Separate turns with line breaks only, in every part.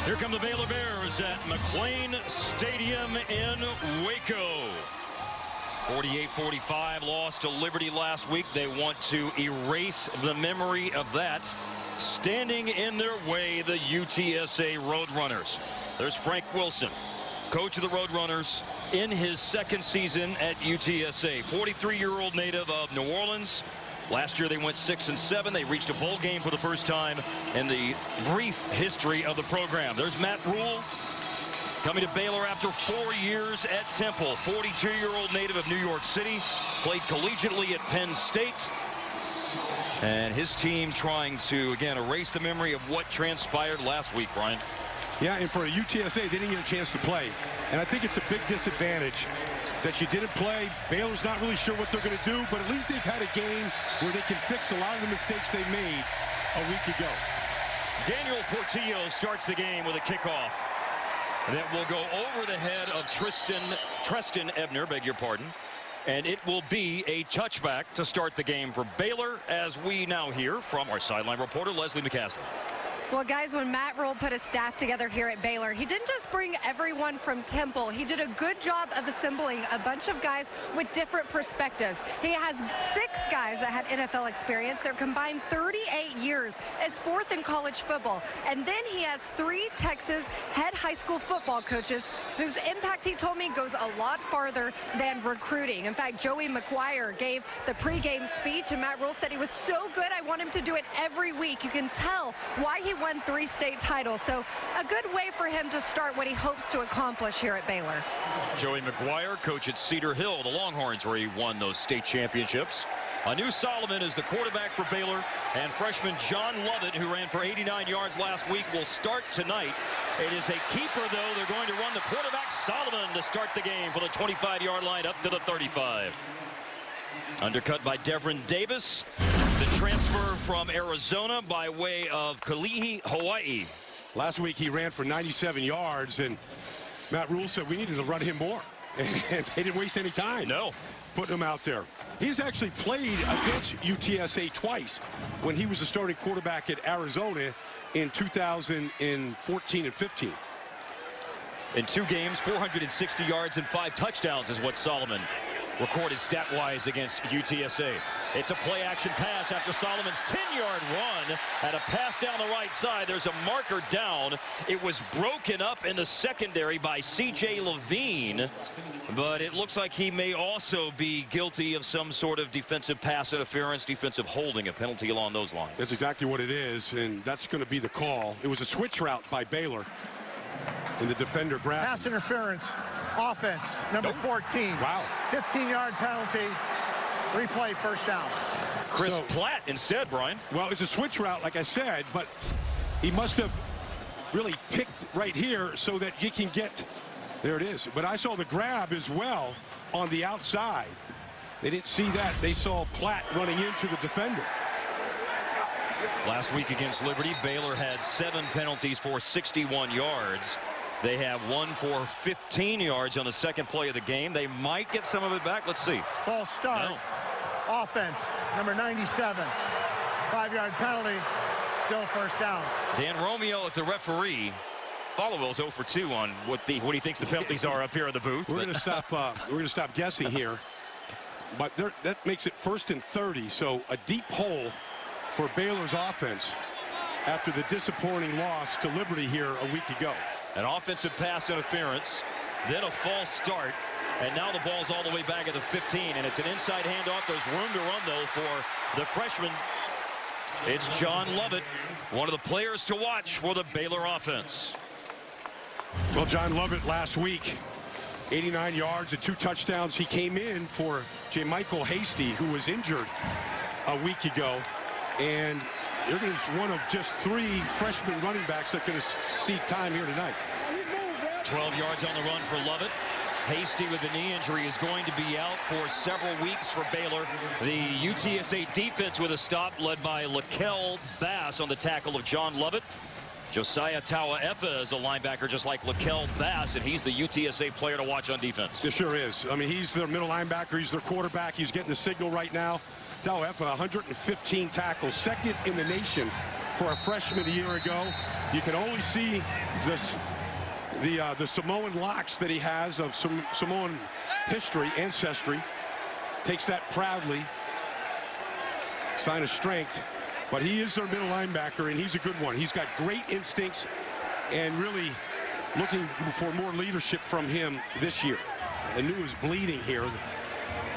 Here come the Baylor Bears at McLean Stadium in Waco. 48-45 loss to Liberty last week. They want to erase the memory of that. Standing in their way, the UTSA Roadrunners. There's Frank Wilson, coach of the Roadrunners, in his second season at UTSA. 43-year-old native of New Orleans. Last year they went 6-7. They reached a bowl game for the first time in the brief history of the program. There's Matt Rhule coming to Baylor after 4 years at Temple. 42-year-old native of New York City. Played collegiately at Penn State. And his team trying to, again, erase the memory of what transpired last week, Brian.
Yeah, and for UTSA, they didn't get a chance to play. And I think it's a big disadvantage that you didn't play. Baylor's not really sure what they're going to do, but at least they've had a game where they can fix a lot of the mistakes they made a week ago.
Daniel Portillo starts the game with a kickoff that will go over the head of Treston Ebner, beg your pardon. And it will be a touchback to start the game for Baylor, as we now hear from our sideline reporter, Leslie McCaslin.
Well, guys, when Matt Rhule put a staff together here at Baylor, he didn't just bring everyone from Temple. He did a good job of assembling a bunch of guys with different perspectives. He has 6 guys that had NFL experience. They're combined 38 years as fourth in college football. And then he has 3 Texas head high school football coaches whose impact, he told me, goes a lot farther than recruiting. In fact, Joey McGuire gave the pregame speech, and Matt Rhule said he was so good, I want him to do it every week. You can tell why he won 3 state titles. So a good way for him to start what he hopes to accomplish here at Baylor.
Joey McGuire, coach at Cedar Hill, the Longhorns, where he won those state championships. Anu Solomon is the quarterback for Baylor, and freshman John Lovett, who ran for 89 yards last week, will start tonight. It is a keeper, though. They're going to run the quarterback Solomon to start the game for the 25-yard line up to the 35. Undercut by Devin Davis, the transfer from Arizona by way of Kalihi, Hawaii.
Last week he ran for 97 yards, and Matt Rhule said we needed to run him more. And they didn't waste any time.
No.
Putting him out there. He's actually played against UTSA twice when he was the starting quarterback at Arizona in 2014 and 15.
In 2 games, 460 yards and 5 touchdowns is what Solomon recorded stat-wise against UTSA. It's a play-action pass after Solomon's 10-yard run and a pass down the right side. There's a marker down. It was broken up in the secondary by C.J. Levine, but it looks like he may also be guilty of some sort of defensive pass interference, defensive holding, a penalty along those lines.
That's exactly what it is, and that's going to be the call. It was a switch route by Baylor, and the defender grabbed.
Pass interference. Offense, number 14.
Wow.
15-yard penalty. Replay, first down.
Chris Platt instead, Brian.
Well, it's a switch route, like I said, but he must have really picked right here so that you can get, there it is. But I saw the grab as well on the outside. They didn't see that. They saw Platt running into the defender.
Last week against Liberty, Baylor had 7 penalties for 61 yards. They have 1 for 15 yards on the second play of the game. They might get some of it back. Let's see.
False start.
No.
Offense, number 97. 5-yard penalty. Still first down.
Dan Romeo is the referee. Followill's 0 for 2 on what he thinks the penalties are up here in the booth.
We're going to stop. We're going to stop guessing here. But that makes it 1st and 30. So a deep hole for Baylor's offense after the disappointing loss to Liberty here a week ago.
An offensive pass interference, then a false start, and now the ball's all the way back at the 15, and it's an inside handoff. There's room to run, though, for the freshman. It's John Lovett, one of the players to watch for the Baylor offense.
Well, John Lovett last week, 89 yards and 2 touchdowns. He came in for JaMycal Hasty, who was injured a week ago, and you're going to one of just 3 freshman running backs that are going to see time here tonight.
12 yards on the run for Lovett. Hasty with a knee injury is going to be out for several weeks for Baylor. The UTSA defense with a stop led by Lakel Bass on the tackle of John Lovett. Josiah Tauaefa is a linebacker just like Lakel Bass, and he's the UTSA player to watch on defense.
It sure is. I mean, he's their middle linebacker. He's their quarterback. He's getting the signal right now. Tauaefa, 115 tackles, 2nd in the nation for a freshman a year ago. You can only see this, the Samoan locks that he has of some Samoan history, ancestry. Takes that proudly. Sign of strength. But he is their middle linebacker, and he's a good one. He's got great instincts and really looking for more leadership from him this year. Anu is bleeding here.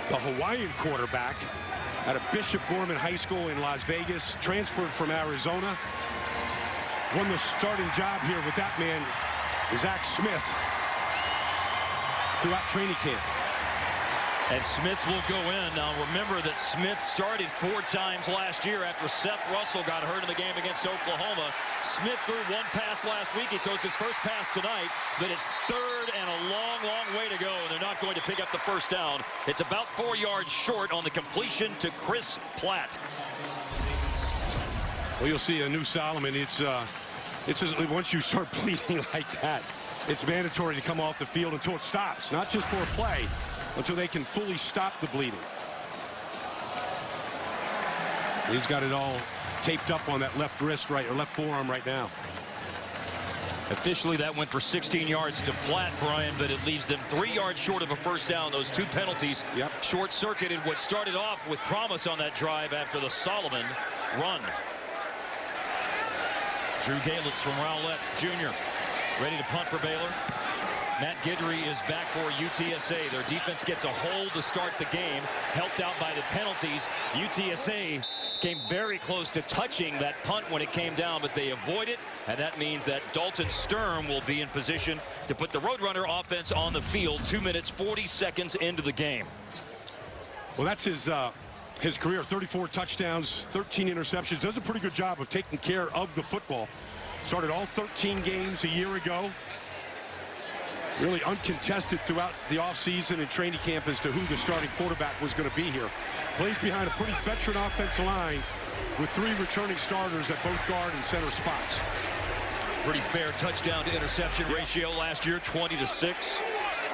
The Hawaiian quarterback out of Bishop Gorman High School in Las Vegas, transferred from Arizona. Won the starting job here with that man, Zach Smith, throughout training camp.
And Smith will go in. Now remember that Smith started 4 times last year after Seth Russell got hurt in the game against Oklahoma. Smith threw 1 pass last week. He throws his first pass tonight, but it's 3rd and a long, long way to go, and they're not going to pick up the first down. It's about 4 yards short on the completion to Chris Platt.
Well, you'll see Anu Solomon. It's once you start bleeding like that, it's mandatory to come off the field until it stops, not just for a play, until they can fully stop the bleeding. He's got it all taped up on that left wrist, or left forearm right now.
Officially, that went for 16 yards to Platt, Brian, but it leaves them 3 yards short of a first down. Those 2 penalties short-circuited what started off with promise on that drive after the Solomon run. Drew Galitz from Rowlett Jr. ready to punt for Baylor. Matt Guidry is back for UTSA. Their defense gets a hold to start the game, helped out by the penalties. UTSA came very close to touching that punt when it came down, but they avoid it, and that means that Dalton Sturm will be in position to put the Roadrunner offense on the field 2 minutes, 40 seconds into the game.
Well, that's his career, 34 touchdowns, 13 interceptions. Does a pretty good job of taking care of the football. Started all 13 games a year ago. Really uncontested throughout the offseason and training camp as to who the starting quarterback was going to be here. Plays behind a pretty veteran offensive line with 3 returning starters at both guard and center spots.
Pretty fair touchdown to interception ratio last year, 20-6.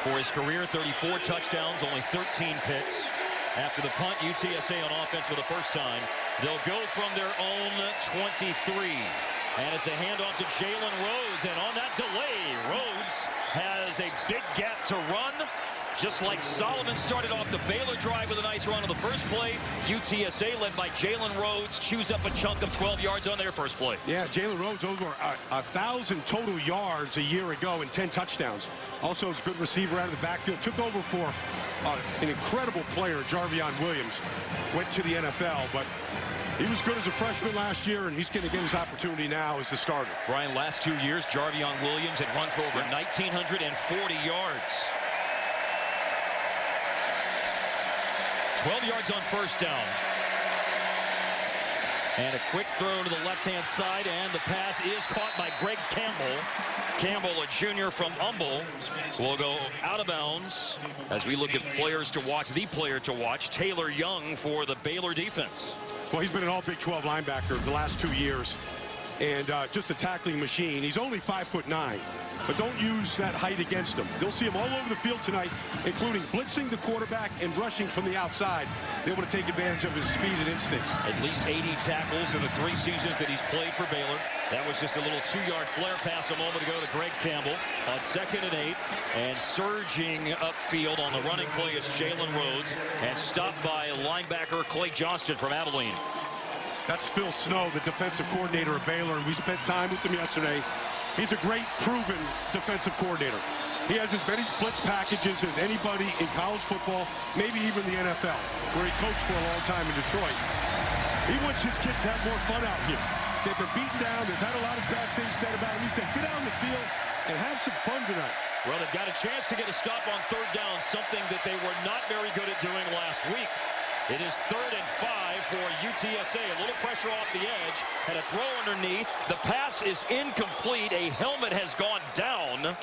For his career, 34 touchdowns, only 13 picks. After the punt, UTSA on offense for the first time. They'll go from their own 23. And it's a handoff to Jalen Rhodes. And on that delay, Rhodes has a big gap to run. Just like Solomon started off the Baylor drive with a nice run on the first play, UTSA, led by Jalen Rhodes, chews up a chunk of 12 yards on their first play.
Yeah, Jalen Rhodes over 1,000 total yards a year ago and 10 touchdowns. Also, is a good receiver out of the backfield. Took over for an incredible player, Jarvion Williams. Went to the NFL, but he was good as a freshman last year, and he's going to get his opportunity now as the starter.
Brian, last 2 years, Jarvion Williams had run for over 1,940 yards. 12 yards on first down. And a quick throw to the left-hand side, and the pass is caught by Greg Campbell. Campbell, a junior from Humble, will go out of bounds as we look at players to watch. The player to watch, Taylor Young, for the Baylor defense.
Well, he's been an all-Big 12 linebacker the last 2 years, and just a tackling machine. He's only 5'9", but don't use that height against him. They'll see him all over the field tonight, including blitzing the quarterback and rushing from the outside. They want to take advantage of his speed and instincts.
At least 80 tackles in the 3 seasons that he's played for Baylor. That was just a little 2-yard flare pass a moment ago to Greg Campbell on 2nd and 8. And surging upfield on the running play is Jalen Rhodes, and stopped by linebacker Clay Johnston from Abilene.
That's Phil Snow, the defensive coordinator of Baylor, and we spent time with him yesterday. He's a great, proven defensive coordinator. He has as many blitz packages as anybody in college football, maybe even the NFL, where he coached for a long time in Detroit. He wants his kids to have more fun out here. They've been beaten down. They've had a lot of bad things said about him. He said, get out on the field and have some fun tonight.
Well, they've got a chance to get a stop on 3rd down, something that they were not very good at doing last week. It is 3rd and 5 for UTSA. A little pressure off the edge and a throw underneath. The pass is incomplete. A helmet has gone down.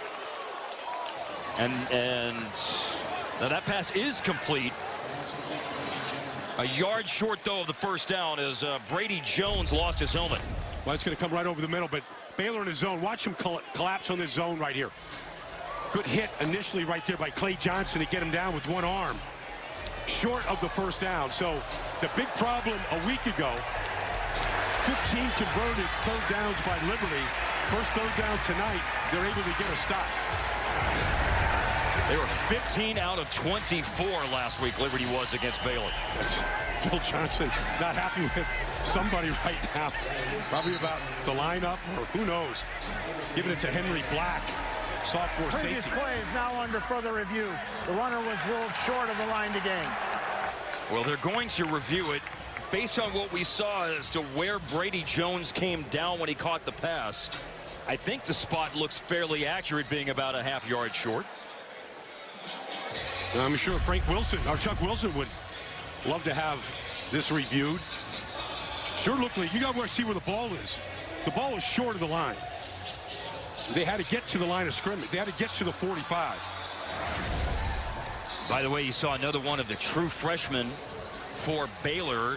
And now that pass is complete. A yard short, though, of the first down as Brady Jones lost his helmet.
Well, it's going to come right over the middle, but Baylor in his zone. Watch him collapse on this zone right here. Good hit initially right there by Clay Johnston to get him down with one arm. Short of the first down. So the big problem a week ago, 15 converted 3rd downs by Liberty, first third down tonight, they're able to get a stop.
They were 15 out of 24 last week, Liberty was against Baylor.
That's Phil Johnson not happy with somebody right now. Probably about the lineup, or who knows. Giving it to Henry Black, sophomore safety.
Previous play is now under further review. The runner was ruled short of the line to gain.
Well, they're going to review it based on what we saw as to where Brady Jones came down when he caught the pass. I think the spot looks fairly accurate, being about a half yard short.
I'm sure Frank Wilson, or Chuck Wilson, would love to have this reviewed. Sure looked like you got to see where the ball is. The ball is short of the line. They had to get to the line of scrimmage. They had to get to the 45.
By the way, you saw another one of the true freshmen for Baylor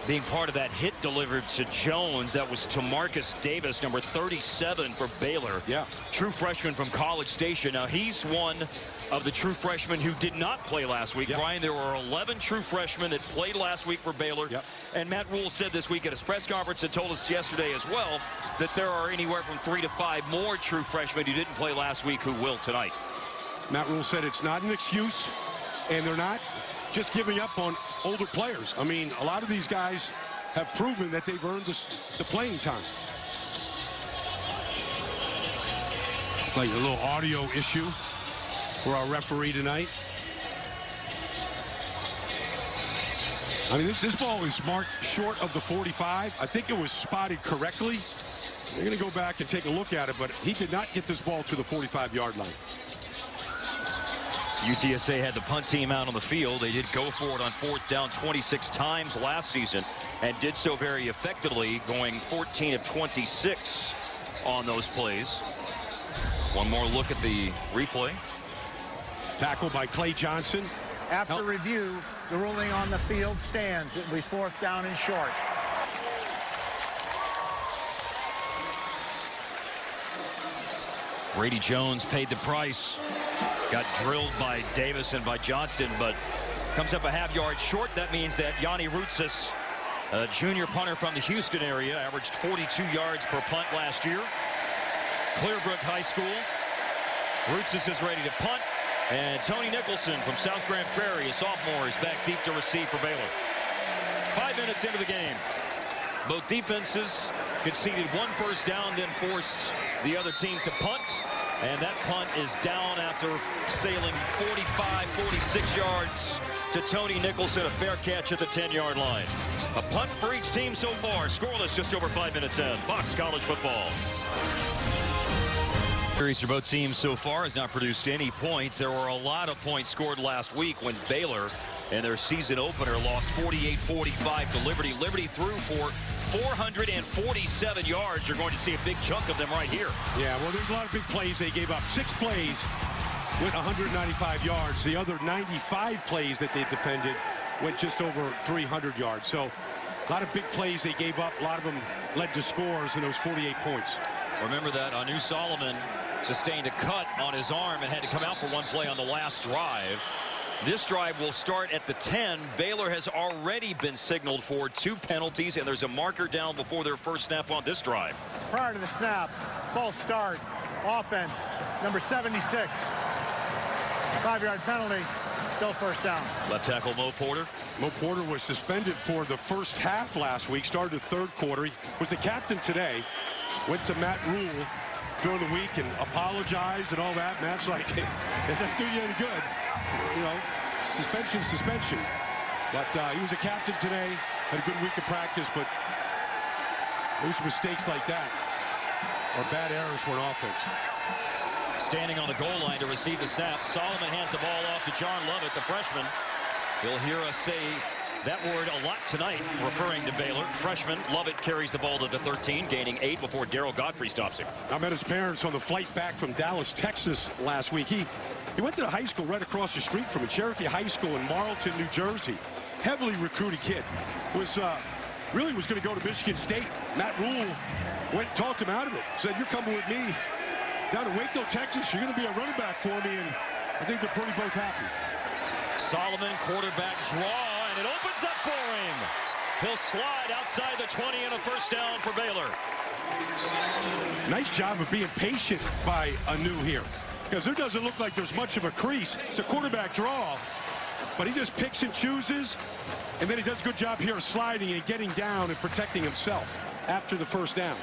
being part of that hit delivered to Jones. That was to Marcus Davis, number 37 for Baylor.
Yeah.
True freshman from College Station. Now, he's one of the true freshmen who did not play last week.
Yep.
Brian, there were 11 true freshmen that played last week for Baylor.
Yep.
And Matt Rule said this week at his press conference and told us yesterday as well that there are anywhere from 3 to 5 more true freshmen who didn't play last week who will tonight.
Matt Rule said it's not an excuse, and they're not just giving up on older players. I mean, a lot of these guys have proven that they've earned the playing time. Like a little audio issue for our referee tonight. I mean, this ball is marked short of the 45. I think it was spotted correctly. They're going to go back and take a look at it, but he did not get this ball to the 45-yard line.
UTSA had the punt team out on the field. They did go for it on 4th down 26 times last season and did so very effectively, going 14 of 26 on those plays. One more look at the replay.
Tackle by Clay Johnson.
After review, the ruling on the field stands. It will be 4th down and short.
Brady Jones paid the price. Got drilled by Davis and by Johnston, but comes up a half yard short. That means that Yanni Rutsis, a junior punter from the Houston area, averaged 42 yards per punt last year. Clearbrook High School. Rutsis is ready to punt. And Tony Nicholson from South Grand Prairie, a sophomore, is back deep to receive for Baylor. 5 minutes into the game. Both defenses conceded 1 first down, then forced the other team to punt. And that punt is down after sailing 45, 46 yards to Tony Nicholson. A fair catch at the 10-yard line. A punt for each team so far. Scoreless just over 5 minutes in. Fox College Football. Series for both teams so far has not produced any points. There were a lot of points scored last week when Baylor, in their season opener, lost 48-45 to Liberty. Liberty threw for 447 yards. You're going to see a big chunk of them right here.
Yeah, well, there's a lot of big plays they gave up. 6 plays went 195 yards. The other 95 plays that they defended went just over 300 yards. So a lot of big plays they gave up. A lot of them led to scores in those 48 points.
Remember that Anu Solomon sustained a cut on his arm and had to come out for 1 play on the last drive. This drive will start at the 10. Baylor has already been signaled for 2 penalties, and there's a marker down before their first snap on this drive.
Prior to the snap, false start, offense, number 76. 5-yard penalty, still first down.
Left tackle Mo Porter.
Mo Porter was suspended for the first half last week, started the 3rd quarter. He was the captain today. Went to Matt Rule during the week and apologized and all that. Matt's like, it doesn't do you any good. You know, suspension. But he was a captain today, had a good week of practice, but those mistakes like that are bad errors for an offense.
Standing on the goal line to receive the snap, Solomon hands the ball off to John Lovett, the freshman. You'll hear us say that word a lot tonight, referring to Baylor. Freshman Lovett carries the ball to the 13, gaining 8 before Darryl Godfrey stops him.
I met his parents on the flight back from Dallas, Texas last week. He went to the high school right across the street from Cherokee High School in Marlton, New Jersey. Heavily recruited kid. Really was going to go to Michigan State. Matt Rule went and talked him out of it. Said, you're coming with me down to Waco, Texas. You're going to be a running back for me. And I think they're pretty both happy.
Solomon, quarterback draw, and it opens up for him. He'll slide outside the 20 and a first down for Baylor.
Nice job of being patient by Anu here, because there doesn't look like there's much of a crease. It's a quarterback draw, but he just picks and chooses, and then he does a good job here of sliding and getting down and protecting himself after the first down.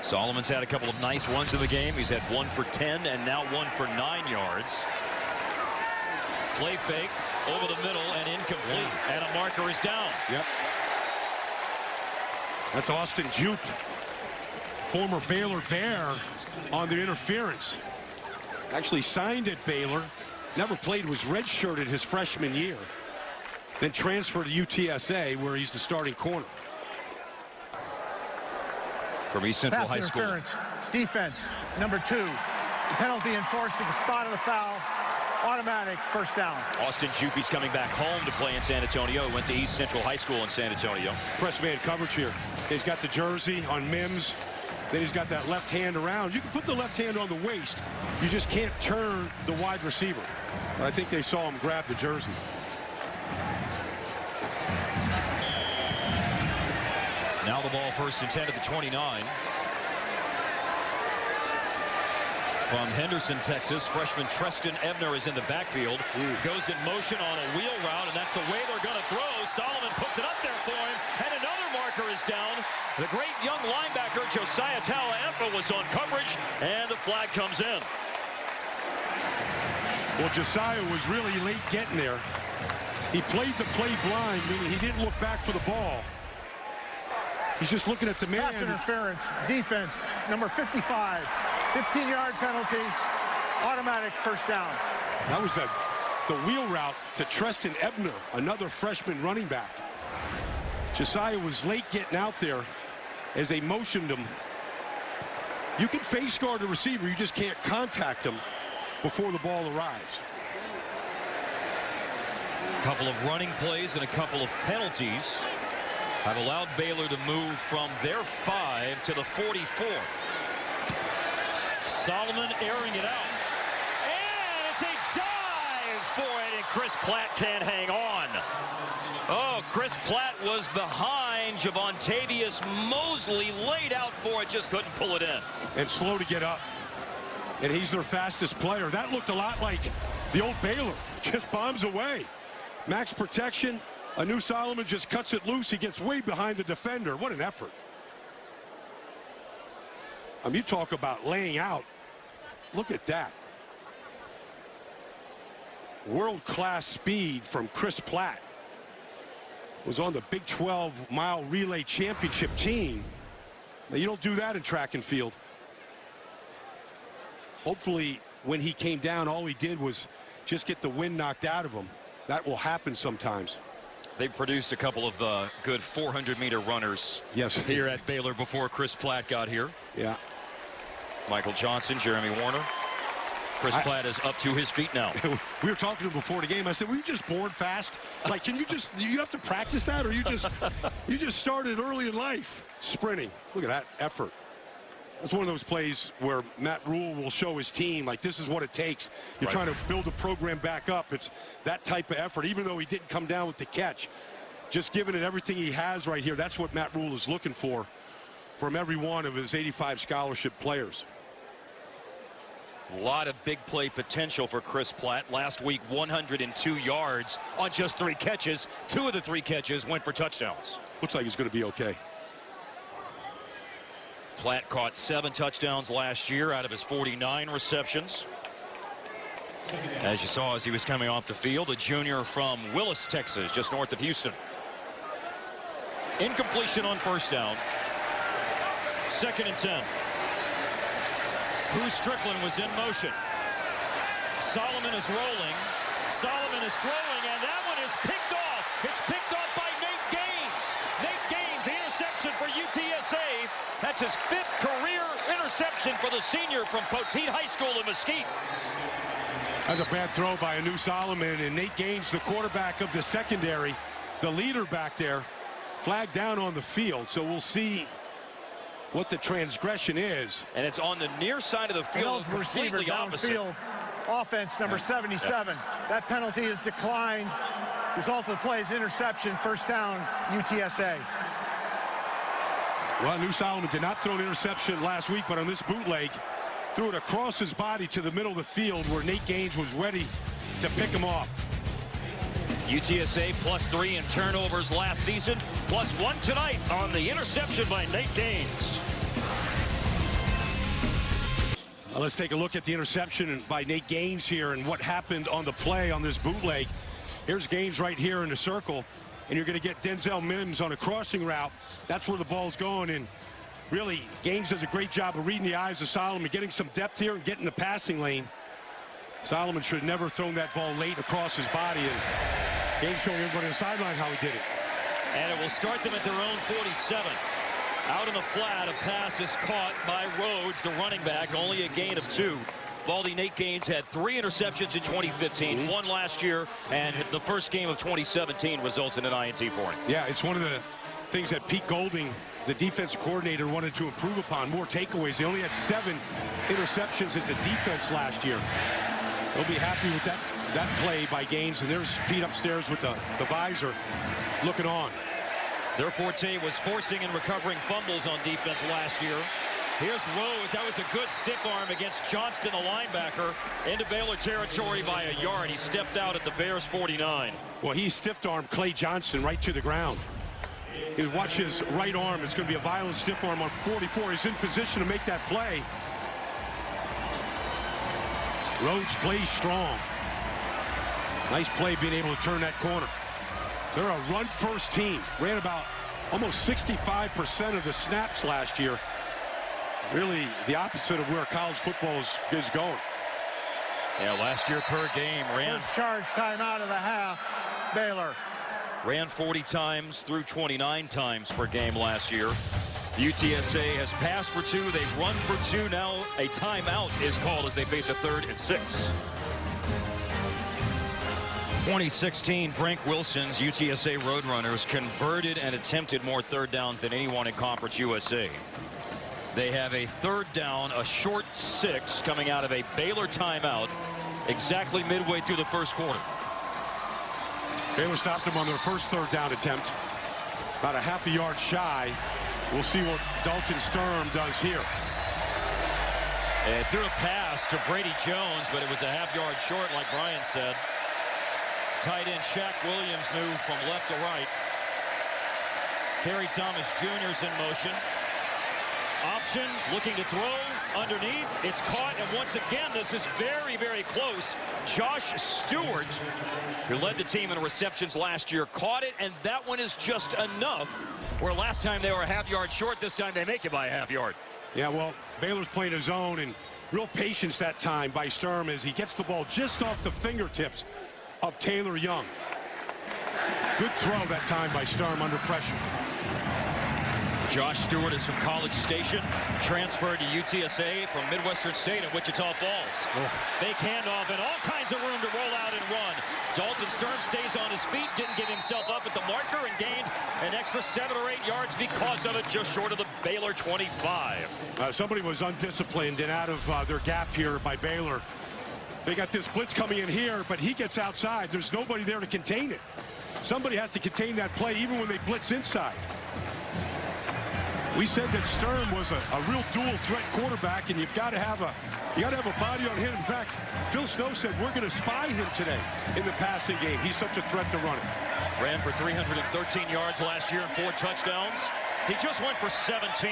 Solomon's had a couple of nice runs in the game. He's had 1 for 10 and now 1 for 9 yards. Play fake over the middle and incomplete. And a marker is down.
Yep. That's Austin Jupe, former Baylor Bear, on the interference. Actually signed at Baylor, never played, was redshirted his freshman year, then transferred to UTSA where he's the starting corner.
From East Central
Pass
High School.
interference. Defense, number 2. The penalty enforced at the spot of the foul. Automatic first down.
Austin Jupe's coming back home to play in San Antonio. Went to East Central High School in San Antonio.
Press man coverage here. He's got the jersey on Mims. Then he's got that left hand around. You can put the left hand on the waist. You just can't turn the wide receiver. But I think they saw him grab the jersey.
Now the ball first and 10 at the 29. From Henderson, Texas, freshman Treston Ebner is in the backfield. Goes in motion on a wheel route, and that's the way they're going to throw. Solomon puts it up there for him, and another marker is down. The great young linebacker Josiah Talaepa was on coverage, and the flag comes in.
Well, Josiah was really late getting there. He played the play blind, meaning he didn't look back for the ball. He's just looking at the man.
Pass interference. Defense, number 55. 15-yard penalty. Automatic first down.
That was the wheel route to Treston Ebner, another freshman running back. Josiah was late getting out there as they motioned him. You can face guard a receiver, you just can't contact him before the ball arrives.
A couple of running plays and a couple of penalties have allowed Baylor to move from their 5 to the 44. Solomon airing it out. And it's a dive for it, and Chris Platt can't hang on. Oh, Chris Platt was behind Javontavius Mosley, laid out for it, just couldn't pull it in.
And slow to get up. And he's their fastest player. That looked a lot like the old Baylor. Just bombs away. Max protection. Anu Solomon just cuts it loose. He gets way behind the defender. What an effort. You talk about laying out. Look at that. World-class speed from Chris Platt. Was on the Big 12 mile relay championship team. Now, you don't do that in track and field. Hopefully, when he came down, all he did was just get the wind knocked out of him. That will happen sometimes.
They produced a couple of good 400-meter runners here at Baylor before Chris Platt got here.
Yeah.
Michael Johnson, Jeremy Warner. Chris Platt is up to his feet now.
We were talking to him before the game. I said, were you just born fast? Like, do you have to practice that, or you just started early in life sprinting? Look at that effort. That's one of those plays where Matt Rule will show his team, like, this is what it takes. You're trying to build a program back up. It's that type of effort, even though he didn't come down with the catch. Just giving it everything he has right here. That's what Matt Rule is looking for from every one of his 85 scholarship players.
A lot of big play potential for Chris Platt. Last week, 102 yards on just 3 catches. 2 of the 3 catches went for touchdowns.
Looks like he's going to be okay.
Platt caught 7 touchdowns last year out of his 49 receptions. As you saw as he was coming off the field, a junior from Willis, Texas, just north of Houston. Incompletion on first down. 2nd and 10. Pooh Strickland was in motion. Solomon is rolling. Solomon is throwing, and that one is picked off. It's picked off by Nate Gaines. Nate Gaines, the interception for UTSA. That's his 5th career interception for the senior from Poteet High School in Mesquite.
That's a bad throw by Anu Solomon, and Nate Gaines, the quarterback of the secondary, the leader back there, flagged down on the field. So we'll see what the transgression is.
And it's on the near side of the field, completely opposite.
Downfield. Offense number 77. That penalty is declined. Result of the play is interception. First down, UTSA.
Well, New Solomon did not throw an interception last week, but on this bootleg, threw it across his body to the middle of the field where Nate Gaines was ready to pick him off.
UTSA +3 in turnovers last season, +1 tonight on the interception by Nate Gaines.
Let's take a look at the interception by Nate Gaines here and what happened on the play on this bootleg. Here's Gaines right here in the circle, and you're going to get Denzel Mims on a crossing route. That's where the ball's going, and really, Gaines does a great job of reading the eyes of Solomon, getting some depth here and getting the passing lane. Solomon should have never thrown that ball late across his body, and Gaines showing everybody on the sideline how he did it.
And it will start them at their own 47. Out in the flat, a pass is caught by Rhodes, the running back, only a gain of 2. Baldy Nate Gaines had 3 interceptions in 2015, 1 last year, and the first game of 2017 results in an INT for him.
Yeah, it's one of the things that Pete Golding, the defensive coordinator, wanted to improve upon. More takeaways. They only had 7 interceptions as a defense last year. They'll be happy with that play by Gaines, and there's Pete upstairs with the visor looking on.
Their forte was forcing and recovering fumbles on defense last year. Here's Rhodes. That was a good stiff arm against Johnston, the linebacker, into Baylor territory by a yard. He stepped out at the Bears 49.
Well, he stiff armed Clay Johnston right to the ground. You watch his right arm. It's going to be a violent stiff arm on 44. He's in position to make that play. Rhodes plays strong. Nice play being able to turn that corner. They're a run-first team. Ran about almost 65% of the snaps last year. Really the opposite of where college football is going.
Yeah, last year per game ran.
First charge time out of the half. Baylor.
Ran 40 times, threw 29 times per game last year. UTSA has passed for 2. They've run for 2. Now a timeout is called as they face a 3rd and 6. 2016, Frank Wilson's UTSA Roadrunners converted and attempted more 3rd downs than anyone in Conference USA. They have a 3rd down, a short 6 coming out of a Baylor timeout exactly midway through the first quarter.
Baylor stopped them on their first 3rd down attempt. About a half a yard shy. We'll see what Dalton Sturm does here.
And threw a pass to Brady Jones, but it was a half-yard short, like Brian said. Tight end Shaq Williams moved from left to right. Kerry Thomas Jr.'s in motion. Option, looking to throw underneath. It's caught, and once again, this is very, very close. Josh Stewart, who led the team in receptions last year, caught it, and that one is just enough. Where last time they were a half-yard short, this time they make it by a half-yard.
Yeah, well, Baylor's playing his own, and real patience that time by Sturm as he gets the ball just off the fingertips of Taylor Young. Good throw that time by Sturm under pressure.
Josh Stewart is from College Station, transferred to UTSA from Midwestern State at Wichita Falls. Fake handoff and all kinds of room to roll out and run. Dalton Sturm stays on his feet, didn't give himself up at the marker, and gained an extra 7 or 8 yards because of it, just short of the Baylor 25.
Somebody was undisciplined and out of their gap here by Baylor. They got this blitz coming in here, but he gets outside. There's nobody there to contain it. Somebody has to contain that play even when they blitz inside. We said that Sturm was a real dual threat quarterback, and you've got to have a body on him. In fact, Phil Snow said we're going to spy him today in the passing game. He's such a threat to run it.
Ran for 313 yards last year and 4 touchdowns. He just went for 17.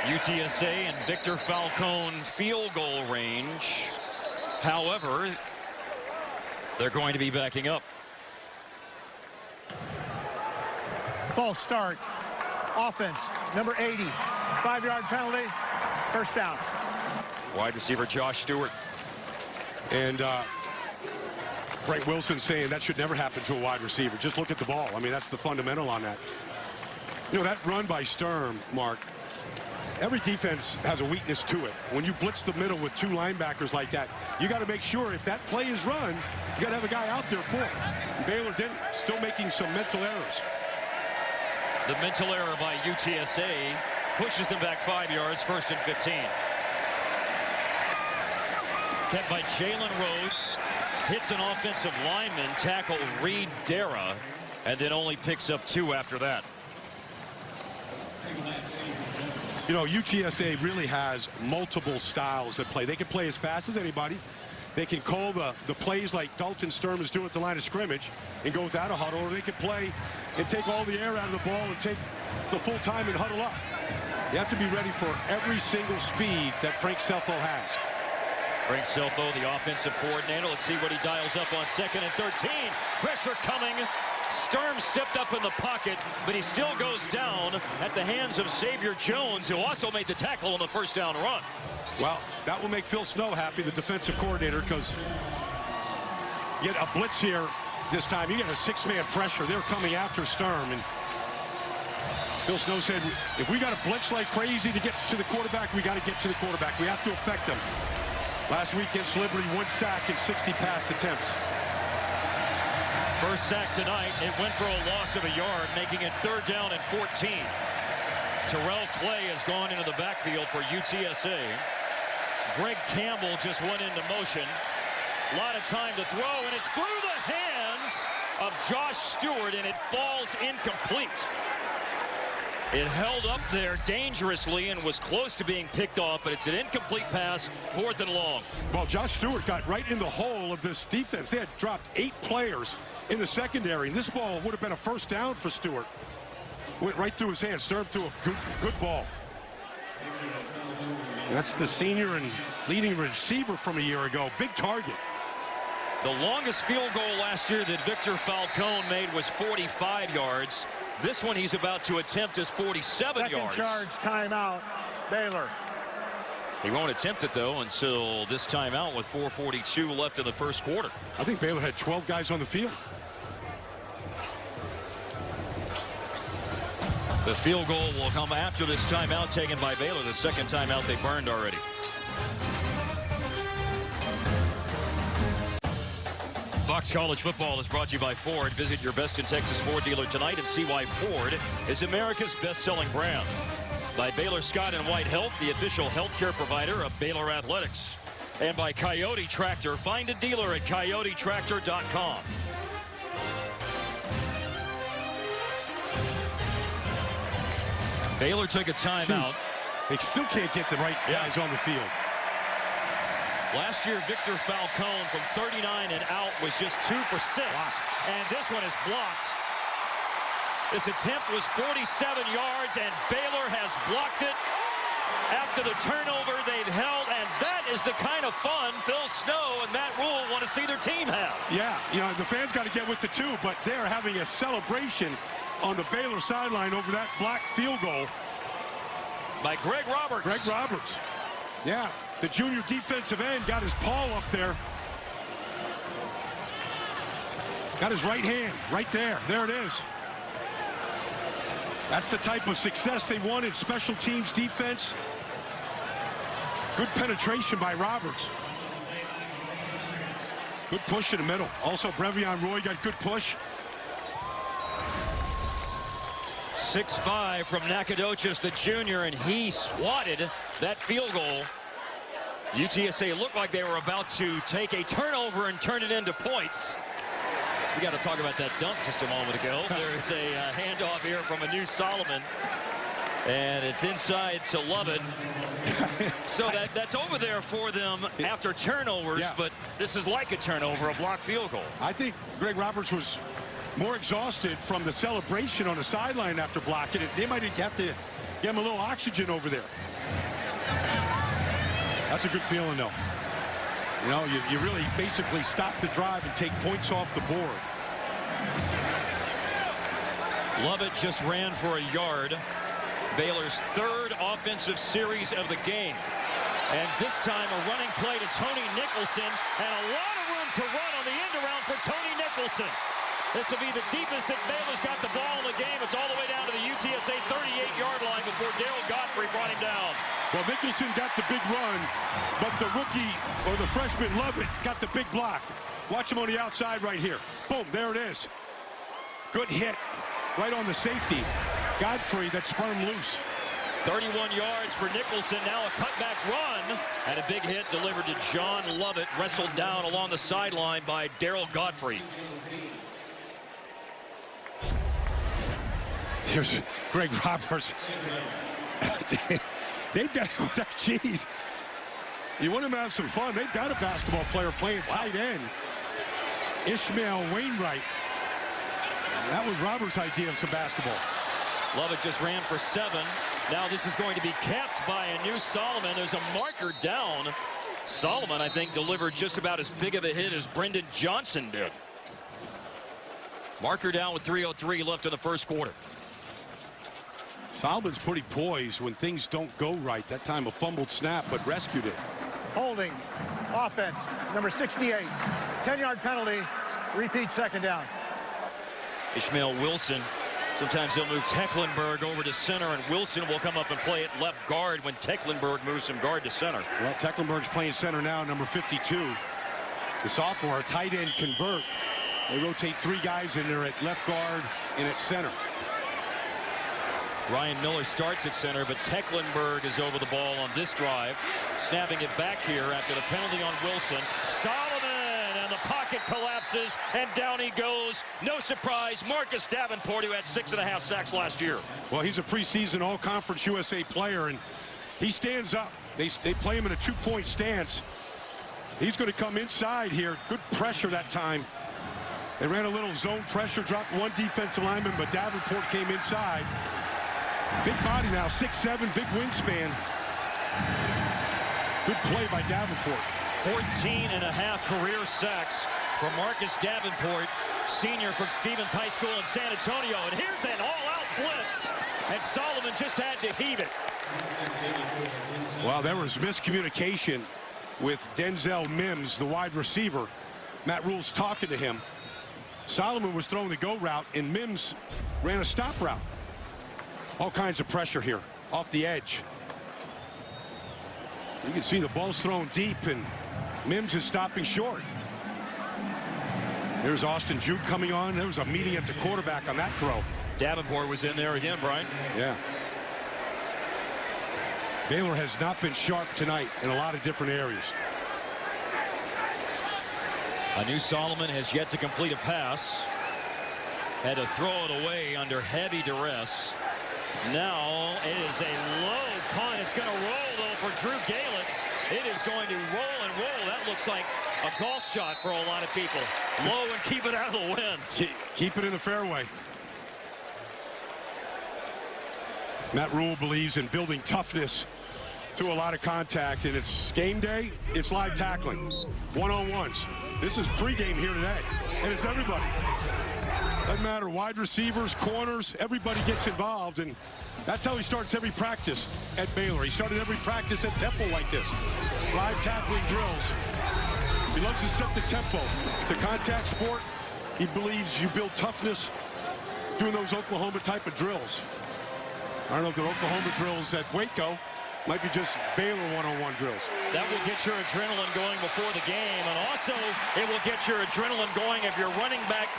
UTSA and Victor Falcone field goal range. However, they're going to be backing up.
False start. Offense, number 80. 5-yard penalty. First down.
Wide receiver Josh Stewart.
And Frank Wilson saying that should never happen to a wide receiver. Just look at the ball. I mean, that's the fundamental on that. You know, that run by Sturm, Mark, every defense has a weakness to it. When you blitz the middle with 2 linebackers like that, you got to make sure if that play is run, you got to have a guy out there for it. And Baylor didn't. Still making some mental errors.
The mental error by UTSA pushes them back 5 yards, 1st and 15. Kept by Jalen Rhodes. Hits an offensive lineman, tackle Reed Dara, and then only picks up 2 after that.
You know, UTSA really has multiple styles that play. They can play as fast as anybody. They can call the plays like Dalton Sturm is doing at the line of scrimmage and go without a huddle, or they can play and take all the air out of the ball and take the full time and huddle up. You have to be ready for every single speed that Frank Selfo has.
Frank Selfo, the offensive coordinator. Let's see what he dials up on 2nd and 13. Pressure coming. Sturm stepped up in the pocket, but he still goes down at the hands of Xavier Jones, who also made the tackle on the first down run.
Well, that will make Phil Snow happy, the defensive coordinator, because you get a blitz here this time. You get a 6-man pressure. They're coming after Sturm, and Phil Snow said, if we got to blitz like crazy to get to the quarterback, we got to get to the quarterback. We have to affect him. Last week against Liberty, 1 sack and 60 pass attempts.
First sack tonight. It went for a loss of a yard, making it 3rd down and 14. Terrell Clay has gone into the backfield for UTSA. Greg Campbell just went into motion. A lot of time to throw, and it's through the hands of Josh Stewart, and it falls incomplete. It held up there dangerously and was close to being picked off, but it's an incomplete pass, 4th and long.
Well, Josh Stewart got right in the hole of this defense. They had dropped 8 players in the secondary, and this ball would have been a first down for Stewart. Went right through his hands. Stewart threw a good ball. And that's the senior and leading receiver from a year ago. Big target.
The longest field goal last year that Victor Falcone made was 45 yards. This one he's about to attempt is 47 yards.
Second charge, timeout, Baylor.
He won't attempt it, though, until this timeout with 4:42 left in the first quarter.
I think Baylor had 12 guys on the field.
The field goal will come after this timeout taken by Baylor, the second timeout they burned already. Fox College Football is brought to you by Ford. Visit your best in Texas Ford dealer tonight and see why Ford is America's best-selling brand. By Baylor Scott and White Health, the official healthcare provider of Baylor Athletics. And by Coyote Tractor. Find a dealer at coyotetractor.com. Baylor took a timeout.
They still can't get the right guys on the field.
Last year, Victor Falcone from 39 and out was just 2 for 6. Wow. And this one is blocked. This attempt was 47 yards, and Baylor has blocked it after the turnover they've held. And that is the kind of fun Phil Snow and Matt Rhule want to see their team have.
Yeah, you know, the fans got to get with the 2, but they're having a celebration on the Baylor sideline over that blocked field goal.
By Greg Roberts.
Greg Roberts. Yeah, the junior defensive end got his paw up there. Got his right hand right there. There it is. That's the type of success they want in special teams defense. Good penetration by Roberts. Good push in the middle. Also, Brevion Roy got good push.
6'5" from Nacogdoches, the junior, and he swatted that field goal. UTSA looked like they were about to take a turnover and turn it into points. We got to talk about that dunk just a moment ago. There's a handoff here from Anu Solomon, and it's inside to Lovett. So that's over there for them after turnovers, but this is like a turnover, a blocked field goal.
I think Greg Roberts was more exhausted from the celebration on the sideline after blocking it. They might have to get him a little oxygen over there. That's a good feeling, though. You know, you really basically stop the drive and take points off the board.
Lovett just ran for a yard. Baylor's 3rd offensive series of the game. And this time a running play to Tony Nicholson, and a lot of room to run on the end around for Tony Nicholson. This will be the deepest that Baylor's got the ball in the game. It's all the way down to the UTSA 38-yard line before Daryl Godfrey brought him down.
Well, Nicholson got the big run, but the rookie or the freshman Lovett got the big block. Watch him on the outside right here. Boom, there it is. Good hit right on the safety. Godfrey that spun him loose.
31 yards for Nicholson. Now a cutback run. And a big hit delivered to John Lovett. Wrestled down along the sideline by Daryl Godfrey.
Here's Greg Roberts. They've got, geez. You want them to have some fun. They've got a basketball player playing tight end. Ishmael Wainwright. That was Roberts' idea of some basketball.
Lovett just ran for 7. Now this is going to be capped by a new Solomon. There's a marker down. Solomon, I think, delivered just about as big of a hit as Brendan Johnson did. Marker down with 3:03 left in the first quarter.
Solomon's pretty poised when things don't go right. That time a fumbled snap, but rescued it.
Holding. Offense. Number 68. 10-yard penalty. Repeat second down.
Ishmael Wilson. Sometimes they'll move Tecklenburg over to center, and Wilson will come up and play at left guard when Tecklenburg moves from guard to center.
Well, Tecklenburg's playing center now, number 52. The sophomore, a tight end convert. They rotate 3 guys in there at left guard and at center.
Ryan Miller starts at center, but Tecklenburg is over the ball on this drive. Snapping it back here after the penalty on Wilson. Solomon, and the pocket collapses, and down he goes. No surprise, Marcus Davenport, who had 6.5 sacks last year.
Well, he's a preseason All-Conference USA player, and he stands up. They play him in a 2-point stance. He's going to come inside here. Good pressure that time. They ran a little zone pressure, dropped 1 defensive lineman, but Davenport came inside. Big body now, 6'7", big wingspan. Good play by Davenport.
14.5 career sacks for Marcus Davenport, senior from Stevens High School in San Antonio. And here's an all-out blitz, and Solomon just had to heave it.
Well, there was miscommunication with Denzel Mims, the wide receiver. Matt Rule's talking to him. Solomon was throwing the go route, and Mims ran a stop route. All kinds of pressure here off the edge. You can see the ball's thrown deep, and Mims is stopping short. There's Austin Jude coming on. There was a meeting at the quarterback on that throw.
Davenport was in there again, Brian.
Yeah. Baylor has not been sharp tonight in a lot of different areas.
A new Solomon has yet to complete a pass. Had to throw it away under heavy duress. Now it is a low punt. It's going to roll, though, for Drew Galitz. It is going to roll and roll. That looks like a golf shot for a lot of people. Low and keep it out of the wind.
Keep it in the fairway. Matt Rule believes in building toughness through a lot of contact, and it's game day. It's live tackling, one-on-ones. This is pregame here today, and it's everybody. Doesn't matter, wide receivers, corners, everybody gets involved, and that's how he starts every practice at Baylor. He started every practice at Temple like this. Live tackling drills. He loves to set the tempo. It's a contact sport. He believes you build toughness doing those Oklahoma type of drills. I don't know if they're Oklahoma drills at Waco. Might be just Baylor one-on-one drills.
That will get your adrenaline going before the game, and also it will get your adrenaline going if you're running back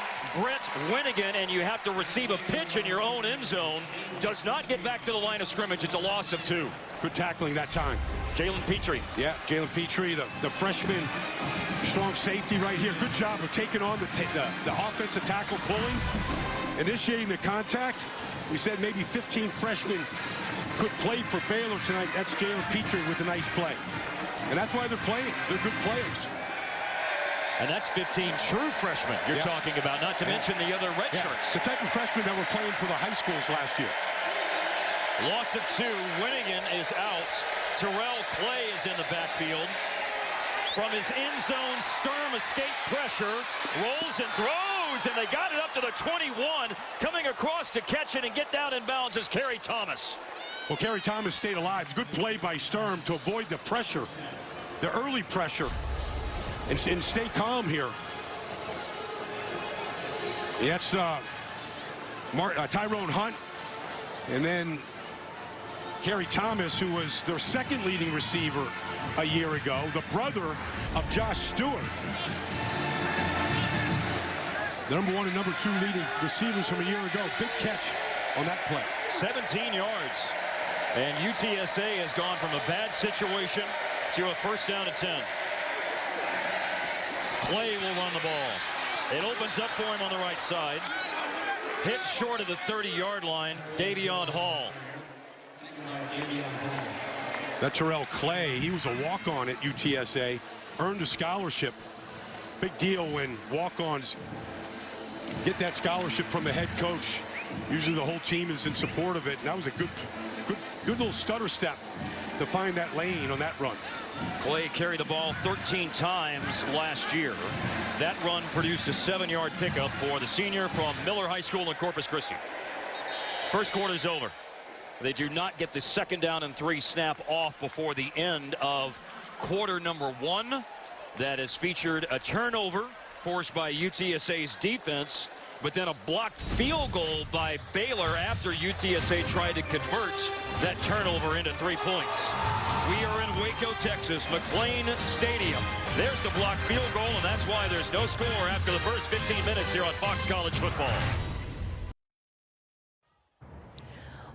Brett Winnigan and you have to receive a pitch in your own end zone. Does not get back to the line of scrimmage. It's a loss of 2.
Good tackling that time.
Jalen Petrie.
Yeah, Jalen Petrie, the freshman strong safety right here. Good job of taking on the offensive tackle, pulling, initiating the contact. We said maybe 15 freshmen could play for Baylor tonight. That's Jalen Petrie with a nice play. And that's why they're playing. They're good players.
And that's 15 true freshmen you're talking about, not to mention the other red shirts.
The type of freshmen that were playing for the high schools last year.
Loss of 2. Winnigan is out. Terrell Clay is in the backfield. From his end zone, Sturm escape pressure, rolls and throws, and they got it up to the 21. Coming across to catch it and get down in bounds is Kerry Thomas.
Well, Kerry Thomas stayed alive. Good play by Sturm to avoid the pressure, the early pressure, and stay calm here. That's Tyrone Hunt, and then Kerry Thomas, who was their second leading receiver a year ago, the brother of Josh Stewart. The number 1 and number 2 leading receivers from a year ago. Big catch on that play.
17 yards. And UTSA has gone from a bad situation to a first down and 10. Clay will run the ball. It opens up for him on the right side. Hit short of the 30-yard line, Davion Hall.
That Terrell Clay, he was a walk-on at UTSA, earned a scholarship. Big deal when walk-ons get that scholarship from the head coach. Usually the whole team is in support of it, and that was a good little stutter step to find that lane on that run.
Clay carried the ball 13 times last year. That run produced a 7-yard pickup for the senior from Miller High School in Corpus Christi. First quarter's over. They do not get the 2nd down and 3 snap off before the end of quarter number 1. That has featured a turnover forced by UTSA's defense, but then a blocked field goal by Baylor after UTSA tried to convert that turnover into 3 points. We are in Waco, Texas, McLean Stadium. There's the blocked field goal, and that's why there's no score after the first 15 minutes here on Fox College Football.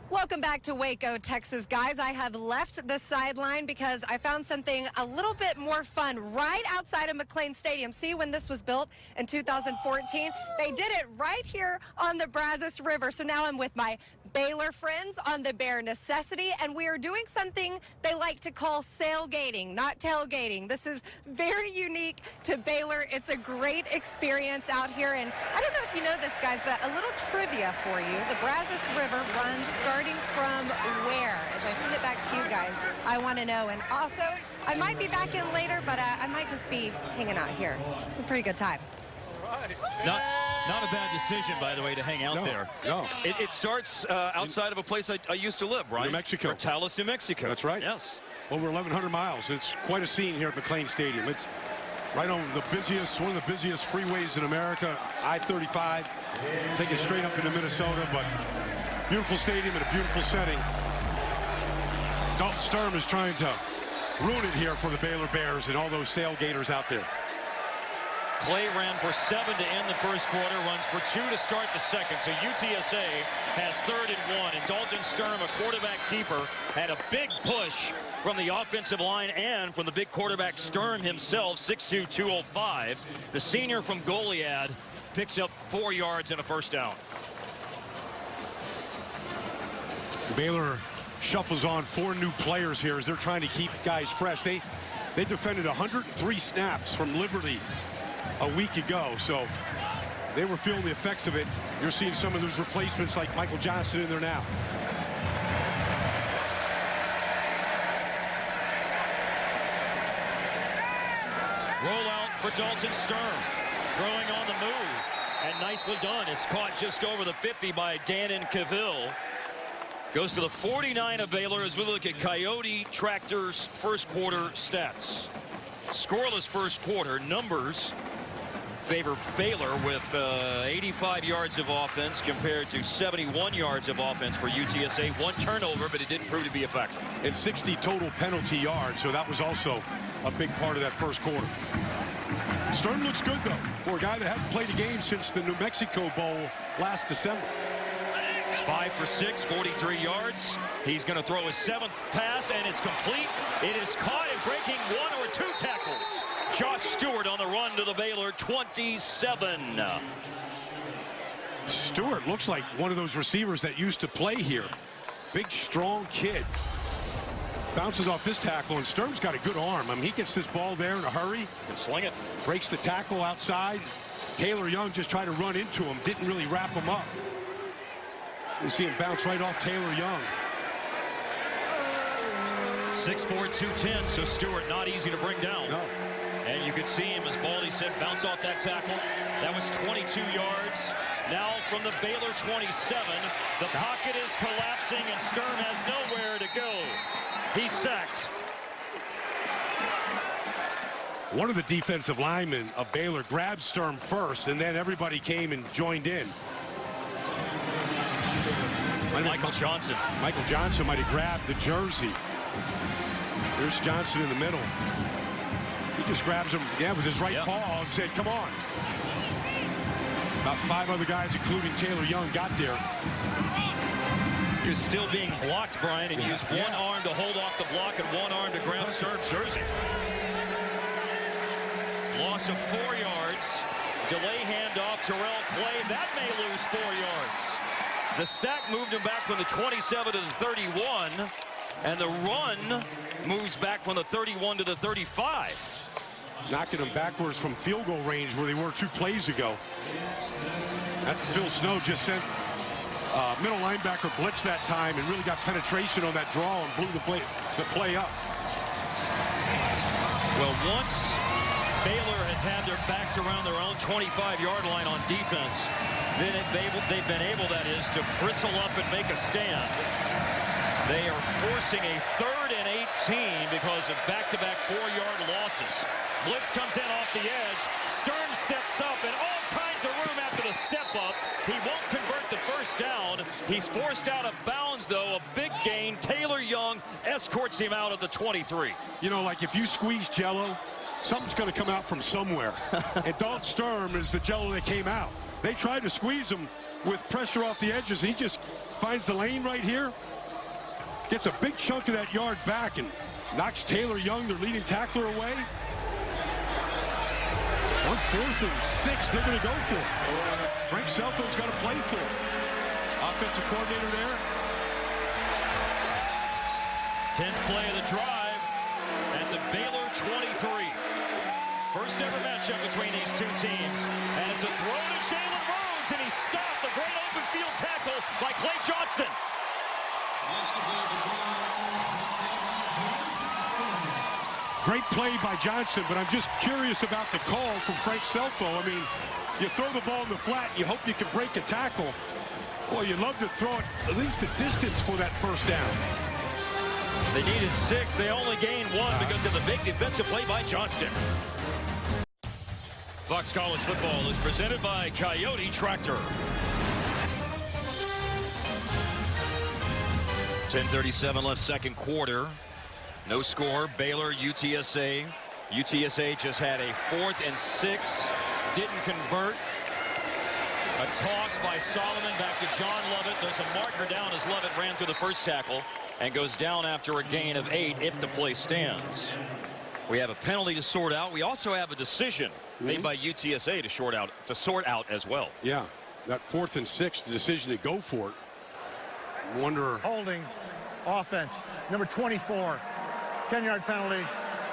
Welcome back to Waco, Texas, guys. I have left the sideline because I found something a little bit more fun right outside of McLean Stadium. See, when this was built in 2014, they did it right here on the Brazos River. So now I'm with my Baylor friends on the Bare Necessity, and we are doing something they like to call sailgating, not tailgating. This is very unique to Baylor. It's a great experience out here, and I don't know if you know this, guys, but a little trivia for you. The Brazos River runs starting from where? As I send it back to you guys, I want to know. And also, I might be back in later, but I might just be hanging out here. It's a pretty good time.
Not a bad decision, by the way, to hang out there.
No.
It starts outside of a place I used to live, right?
New Mexico.
Portales, New Mexico.
That's right.
Yes.
Over 1,100 miles. It's quite a scene here at McLean Stadium. It's right on the busiest, one of the busiest freeways in America, I-35. Take it straight up into Minnesota, but beautiful stadium and a beautiful setting. Dalton Sturm is trying to ruin it here for the Baylor Bears and all those sailgaters out there.
Clay ran for 7 to end the first quarter, runs for 2 to start the second. So UTSA has 3rd and 1. And Dalton Sturm, a quarterback keeper, had a big push from the offensive line and from the big quarterback Sturm himself, 6'2", 205. The senior from Goliad picks up 4 yards and a first down.
Baylor shuffles on 4 new players here as they're trying to keep guys fresh. They defended 103 snaps from Liberty a week ago, so they were feeling the effects of it. You're seeing some of those replacements like Michael Johnson in there now.
Rollout for Dalton Sturm, throwing on the move, and nicely done. It's caught just over the 50 by Danon Cavill. Goes to the 49 of Baylor as we look at Coyote Tractor's first quarter stats. Scoreless first quarter. Numbers favor Baylor with 85 yards of offense compared to 71 yards of offense for UTSA. 1 turnover, but it didn't prove to be effective.
And 60 total penalty yards, so that was also a big part of that first quarter. Sturm looks good, though, for a guy that hadn't played a game since the New Mexico Bowl last December.
It's 5 for 6, 43 yards. He's going to throw his 7th pass, and it's complete. It is caught and breaking 1 or 2 tackles. Josh Stewart on the run to the Baylor 27.
Stewart looks like one of those receivers that used to play here. Big, strong kid. Bounces off this tackle, and Sturm's got a good arm. I mean, he gets this ball there in a hurry.
And sling it.
Breaks the tackle outside. Taylor Young just tried to run into him. Didn't really wrap him up. You see him bounce right off Taylor Young.
6'4", 210, so Stewart not easy to bring down.
No.
And you could see him, as Baldy said, bounce off that tackle. That was 22 yards. Now from the Baylor 27, the pocket is collapsing, and Sturm has nowhere to go. He's sacked.
One of the defensive linemen of Baylor grabbed Sturm first, and then everybody came and joined in.
Michael Johnson.
Michael Johnson might have grabbed the jersey. There's Johnson in the middle. He just grabs him, with his right paw and said, come on. About 5 other guys, including Taylor Young, got there.
He was still being blocked, Brian, and used one arm to hold off the block and one arm to grab Sturm's jersey. Loss of 4 yards. delay handoff, Terrell Clay. That may lose 4 yards. The sack moved him back from the 27 to the 31, and the run moves back from the 31 to the 35.
Knocking them backwards from field goal range where they were 2 plays ago. That Phil Snow just sent middle linebacker blitz that time and really got penetration on that draw and blew the play up.
Well, once Baylor has had their backs around their own 25-yard line on defense, then they've been able, that is, to bristle up and make a stand. They are forcing a 3rd and 18 because of back-to-back 4-yard losses. Blitz comes in off the edge. Stern steps up and all kinds of room after the step up. He won't convert the first down. He's forced out of bounds, though. A big gain. Taylor Young escorts him out of the 23.
You know, like if you squeeze Jell-O, something's going to come out from somewhere. And Dalton Sturm is the Jell-O that came out. They tried to squeeze him with pressure off the edges. He just finds the lane right here. Gets a big chunk of that yard back and knocks Taylor Young, their leading tackler, away. On 4th and 6, they're going to go for it. Frank Selfo's got to play for it. Offensive coordinator there.
10th play of the drive at the Baylor 23. First ever matchup between these two teams. And it's a throw to Jalen Rhodes, and he stopped. A great open field tackle by Clay Johnston.
Great play by Johnson, but I'm just curious about the call from Frank Selfo. I mean, you throw the ball in the flat, you hope you can break a tackle. Well, you'd love to throw it at least the distance for that first down.
They needed 6. They only gained 1 because of the big defensive play by Johnston. Fox College Football is presented by Coyote Tractor. 10:37 left, second quarter. No score. Baylor, UTSA. UTSA just had a 4th and 6. Didn't convert. A toss by Solomon back to John Lovett. There's a marker down as Lovett ran through the first tackle and goes down after a gain of 8 if the play stands. We have a penalty to sort out. We also have a decision made by UTSA to sort out as well.
Yeah, that 4th and 6, the decision to go for it. Wonder.
Holding offense. Number 24. 10-yard penalty.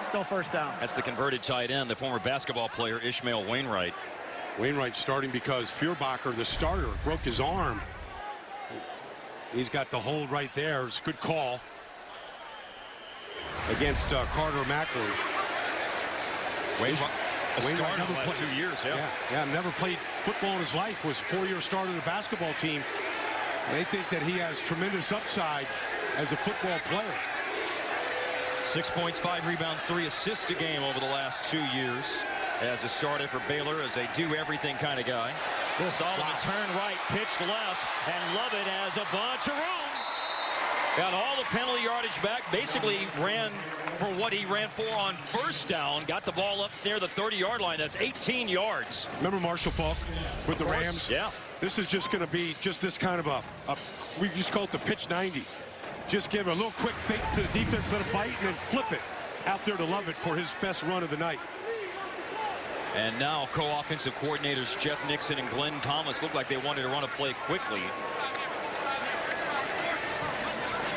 Still first down.
That's the converted tight end, the former basketball player Ishmael Wainwright.
Wainwright starting because Feuerbacher, the starter, broke his arm. He's got the hold right there. It's a good call against Carter Macklin.
Wainwright never
played
2 years.
Yeah, never played football in his life. Was a 4-year starter of the basketball team. They think that he has tremendous upside as a football player.
6 points, 5 rebounds, 3 assists a game over the last 2 years as a starter for Baylor, as a do-everything kind of guy. Solomon turn right, pitched left, and Lovett has a bunch of room. Got all the penalty yardage back. Basically ran for what he ran for on first down. Got the ball up near the 30-yard line. That's 18 yards.
Remember Marshall Faulk with the Rams?
Yeah.
This is just going to be just this kind of we just call it the pitch 90. Just give a little quick fake to the defense, let it bite, and then flip it out there to Lovett for his best run of the night.
And now co-offensive coordinators Jeff Nixon and Glenn Thomas look like they wanted to run a play quickly.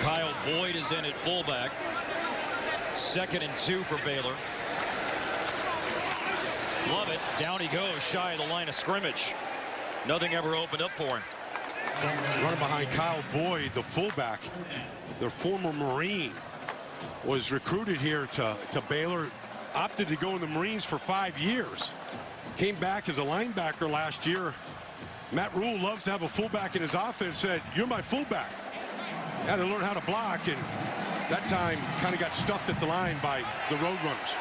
Kyle Boyd is in at fullback. 2nd and 2 for Baylor. Lovett, down he goes, shy of the line of scrimmage. Nothing ever opened up for him.
Running behind Kyle Boyd, the fullback, their former Marine, was recruited here to Baylor, opted to go in the Marines for 5 years. Came back as a linebacker last year. Matt Rule loves to have a fullback in his offense, said, "You're my fullback." Had to learn how to block, and that time kind of got stuffed at the line by the Roadrunners.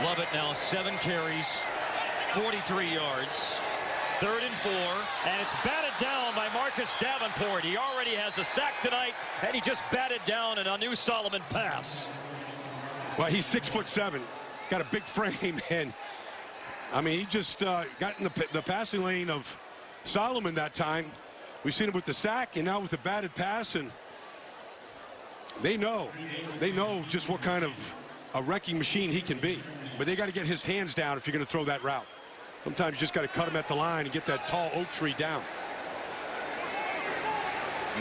Lovett now 7 carries, 43 yards. 3rd and 4, and it's batted down by Marcus Davenport. He already has a sack tonight, and he just batted down an Anu Solomon pass.
Well, he's 6'7", got a big frame, and I mean, he just got in the passing lane of Solomon that time. We've seen him with the sack, and now with the batted pass, and they know just what kind of a wrecking machine he can be. But they got to get his hands down if you're going to throw that route. Sometimes you just got to cut them at the line and get that tall oak tree down.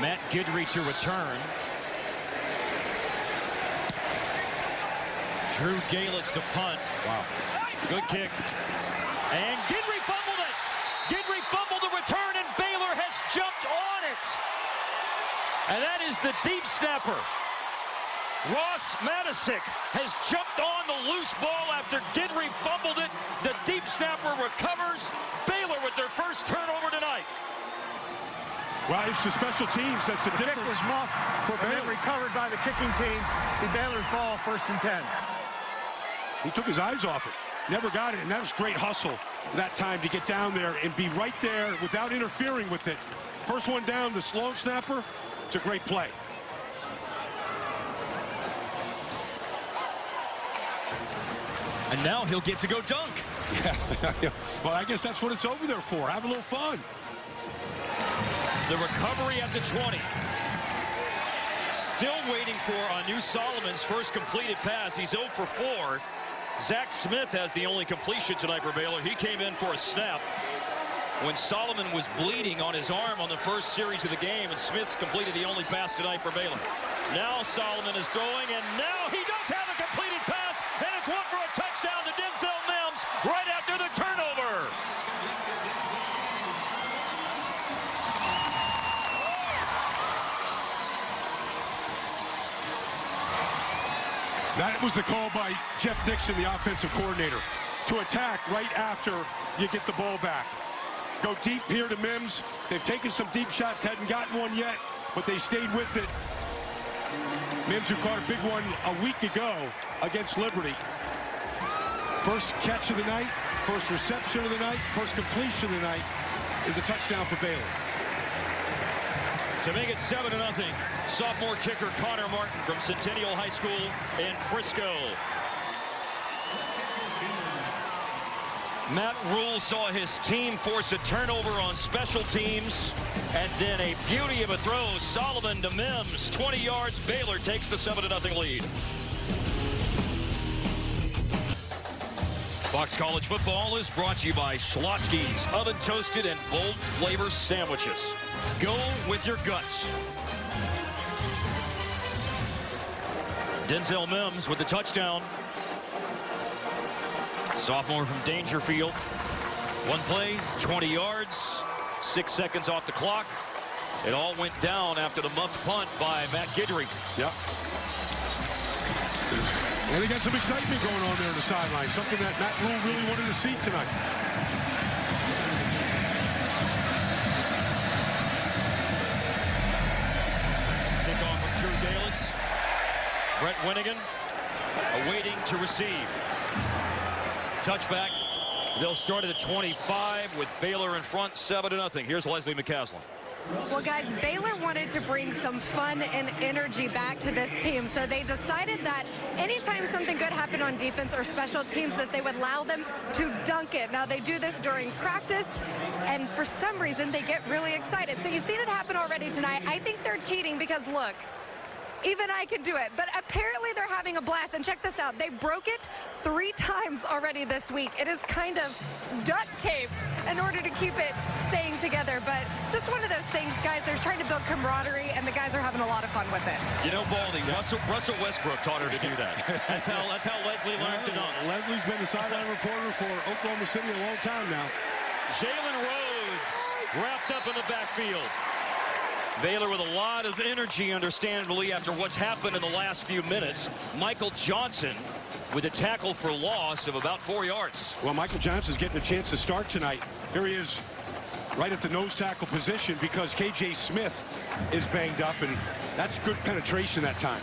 Matt Guidry to return. Drew Galitz to punt.
Wow.
Good kick. And Guidry fumbled it. Guidry fumbled the return, and Baylor has jumped on it. And that is the deep snapper. Ross Matisic has jumped on the loose ball after Guidry fumbled it. The deep snapper recovers. Baylor with their first turnover tonight.
Well, it's the special teams that's the difference.
Kick was muffed
for
and then
Baylor.
recovered by the kicking team. The Baylor's ball, 1st and 10.
He took his eyes off it. Never got it, and that was great hustle that time to get down there and be right there without interfering with it. First one down, this long snapper, it's a great play.
And now he'll get to go dunk.
Yeah. Well, I guess that's what it's over there for. Have a little fun.
The recovery at the 20. Still waiting for Anu Solomon's first completed pass. He's 0 for 4. Zach Smith has the only completion tonight for Baylor. He came in for a snap when Solomon was bleeding on his arm on the first series of the game, and Smith's completed the only pass tonight for Baylor. Now Solomon is throwing, and now he does have a completed pass, and it's one for a touchdown to Denzel Mims right after the turnover.
That was the call by Jeff Nixon, the offensive coordinator, to attack right after you get the ball back. Go deep here to Mims. They've taken some deep shots, hadn't gotten one yet, but they stayed with it. Mims, who caught a big one a week ago against Liberty. First catch of the night, first reception of the night, first completion of the night is a touchdown for Baylor.
To make it 7-0, sophomore kicker Connor Martin from Centennial High School in Frisco. Matt Rhule saw his team force a turnover on special teams, and then a beauty of a throw. Solomon to Mims, 20 yards. Baylor takes the 7-0 lead. Fox College Football is brought to you by Schlotzsky's Oven Toasted and Bold Flavor Sandwiches. Go with your guts. Denzel Mims with the touchdown. Sophomore from Dangerfield. One play, 20 yards, 6 seconds off the clock. It all went down after the muffed punt by Matt Guidry.
Yep. And they got some excitement going on there on the sideline, something that Matt Rhule really wanted to see tonight.
Kickoff from Drew Galitz. Brett Winnigan awaiting to receive. Touchback. They'll start at the 25 with Baylor in front, 7-0. Here's Leslie McCaslin.
Well, guys, Baylor wanted to bring some fun and energy back to this team, so they decided that anytime something good happened on defense or special teams, that they would allow them to dunk it. Now, they do this during practice, and for some reason, they get really excited. So you've seen it happen already tonight. I think they're cheating because, look, even I can do it, but apparently they're having a blast. And check this out. They broke it 3 times already this week. It is kind of duct taped in order to keep it staying together. But just one of those things, guys. They're trying to build camaraderie, and the guys are having a lot of fun with it.
You know, Baldy, Russell Westbrook taught her to do that. That's how Leslie learned to dunk.
Leslie's been the sideline reporter for Oklahoma City a long time now.
Jalen Rhodes wrapped up in the backfield. Baylor with a lot of energy, understandably, after what's happened in the last few minutes. Michael Johnson with a tackle for loss of about 4 yards.
Well, Michael Johnson's getting a chance to start tonight. Here he is right at the nose tackle position because KJ Smith is banged up, and that's good penetration that time.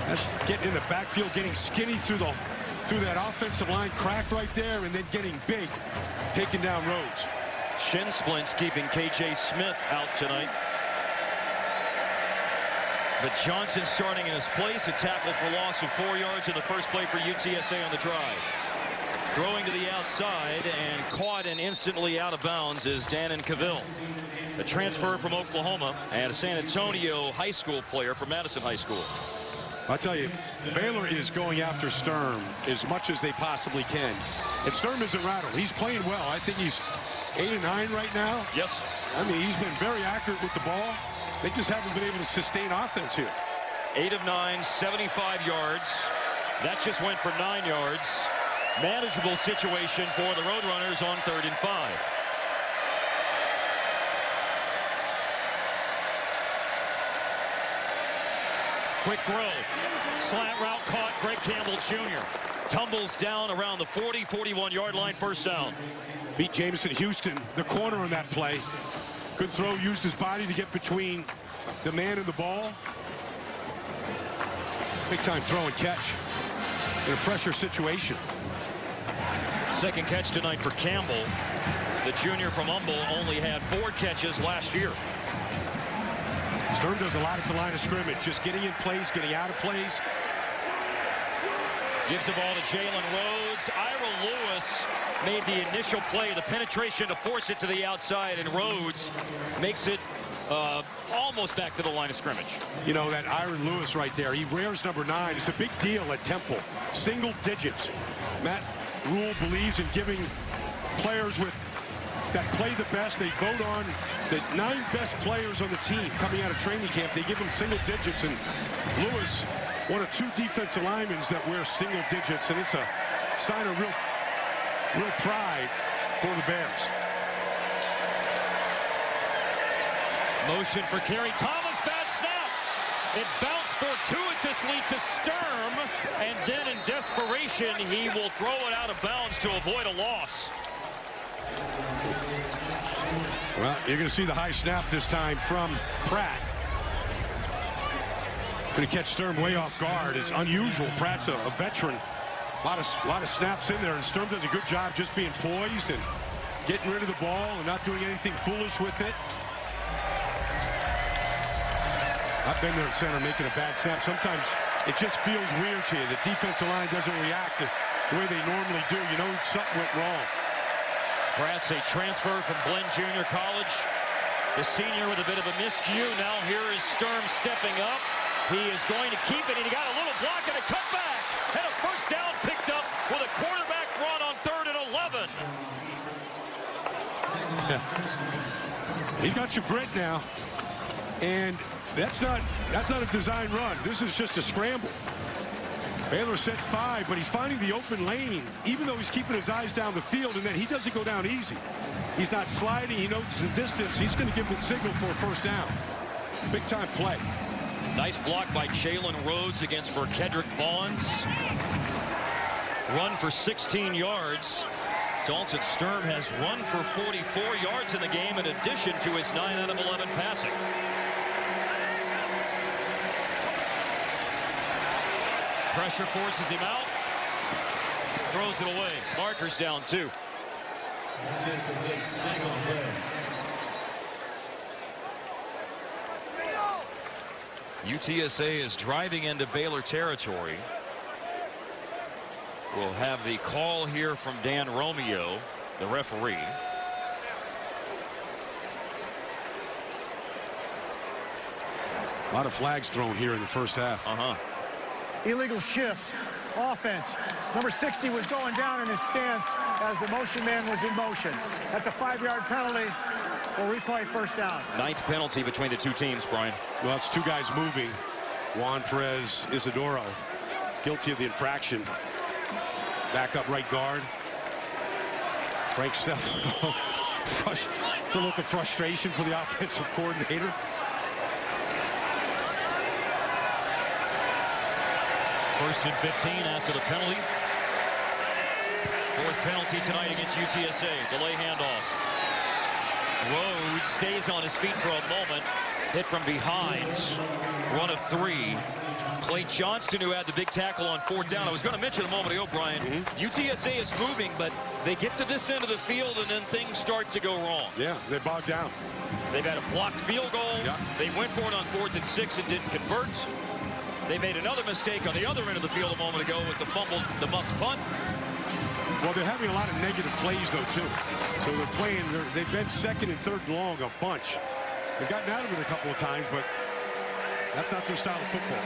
That's getting in the backfield, getting skinny through that offensive line, crack right there, and then getting big, taking down Rhodes.
Shin splints keeping KJ Smith out tonight. But Johnson starting in his place, a tackle for loss of 4 yards in the first play for UTSA on the drive. Throwing to the outside and caught and instantly out of bounds is Dannon Cavill, a transfer from Oklahoma and a San Antonio high school player from Madison High School.
I'll tell you, Baylor is going after Sturm as much as they possibly can. And Sturm isn't rattled. He's playing well. I think he's 8 of 9 right now.
Yes.
I mean, he's been very accurate with the ball. They just haven't been able to sustain offense here.
8 of 9, 75 yards. That just went for 9 yards. Manageable situation for the Roadrunners on 3rd and 5. Quick throw. Slant route caught. Greg Campbell Jr. tumbles down around the 40, 41-yard line. First down.
Beat Jamison Houston, the corner on that play. Good throw. Used his body to get between the man and the ball. Big time throw and catch in a pressure situation.
Second catch tonight for Campbell. The junior from Humble only had 4 catches last year.
Sturm does a lot at the line of scrimmage, just getting in plays, getting out of plays.
Gives the ball to Jalen Rhodes. Ira Lewis made the initial play, the penetration to force it to the outside, and Rhodes makes it almost back to the line of scrimmage.
You know, that Iron Lewis right there, he wears number 9. It's a big deal at Temple. Single digits. Matt Rule believes in giving players that play the best. They vote on the 9 best players on the team coming out of training camp. They give them single digits, and Lewis, one of 2 defensive linemen that wear single digits, and it's a sign of real pride for the Bears.
Motion for Kerry Thomas, bad snap. It bounced fortuitously to Sturm, and then in desperation, he will throw it out of bounds to avoid a loss.
Well, you're going to see the high snap this time from Pratt. Going to catch Sturm way off guard. It's unusual. Pratt's a veteran. A lot of snaps in there, and Sturm does a good job just being poised and getting rid of the ball and not doing anything foolish with it. I've been there at center making a bad snap. Sometimes it just feels weird to you. The defensive line doesn't react the way they normally do. You know something went wrong.
Pratt's a transfer from Glenn Junior College. The senior with a bit of a miscue. Now here is Sturm stepping up. He is going to keep it, and he got a little block and a cutback. And a first down picked up with a quarterback run on 3rd and 11.
He's got your Brent now. And that's not a design run. This is just a scramble. Baylor set 5, but he's finding the open lane, even though he's keeping his eyes down the field, and then he doesn't go down easy. He's not sliding. He knows the distance. He's going to give the signal for a first down. Big time play.
Nice block by Jalen Rhodes against Kedrick Bonds. Run for 16 yards. Dalton Sturm has run for 44 yards in the game in addition to his 9 out of 11 passing. Pressure forces him out. Throws it away. Marker's down 2. UTSA is driving into Baylor territory. We'll have the call here from Dan Romeo, the referee.
A lot of flags thrown here in the first half.
Illegal shift. Offense. Number 60 was going down in his stance as the motion man was in motion. That's a 5-yard penalty. We'll replay first down.
9th penalty between the 2 teams, Brian.
Well, it's 2 guys moving. Juan Perez Isidoro, guilty of the infraction. Back up right guard. Frank Stefano. It's a look of frustration for the offensive coordinator.
First and 15 after the penalty. 4th penalty tonight against UTSA. Delay handoff. Rhodes stays on his feet for a moment. Hit from behind. Run of 3. Clay Johnston, who had the big tackle on 4th down. I was going to mention a moment ago, Brian. UTSA is moving, but they get to this end of the field, and then things start to go wrong.
Yeah, they bogged down.
They've had a blocked field goal.
Yeah.
They went for it on 4th and 6 and didn't convert. They made another mistake on the other end of the field a moment ago with the fumble, the muffed punt.
Well, they're having a lot of negative plays, though, too. So they're playing, they've been 2nd and 3rd and long a bunch. They've gotten out of it a couple of times, but that's not their style of football.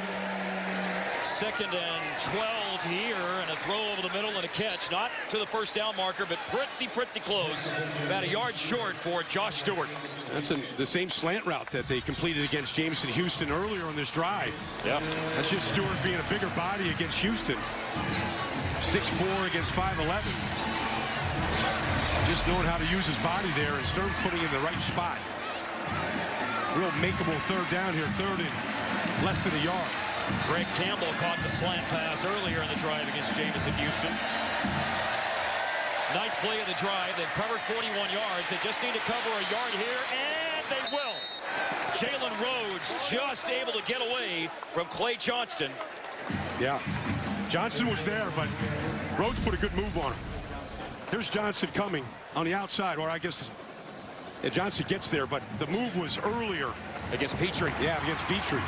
2nd and 12 here, and a throw over the middle and a catch. Not to the first down marker, but pretty close. About a yard short for Josh Stewart.
That's the same slant route that they completed against Jameson Houston earlier on this drive.
Yeah.
That's just Stewart being a bigger body against Houston. 6'4" against 5'11". Just knowing how to use his body there, and Stern putting in the right spot. Real makeable 3rd down here, 3rd and less than a yard.
Greg Campbell caught the slant pass earlier in the drive against Jameson Houston. 9th play of the drive. They've covered 41 yards. They just need to cover a yard here, and they will. Jalen Rhodes just able to get away from Clay Johnston.
Yeah. Johnston was there, but Rhodes put a good move on him. Here's Johnston coming on the outside, or I guess Johnston gets there, but the move was earlier.
Against Petrie.
Yeah, against Petrie.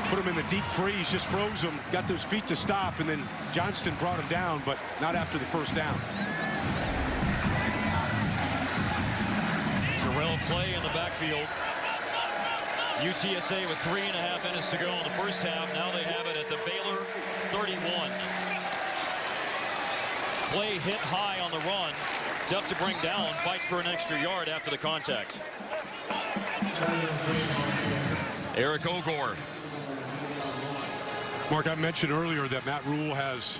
Put him in the deep freeze, just froze him, got those feet to stop, and then Johnston brought him down, but not after the first down.
Terrell Clay in the backfield. UTSA with 3.5 minutes to go in the first half. Now they have it at the Baylor 31. Clay hit high on the run. Tough to bring down. Fights for an extra yard after the contact. Eric Ogor.
Mark, I mentioned earlier that Matt Rhule has,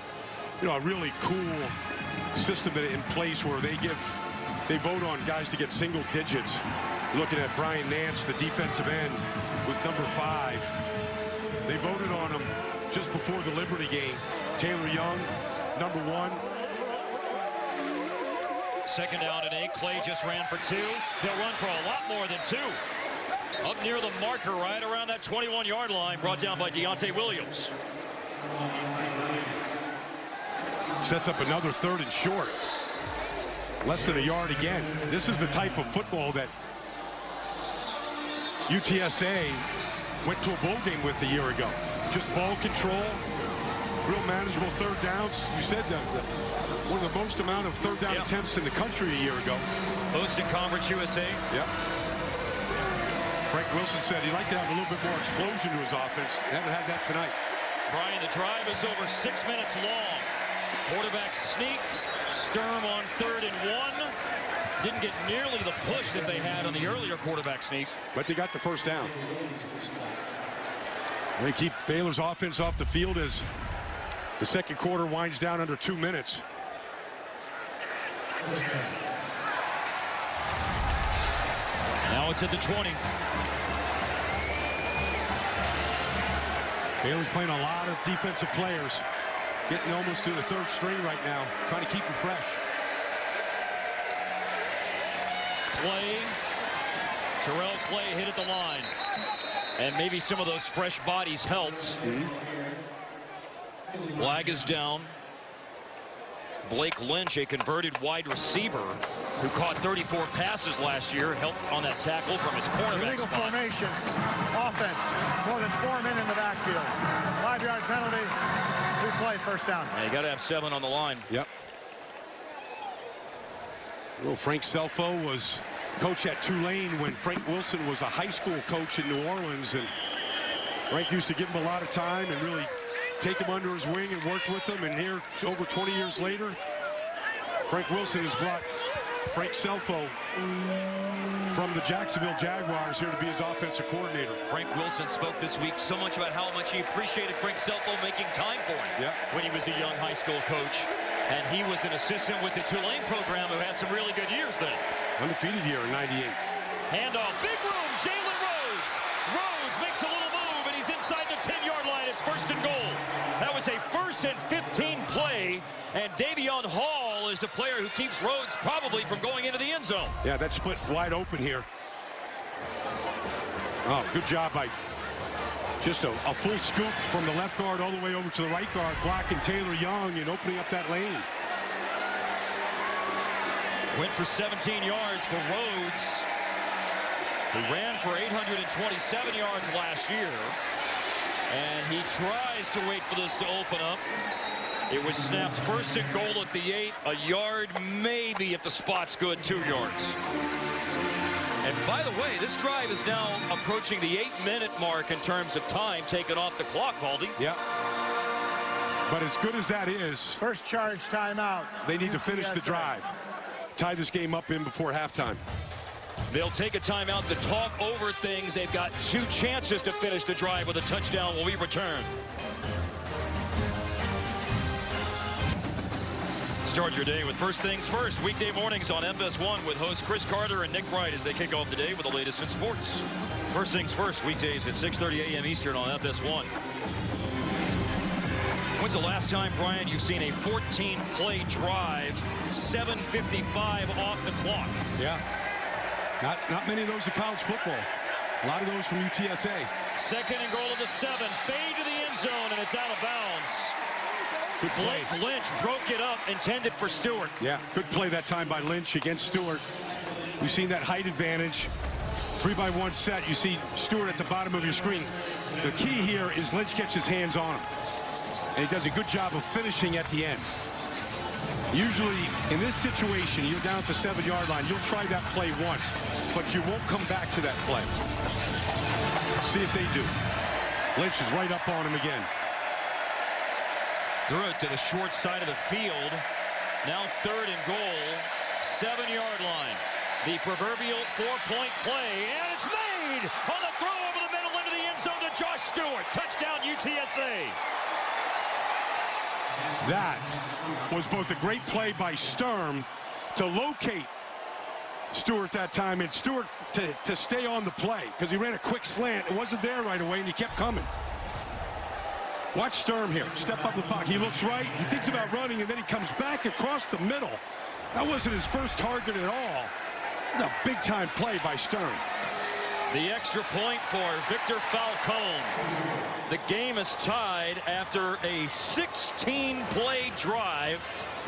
a really cool system in place where they vote on guys to get single digits. Looking at Brian Nance, the defensive end, with number 5. They voted on him just before the Liberty game. Taylor Young, number 1.
2nd down and 8. Clay just ran for 2. They'll run for a lot more than 2. Up near the marker, right around that 21-yard line, brought down by Deontay Williams.
Sets up another 3rd and short. Less than a yard again. This is the type of football that UTSA went to a bowl game with a year ago. Just ball control, real manageable 3rd downs. You said that one of the most amount of 3rd down attempts in the country a year ago.
Hosting Conference USA.
Yep. Frank Wilson said he'd like to have a little bit more explosion to his offense. They haven't had that tonight.
Brian, the drive is over 6 minutes long. Quarterback sneak. Sturm on 3rd and 1. Didn't get nearly the push that they had on the earlier quarterback sneak.
But they got the first down. They keep Baylor's offense off the field as the 2nd quarter winds down under 2 minutes.
Now it's at the 20.
Baylor's playing a lot of defensive players. Getting almost to the 3rd string right now. Trying to keep them fresh.
Clay. Terrell Clay hit at the line. And maybe some of those fresh bodies helped. Flag is down. Blake Lynch, a converted wide receiver who caught 34 passes last year, helped on that tackle from his cornerback
Illegal
spot.
formation. Offense. More than 4 men in the backfield. 5-yard penalty. Replay, first down.
And you got to have 7 on the line.
Yep. Well, Frank Selfo was coach at Tulane when Frank Wilson was a high school coach in New Orleans, and Frank used to give him a lot of time and really take him under his wing and work with him. And here, over 20 years later, Frank Wilson has brought Frank Selfo from the Jacksonville Jaguars here to be his offensive coordinator.
Frank Wilson spoke this week so much about how much he appreciated Frank Selfo making time for him when he was a young high school coach. And he was an assistant with the Tulane program who had some really good years then.
Undefeated here in '98.
Handoff, big room, Jalen Rhodes. Rhodes makes a little move, and he's inside the 10-yard line. It's 1st and goal. That was a 1st and 15 play, and Davion Hall is the player who keeps Rhodes probably from going into the end zone.
Yeah, that split wide open here. Oh, good job by just a full scoop from the left guard all the way over to the right guard, blocking Taylor Young and opening up that lane.
Went for 17 yards for Rhodes. He ran for 827 yards last year. And he tries to wait for this to open up. It was snapped 1st and goal at the 8. A yard, maybe, if the spot's good, 2 yards. And by the way, this drive is now approaching the 8-minute mark in terms of time taken off the clock, Baldy.
Yeah. But as good as that is,
First charge timeout.
they need to finish the
UTSA.
drive. Tie this game up in before halftime.
They'll take a timeout to talk over things. They've got 2 chances to finish the drive with a touchdown when we return. Start your day with First Things First. Weekday mornings on FS1 with hosts Chris Carter and Nick Wright as they kick off the day with the latest in sports. First Things First, weekdays at 6:30 a.m. Eastern on FS1. When's the last time, Brian, you've seen a 14-play drive, 7:55 off the clock?
Yeah. Not many of those in college football. A lot of those from UTSA.
Second and goal of the 7. Fade to the end zone, and it's out of bounds.
Good play.
Blake Lynch broke it up, intended for Stewart.
Yeah, good play that time by Lynch against Stewart. We've seen that height advantage. 3-by-1 set. You see Stewart at the bottom of your screen. The key here is Lynch gets his hands on him. And he does a good job of finishing at the end. Usually, in this situation, you're down at the 7-yard line. You'll try that play once, but you won't come back to that play. See if they do. Lynch is right up on him again.
Threw it to the short side of the field. Now 3rd and goal, 7-yard line. The proverbial 4-point play, and it's made on the throw over the middle into the end zone to Josh Stewart. Touchdown UTSA.
That was both a great play by Sturm to locate Stewart that time, and Stewart to stay on the play because he ran a quick slant. It wasn't there right away, and he kept coming. Watch Sturm here. Step up the pocket. He looks right. He thinks about running, and then he comes back across the middle. That wasn't his first target at all. It's a big-time play by Sturm.
The extra point for Victor Falcone. The game is tied after a 16-play drive.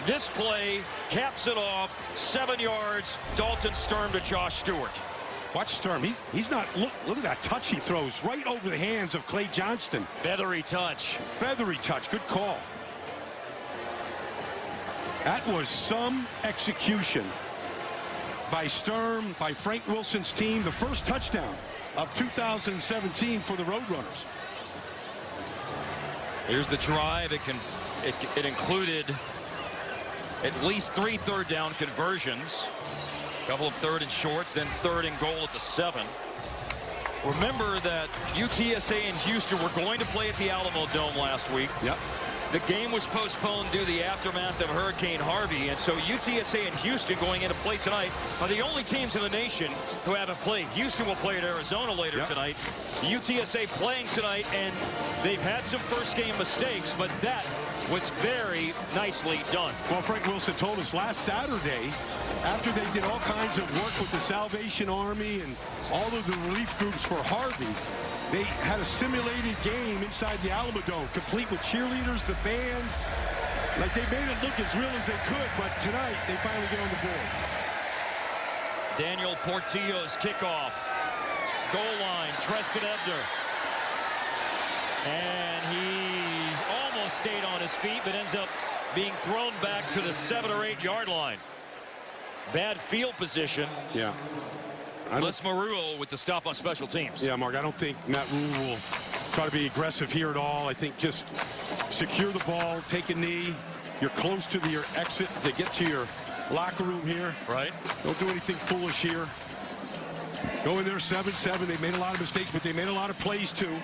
This play caps it off. 7 yards. Dalton Sturm to Josh Stewart.
Watch Sturm. He's not. Look at that touch he throws right over the hands of Clay Johnston.
Feathery touch.
Feathery touch. Good call. That was some execution by Sturm, by Frank Wilson's team. The first touchdown of 2017 for the Roadrunners.
Here's the drive. It included at least 3 third-down conversions. A couple of 3rd and shorts, then 3rd and goal at the 7. Remember that UTSA and Houston were going to play at the Alamo Dome last week.
Yep.
The game was postponed due to the aftermath of Hurricane Harvey, and so UTSA and Houston going into play tonight are the only teams in the nation who haven't played. Houston will play at Arizona later tonight. UTSA playing tonight, and they've had some first-game mistakes, but that was very nicely done.
Well, Frank Wilson told us last Saturday, after they did all kinds of work with the Salvation Army and all of the relief groups for Harvey, they had a simulated game inside the Alamo Dome, complete with cheerleaders, the band. Like, they made it look as real as they could, but tonight they finally get on the board.
Daniel Portillo's kickoff. Goal line, Treston Ebner. And he almost stayed on his feet, but ends up being thrown back to the 7 or 8 yard line. Bad field position.
Yeah.
Les Maruo with the stop on special teams.
Yeah, Mark, I don't think Matt Rhule will try to be aggressive here at all. I think just secure the ball, take a knee. You're close to your exit to get to your locker room here.
Right.
Don't do anything foolish here. Go in there 7-7. They made a lot of mistakes, but they made a lot of plays too.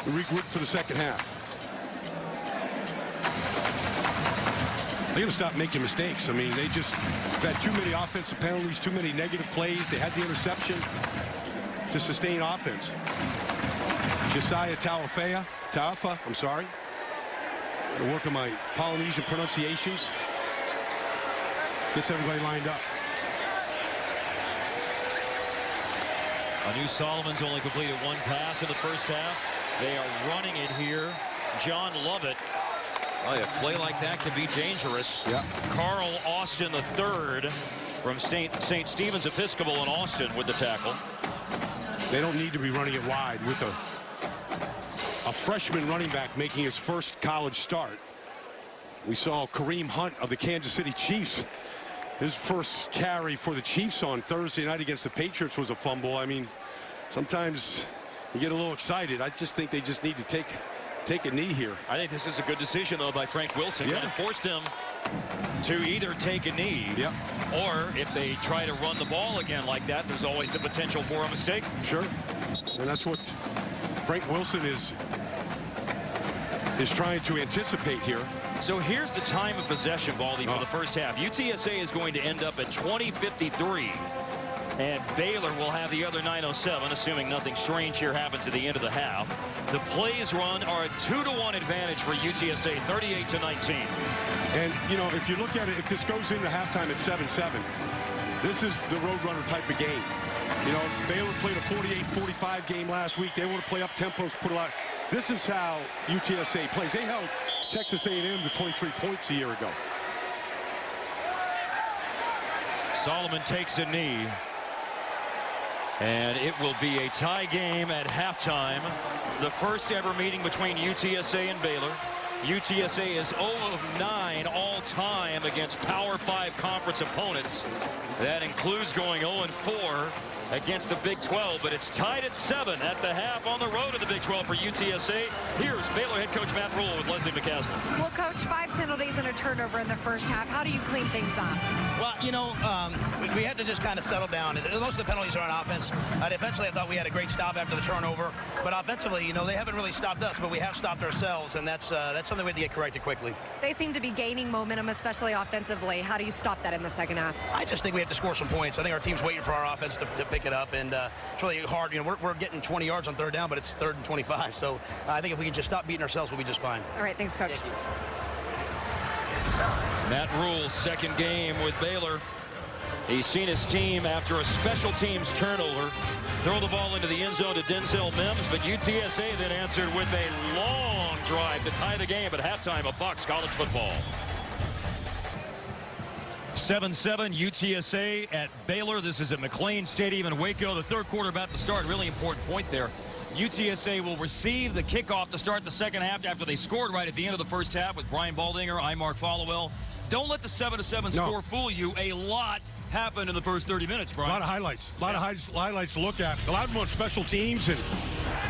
Regroup for the second half. They got to stop making mistakes. I mean, they just had too many offensive penalties, too many negative plays. They had the interception to sustain offense. Josiah Taufa, I'm sorry. I'm going to work on my Polynesian pronunciations. Gets everybody lined up.
Anu Solomon's only completed 1 pass in the first half. They are running it here. John Lovett. Oh, a play like that can be dangerous.
Yeah.
Carl Austin III from St. Stephen's Episcopal in Austin with the tackle.
They don't need to be running it wide with a freshman running back making his first college start. We saw Kareem Hunt of the Kansas City Chiefs. His first carry for the Chiefs on Thursday night against the Patriots was a fumble. I mean, sometimes you get a little excited. I just think they just need to take take a knee here.
I think this is a good decision, though, by Frank Wilson.
Yeah.
And forced them to either take a knee, or if they try to run the ball again like that, there's always the potential for a mistake.
Sure. And that's what Frank Wilson is trying to anticipate here.
So here's the time of possession, Baldy, for the first half. UTSA is going to end up at 20:53. And Baylor will have the other 9:07, assuming nothing strange here happens at the end of the half. The plays run are a 2-1 advantage for UTSA, 38-19.
And, you know, if you look at it, if this goes into halftime at 7-7, this is the Roadrunner type of game. You know, Baylor played a 48-45 game last week. They want to play up tempos, put a lot. This is how UTSA plays. They held Texas A&M to 23 points a year ago.
Solomon takes a knee. And it will be a tie game at halftime. The first ever meeting between UTSA and Baylor. UTSA is 0-9 all time against Power 5 conference opponents. That includes going 0-4 against the Big 12, but it's tied at 7 at the half on the road to the Big 12 for UTSA. Here's Baylor head coach Matt Rhule with Leslie McCaslin.
Well, Coach, 5 penalties and a turnover in the first half. How do you clean things up?
Well, you know, we had to just kind of settle down. Most of the penalties are on offense. Defensively, I thought we had a great stop after the turnover. But offensively, you know, they haven't really stopped us, but we have stopped ourselves, and that's something we have to get corrected quickly.
They seem to be gaining momentum, especially offensively. How do you stop that in the second half?
I just think we have to score some points. I think our team's waiting for our offense to pick it up, and it's really hard. You know, we're getting 20 yards on third down, but it's 3rd and 25. So I think if we can just stop beating ourselves, we'll be just fine.
All right, thanks, Coach.
Thank you.
Matt Rhule's second game with Baylor. He's seen his team, after a special teams turnover, throw the ball into the end zone to Denzel Mims, but UTSA then answered with a long drive to tie the game at halftime of Fox College Football. 7-7 UTSA at Baylor. This is at McLean Stadium in Waco. The third quarter about to start. Really important point there. UTSA will receive the kickoff to start the second half after they scored right at the end of the first half with Brian Baldinger, Mark Followell. Don't let the 7-7 score fool you. A lot happened in the first 30 minutes, Brian.
A lot of highlights. A lot of highlights to look at. A lot of them on special teams and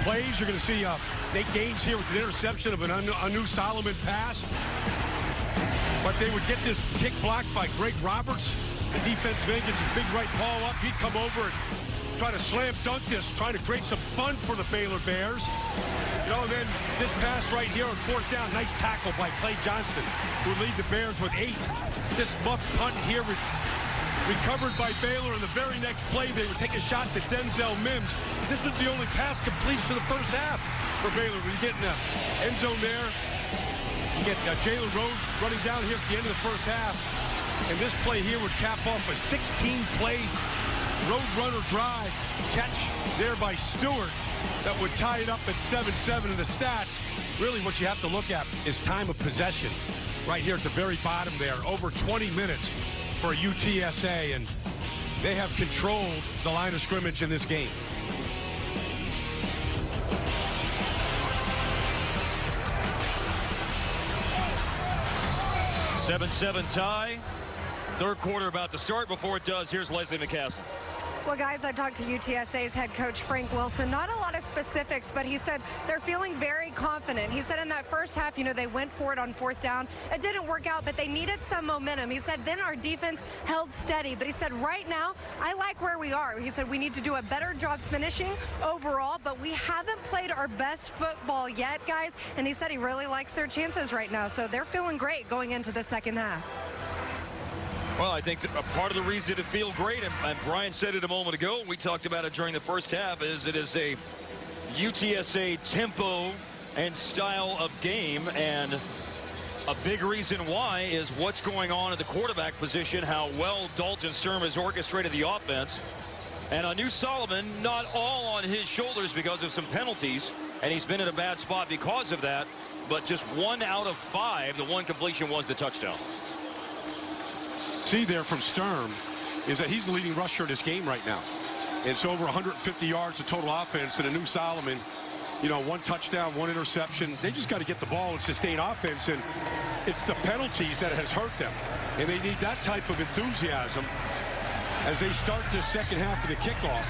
plays. You're going to see Nate Gaines here with an interception of a new Solomon pass. But they would get this kick blocked by Greg Roberts. The defensive end gets his big right paw up. He'd come over and try to slam dunk this, trying to create some fun for the Baylor Bears. You know, and then this pass right here on fourth down, nice tackle by Clay Johnston, who would lead the Bears with 8. This muff punt here recovered by Baylor. In the very next play, they would take a shot to Denzel Mims. This was the only pass completion of the first half for Baylor. We're getting the end zone there. You get Jalen Rhodes running down here at the end of the first half. And this play here would cap off a 16-play Roadrunner drive catch there by Stewart that would tie it up at 7-7 in the stats. Really what you have to look at is time of possession right here at the very bottom there. Over 20 minutes for UTSA, and they have controlled the line of scrimmage in this game.
Seven tie. Third quarter about to start. Before it does, here's Leslie McCaslin.
Well, guys, I talked to UTSA's head coach, Frank Wilson. Not a lot of specifics, but he said they're feeling very confident. He said in that first half, you know, they went for it on fourth down. It didn't work out, but they needed some momentum. He said then our defense held steady. But he said right now, I like where we are. He said we need to do a better job finishing overall, but we haven't played our best football yet, guys. And he said he really likes their chances right now. So they're feeling great going into the second half.
Well, I think a part of the reason to feel great, and Brian said it a moment ago, we talked about it during the first half, is it is a UTSA tempo and style of game, and a big reason why is what's going on at the quarterback position, how well Dalton Sturm has orchestrated the offense. And Anu Solomon, not all on his shoulders because of some penalties, and he's been in a bad spot because of that, but just 1 out of 5, the one completion was the touchdown.
See there from Sturm is that he's the leading rusher in this game right now. It's over 150 yards of total offense, and Anu Solomon, you know, 1 touchdown, 1 interception. They just got to get the ball and sustain offense, and it's the penalties that has hurt them. And they need that type of enthusiasm as they start this second half of the kickoff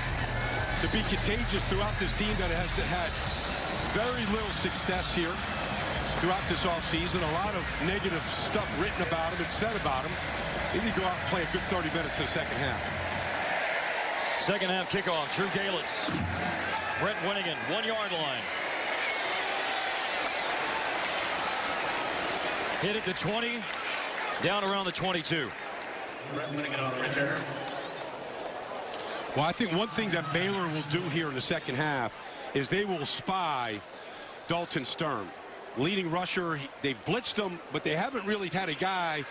to be contagious throughout this team that has had very little success here. throughout this offseason. A lot of negative stuff written about him and said about him. He need to go out and play a good 30 minutes in the second half.
Second half kickoff. Drew Galitz. Brent Winnigan, 1-yard line. Hit at the 20, down around the 22.
Well, I think one thing that Baylor will do here in the second half is they will spy Dalton Sturm. Leading rusher, they've blitzed him, but they haven't really had a guy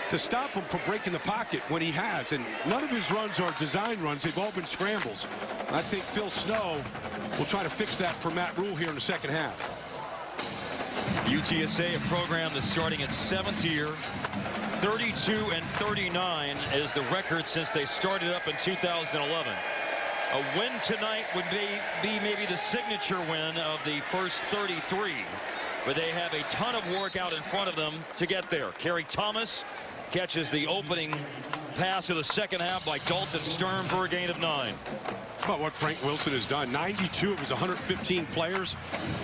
to stop him from breaking the pocket when he has. And none of his runs are design runs. They've all been scrambles. I think Phil Snow will try to fix that for Matt Rhule here in the second half.
UTSA, a program that's starting its 7th year. 32-39 is the record since they started up in 2011. A win tonight would be maybe the signature win of the first 33. But they have a ton of work out in front of them to get there. Kerry Thomas catches the opening pass of the second half by Dalton Sturm for a gain of 9.
About what Frank Wilson has done. 92 of his 115 players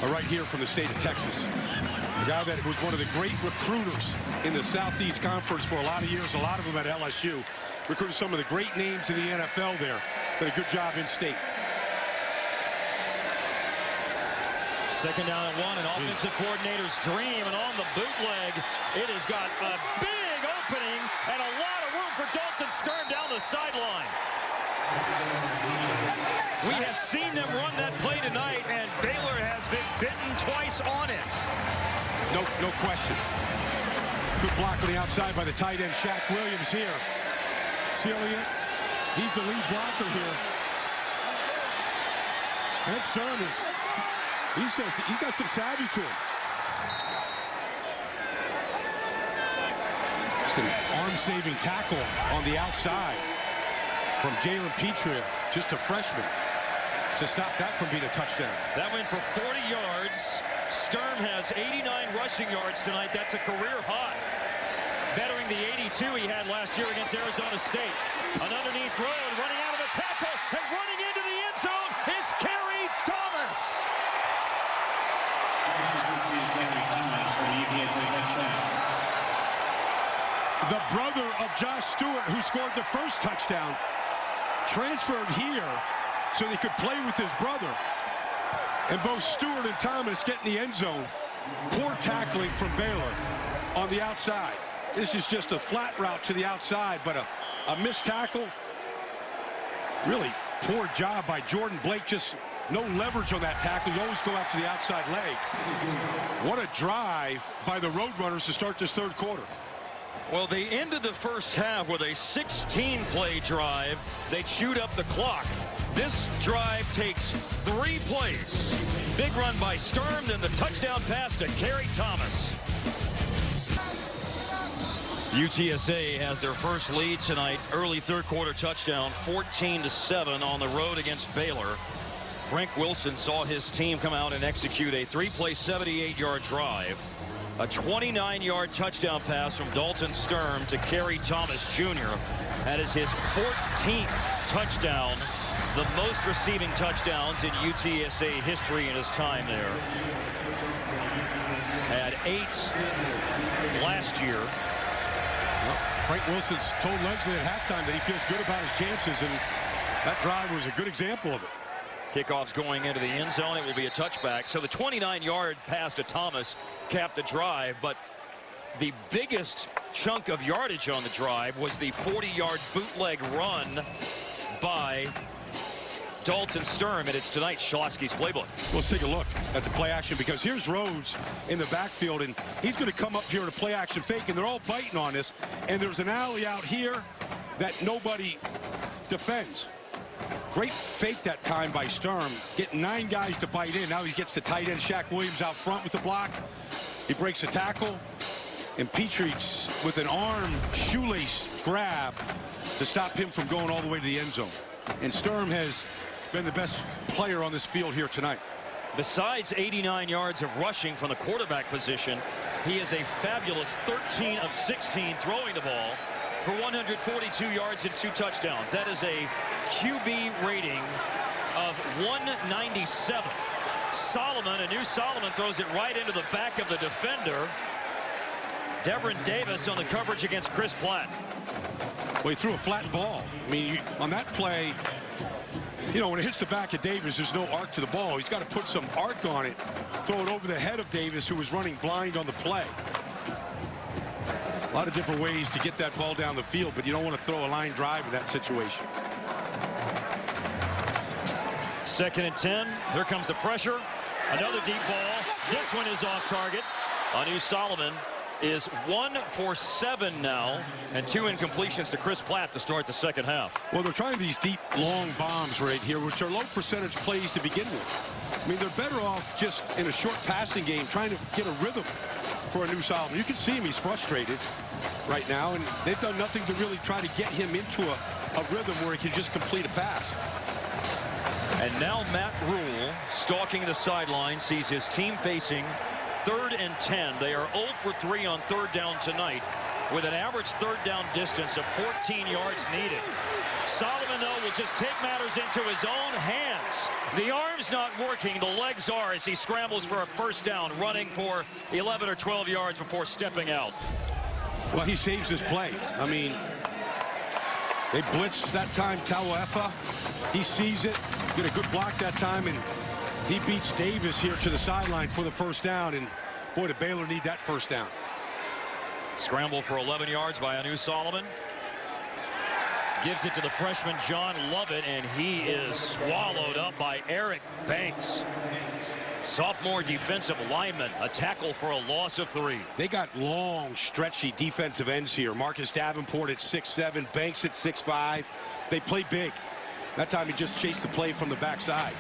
are right here from the state of Texas. A guy that was one of the great recruiters in the Southeast Conference for a lot of years, a lot of them at LSU. Recruited some of the great names in the NFL there. Did a good job in state.
Second down and 1, an offensive coordinator's dream, and on the bootleg, it has got a big opening and a lot of room for Dalton Sturm down the sideline. We have seen them run that play tonight, and Baylor has been bitten twice on it.
No question. Good block on the outside by the tight end, Shaq Williams here. Celia, he's the lead blocker here. And Sturm is, he says he's got some savvy to him. It's an arm-saving tackle on the outside from Jalen Petrie, just a freshman, to stop that from being a touchdown.
That went for 40 yards. Sturm has 89 rushing yards tonight. That's a career high, bettering the 82 he had last year against Arizona State. An underneath throw, and running out of the tackle and running into the end zone is Kerry Thomas.
The brother of Josh Stewart, who scored the first touchdown, transferred here so they could play with his brother. And both Stewart and Thomas get in the end zone. Poor tackling from Baylor on the outside. This is just a flat route to the outside, but a missed tackle. Really poor job by Jordan Blake. Just no leverage on that tackle. You always go out to the outside leg. What a drive by the Roadrunners to start this third quarter.
Well, they ended the first half with a 16-play drive. They chewed up the clock. This drive takes 3 plays. Big run by Sturm, then the touchdown pass to Kerry Thomas. UTSA has their first lead tonight. Early third quarter touchdown, 14-7 on the road against Baylor. Frank Wilson saw his team come out and execute a 3-play, 78-yard drive. A 29-yard touchdown pass from Dalton Sturm to Kerry Thomas Jr. That is his 14th touchdown, the most receiving touchdowns in UTSA history in his time there. Had 8 last year.
Well, Frank Wilson's told Leslie at halftime that he feels good about his chances, and that drive was a good example of it.
Kickoff's going into the end zone. It will be a touchback. So the 29-yard pass to Thomas capped the drive, but the biggest chunk of yardage on the drive was the 40-yard bootleg run by Dalton Sturm, and it's tonight's Schlotsky's playbook.
Let's take a look at the play action, because here's Rhodes in the backfield, and he's going to come up here in a play action fake, and they're all biting on this, and there's an alley out here that nobody defends. Great fake that time by Sturm, getting 9 guys to bite in. Now he gets the tight end Shaq Williams out front with the block. He breaks a tackle, and Petrie with an arm shoelace grab to stop him from going all the way to the end zone. And Sturm has been the best player on this field here tonight.
Besides 89 yards of rushing from the quarterback position, he is a fabulous 13 of 16 throwing the ball for 142 yards and 2 touchdowns. That is a QB rating of 197. Solomon, and New Solomon throws it right into the back of the defender. Devin Davis on the coverage against Chris Platt.
Well, he threw a flat ball. I mean, on that play, you know, when it hits the back of Davis, there's no arc to the ball. He's got to put some arc on it, throw it over the head of Davis, who was running blind on the play. A lot of different ways to get that ball down the field, but you don't want to throw a line drive in that situation.
2nd and 10. Here comes the pressure. Another deep ball. This one is off target. Anu Solomon is 1 for 7 now, and 2 incompletions to Chris Platt to start the second half.
Well, they're trying these deep, long bombs right here, which are low percentage plays to begin with. I mean, they're better off just in a short passing game trying to get a rhythm for Anu Solomon. You can see him, he's frustrated right now, and they've done nothing to really try to get him into a rhythm where he can just complete a pass.
And now Matt Rhule, stalking the sideline, sees his team facing 3rd and 10. They are 0 for 3 on 3rd down tonight, with an average 3rd down distance of 14 yards needed. Solomon, though, will just take matters into his own hands. The arm's not working, the legs are, as he scrambles for a first down, running for 11 or 12 yards before stepping out.
Well, he saves his play. I mean, they blitzed that time Tauaefa. He sees it, get a good block that time, and he beats Davis here to the sideline for the first down. And boy, did Baylor need that first down.
Scramble for 11 yards by Anu Solomon. Gives it to the freshman John Lovett, and he is swallowed up by Eric Banks. Sophomore defensive lineman, a tackle for a loss of 3.
They got long, stretchy defensive ends here. Marcus Davenport at 6'7", Banks at 6'5". They play big. That time he just chased the play from the backside.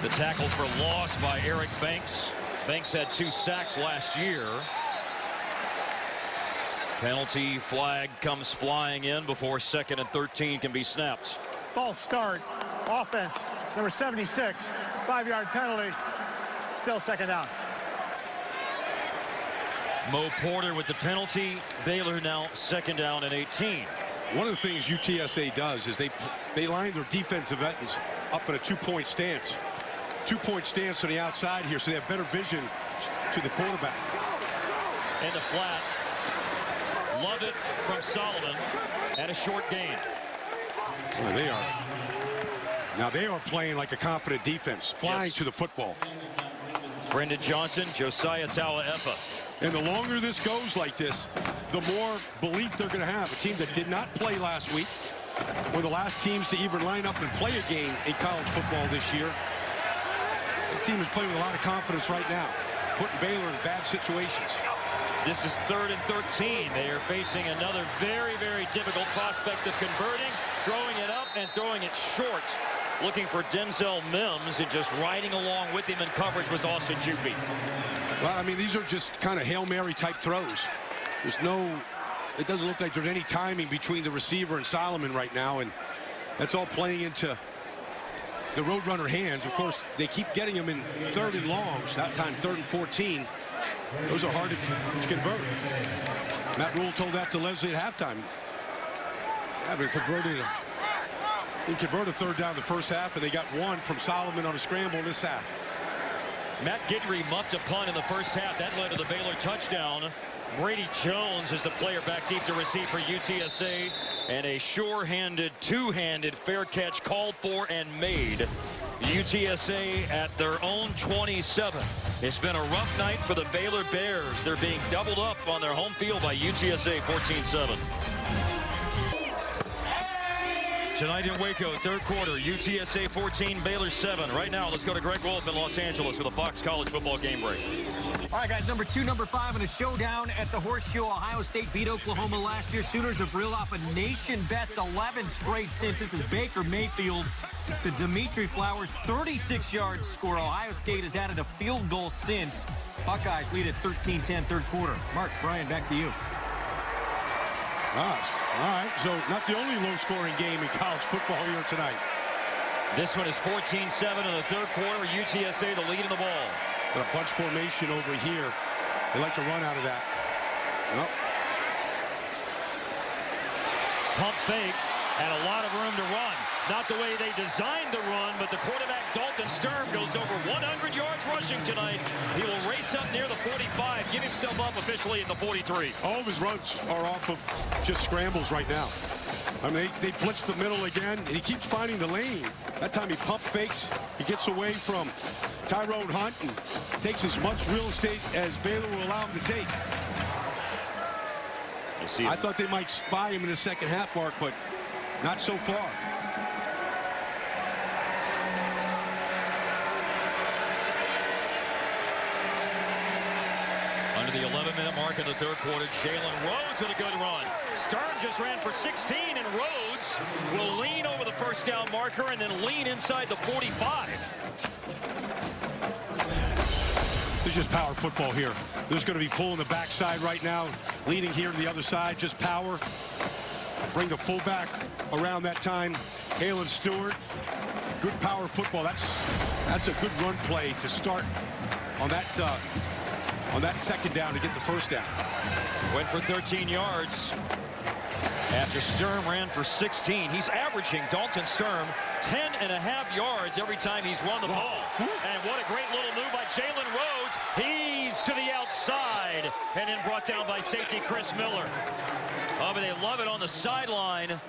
The tackle for loss by Eric Banks. Banks had 2 sacks last year. Penalty flag comes flying in before 2nd and 13 can be snapped.
False start. Offense. Number 76. 5-yard penalty. Still 2nd down.
Mo Porter with the penalty. Baylor now 2nd down and 18.
One of the things UTSA does is they line their defensive ends up in a 2-point stance. 2-point stance on the outside here, so they have better vision to the quarterback.
In the flat. Love it from Solomon and a short gain.
Now they are playing like a confident defense, flying to the football.
Brendan Johnson, Josiah Tauaefa.
And the longer this goes like this, the more belief they're going to have. A team that did not play last week, one of the last teams to even line up and play a game in college football this year. This team is playing with a lot of confidence right now, putting Baylor in bad situations.
This is 3rd and 13. They are facing another very, very difficult prospect of converting, throwing it up and throwing it short. Looking for Denzel Mims, and just riding along with him in coverage was Austin Jupe.
Well, I mean, these are just kind of Hail Mary type throws. There's no, it doesn't look like there's any timing between the receiver and Solomon right now, and that's all playing into the Roadrunner hands. Of course, they keep getting them in 3rd and longs. That time 3rd and 14. Those are hard to convert. Matt Rhule told that to Leslie at halftime. They converted a 3rd down the first half, and they got 1 from Solomon on a scramble in this half.
Matt Guidry muffed a punt in the first half. That led to the Baylor touchdown. Brady Jones is the player back deep to receive for UTSA. And a sure-handed, two-handed fair catch called for and made. UTSA at their own 27. It's been a rough night for the Baylor Bears. They're being doubled up on their home field by UTSA 14-7. Tonight in Waco, 3rd quarter, UTSA 14, Baylor 7. Right now, let's go to Greg Wolf in Los Angeles for the Fox College Football Game Break.
All right, guys, number 2, number 5 in a showdown at the Horseshoe. Ohio State beat Oklahoma last year. Sooners have reeled off a nation-best 11 straight since. This is Baker Mayfield to Dimitri Flowers, 36-yard score. Ohio State has added a field goal since. Buckeyes lead at 13-10, 3rd quarter. Mark, Brian, back to you.
All right, so not the only low-scoring game in college football here tonight.
This one is 14-7 in the 3rd quarter. UTSA the lead in the ball.
Got a bunch formation over here. They like to run out of that. Well.
Pump fake and a lot of room to run. Not the way they designed the run, but the quarterback, Dalton Sturm, goes over 100 yards rushing tonight. He will race up near the 45, give himself up officially at the 43.
All of his runs are off of just scrambles right now. I mean, they blitz the middle again, and he keeps finding the lane. That time he pump fakes. He gets away from Tyrone Hunt and takes as much real estate as Baylor will allow him to take. I thought they might spy him in the second half, Mark, but not so far.
Under the 11-minute mark in the third quarter, Jalen Rhodes with a good run. Sturm just ran for 16, and Rhodes will lean over the first down marker and then lean inside the 45.
This is just power football here. There's going to be pulling the backside right now, leading here to the other side, just power. Bring the fullback around that time. Halen Stewart, good power football. That's a good run play to start on that second down to get the first down.
Went for 13 yards after Sturm ran for 16. He's averaging, Dalton Sturm, 10.5 yards every time he's run the ball. And what a great little move by Jalen Rhodes. He's to the outside and then brought down by safety Chris Miller. Oh, but they love it on the sideline.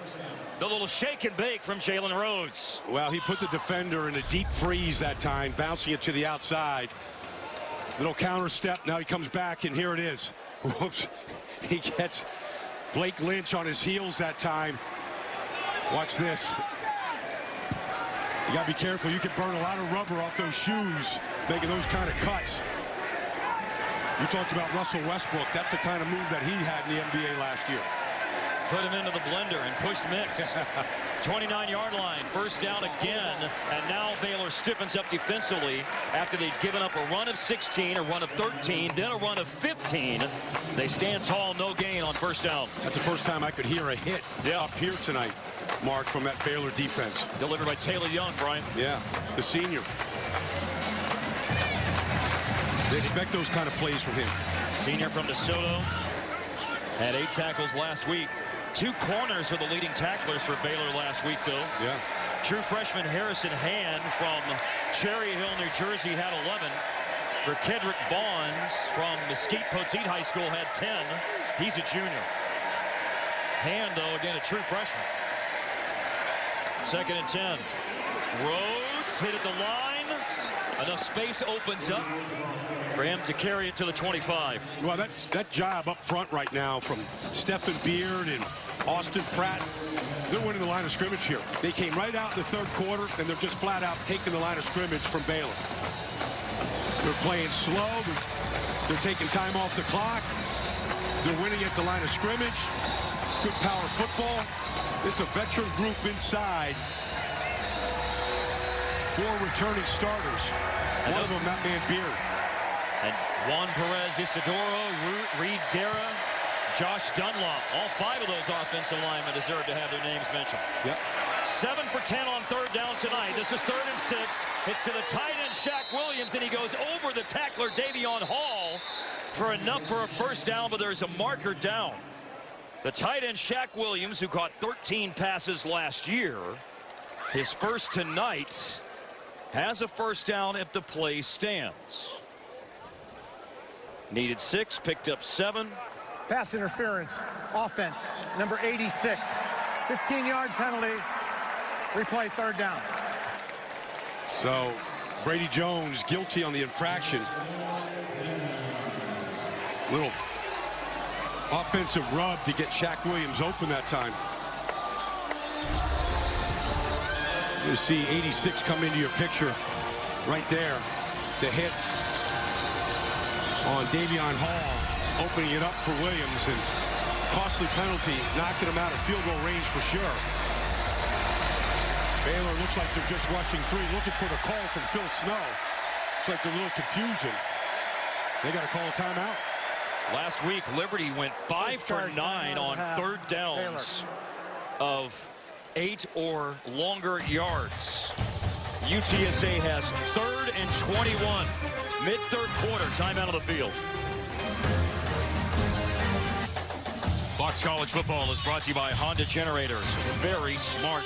The little shake and bake from Jalen Rhodes.
Well, he put the defender in a deep freeze that time, bouncing it to the outside. Little counter step. Now he comes back, and here it is. Whoops. He gets Blake Lynch on his heels that time. Watch this. You got to be careful. You can burn a lot of rubber off those shoes making those kind of cuts. You talked about Russell Westbrook. That's the kind of move that he had in the NBA last year.
Put him into the blender and pushed Mix. 29-yard line, first down again, and now Baylor stiffens up defensively after they'd given up a run of 16, a run of 13, then a run of 15. They stand tall, no gain on first down.
That's the first time I could hear a hit up here tonight, Mark, from that Baylor defense.
Delivered by Taylor Young, Brian.
Yeah, the senior. They expect those kind of plays from him.
Senior from DeSoto. Had 8 tackles last week. 2 corners are the leading tacklers for Baylor last week, though.
Yeah.
True freshman Harrison Hand from Cherry Hill, New Jersey, had 11. Kedrick Vaughns from Mesquite Poteet High School had 10. He's a junior. Hand, though, again, a true freshman. 2nd and 10. Rhodes hit at the line. Enough space opens up for him to carry it to the 25.
Well, that job up front right now from Stephen Beard and Austin Pratt, they're winning the line of scrimmage here. They came right out in the third quarter, and they're just flat out taking the line of scrimmage from Baylor. They're playing slow. They're taking time off the clock. They're winning at the line of scrimmage. Good power football. It's a veteran group inside. 4 returning starters. One of them, that man Beard.
And Juan Perez Isidoro, Reed Dara, Josh Dunlop. All 5 of those offensive linemen deserve to have their names mentioned.
Yep.
7 for 10 on third down tonight. This is 3rd and 6. It's to the tight end, Shaq Williams, and he goes over the tackler, Davion Hall, for enough for a first down, but there's a marker down. The tight end, Shaq Williams, who caught 13 passes last year, his first tonight, has a first down if the play stands. Needed 6, picked up 7.
Pass interference, offense, number 86. 15-yard penalty, replay 3rd down.
So Brady Jones guilty on the infraction. Little offensive rub to get Shaq Williams open that time. You see 86 come into your picture right there. The hit on Davion Hall, opening it up for Williams, and costly penalty, knocking him out of field goal range for sure. Baylor looks like they're just rushing 3, looking for the call from Phil Snow. It's like a little confusion. They got to call a timeout.
Last week, Liberty went 5 for 9 on third downs of 8 or longer yards. UTSA has 3rd and 21. Mid-third quarter, timeout of the field. Fox College Football is brought to you by Honda Generators. Very smart.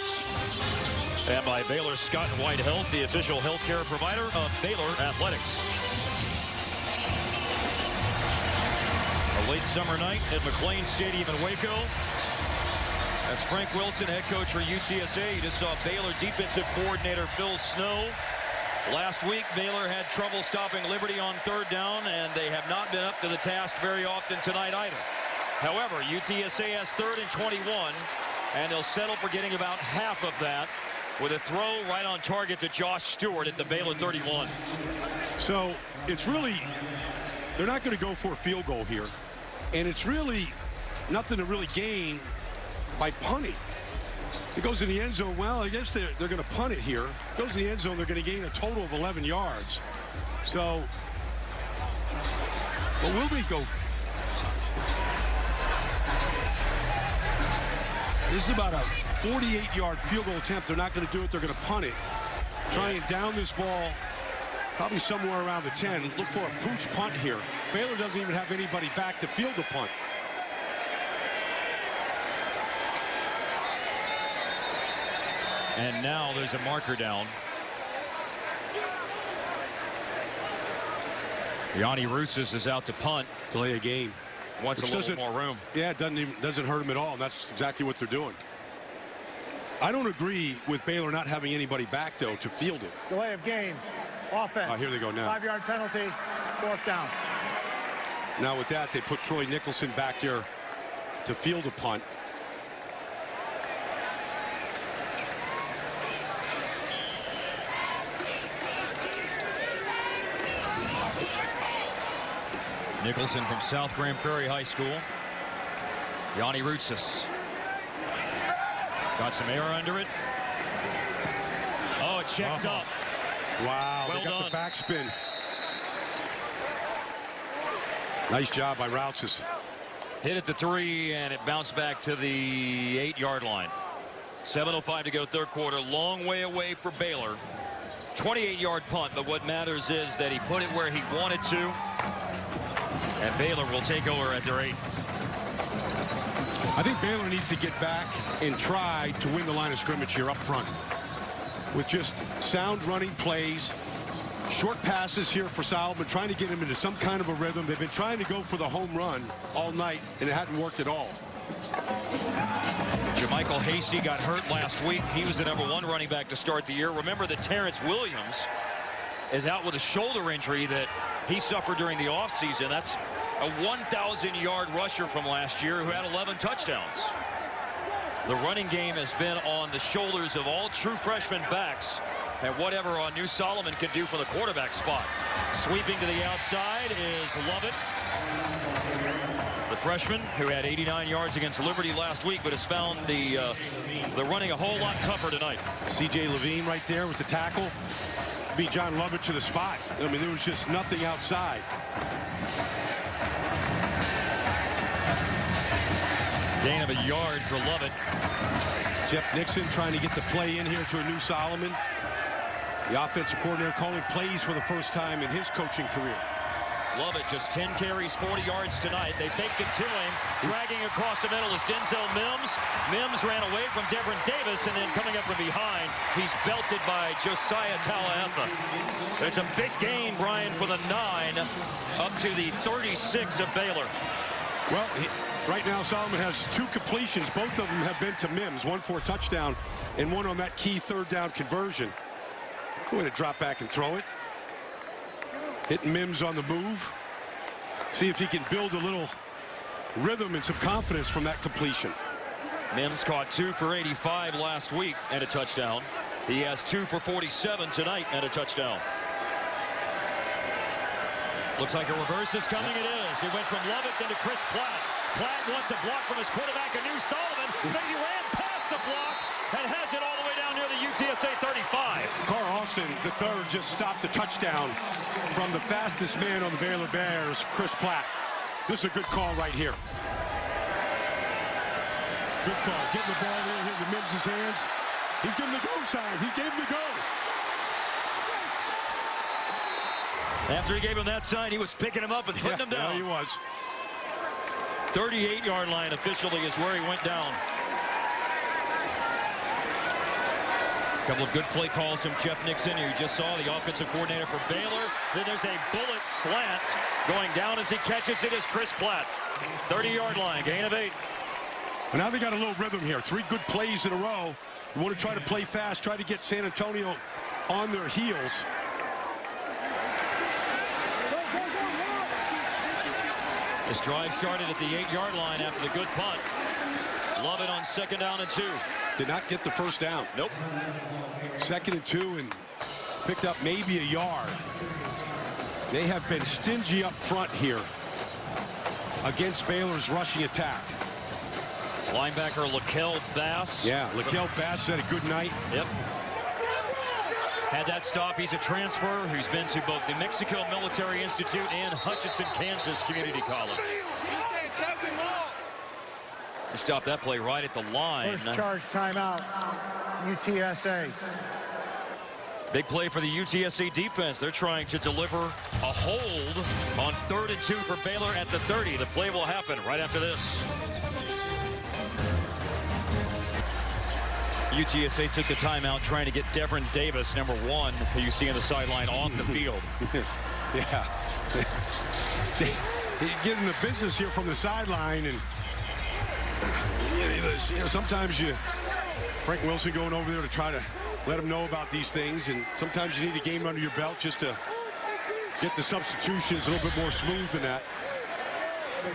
And by Baylor Scott & White Health, the official healthcare provider of Baylor Athletics. A late summer night at McLean Stadium in Waco. That's Frank Wilson, head coach for UTSA. You just saw Baylor defensive coordinator Phil Snow. Last week, Baylor had trouble stopping Liberty on third down, and they have not been up to the task very often tonight either. However, UTSA has 3rd and 21, and they'll settle for getting about half of that with a throw right on target to Josh Stewart at the Baylor 31.
So it's really, they're not going to go for a field goal here, and it's really nothing to really gain by punting. If it goes in the end zone, well, I guess they're going to punt it here. If it goes in the end zone, they're going to gain a total of 11 yards. So, but will they go? This is about a 48-yard field goal attempt. They're not going to do it. They're going to punt it. Try and down this ball probably somewhere around the 10. Look for a pooch punt here. Baylor doesn't even have anybody back to field the punt.
And now there's a marker down. Yanni Roussis is out to punt.
Delay a game.
Wants a little more room.
Yeah, it doesn't hurt him at all. And that's exactly what they're doing. I don't agree with Baylor not having anybody back, though, to field it.
Delay of game. Offense.
Oh, here they go now.
5-yard penalty. 4th down.
Now with that, they put Troy Nicholson back there to field a punt.
Nicholson from South Grand Prairie High School. Yanni Roussis. Got some air under it. Oh, it checks up.
Wow,
well
they got
done.
the backspin. Nice job by Roussis.
Hit at the 3, and it bounced back to the 8-yard line. 7:05 to go, third quarter. Long way away for Baylor. 28-yard punt, but what matters is that he put it where he wanted to. And Baylor will take over at their 8.
I think Baylor needs to get back and try to win the line of scrimmage here up front with just sound running plays, short passes here for Solomon, trying to get him into some kind of a rhythm. They've been trying to go for the home run all night, and it hadn't worked at all.
JaMycal Hasty got hurt last week. He was the #1 running back to start the year. Remember that Terrence Williams is out with a shoulder injury that he suffered during the offseason. That's a 1,000-yard rusher from last year who had 11 touchdowns. The running game has been on the shoulders of all true freshman backs, and whatever New Solomon can do for the quarterback spot. Sweeping to the outside is Lovett, the freshman who had 89 yards against Liberty last week, but has found the running a whole lot tougher tonight.
C.J. Levine right there with the tackle. Beat John Lovett to the spot. I mean, there was just nothing outside.
Gain of a yard for Lovett.
Jeff Nixon trying to get the play in here to a New Solomon. The offensive coordinator calling plays for the first time in his coaching career.
Lovett just 10 carries, 40 yards tonight. They faked it to him. Dragging across the middle is Denzel Mims. Mims ran away from Devin Davis, and then coming up from behind, he's belted by Josiah Talaetha. It's a big gain, Brian, for the 9 up to the 36 of Baylor.
Well, right now Solomon has 2 completions. Both of them have been to Mims. One for a touchdown and one on that key 3rd down conversion. Going to drop back and throw it. Hitting Mims on the move. See if he can build a little rhythm and some confidence from that completion.
Mims caught 2 for 85 last week and a touchdown. He has 2 for 47 tonight and a touchdown. Looks like a reverse is coming. It is. It went from Lovett then to Chris Platt. Platt wants a block from his quarterback, a New Solomon. Then he ran past the block and has it all the way down near the UTSA 35.
Carl Austin, the third, just stopped a touchdown from the fastest man on the Baylor Bears, Chris Platt. This is a good call right here. Good call. Getting the ball in here to Mims' hands. He's giving the go sign. He gave him the go.
After he gave him that sign, he was picking him up and putting him down.
Yeah, he was.
38-yard line officially is where he went down. A couple of good play calls from Jeff Nixon. You just saw the offensive coordinator for Baylor. Then there's a bullet slant going down as he catches it is Chris Platt. 30-yard line, gain of 8.
Well, now they got a little rhythm here. 3 good plays in a row. You want to try to play fast, try to get San Antonio on their heels.
This drive started at the 8-yard line after the good punt. Lovett on 2nd down and 2.
Did not get the first down.
Nope.
2nd and 2 and picked up maybe a yard. They have been stingy up front here against Baylor's rushing attack.
Linebacker Lakel Bass.
Yeah, Lakel Bass had a good night.
Yep. Had that stop. He's a transfer who's been to both New Mexico Military Institute and Hutchinson, Kansas Community College. He stopped that play right at the line.
First charge timeout, UTSA.
Big play for the UTSA defense. They're trying to deliver a hold on 3rd and 2 for Baylor at the 30. The play will happen right after this. UTSA took the timeout trying to get Devin Davis, number 1, who you see on the sideline, off the field.
Yeah. Getting the business here from the sideline, and you know, sometimes Frank Wilson going over there to try to let him know about these things, and sometimes you need a game under your belt just to get the substitutions a little bit more smooth than that.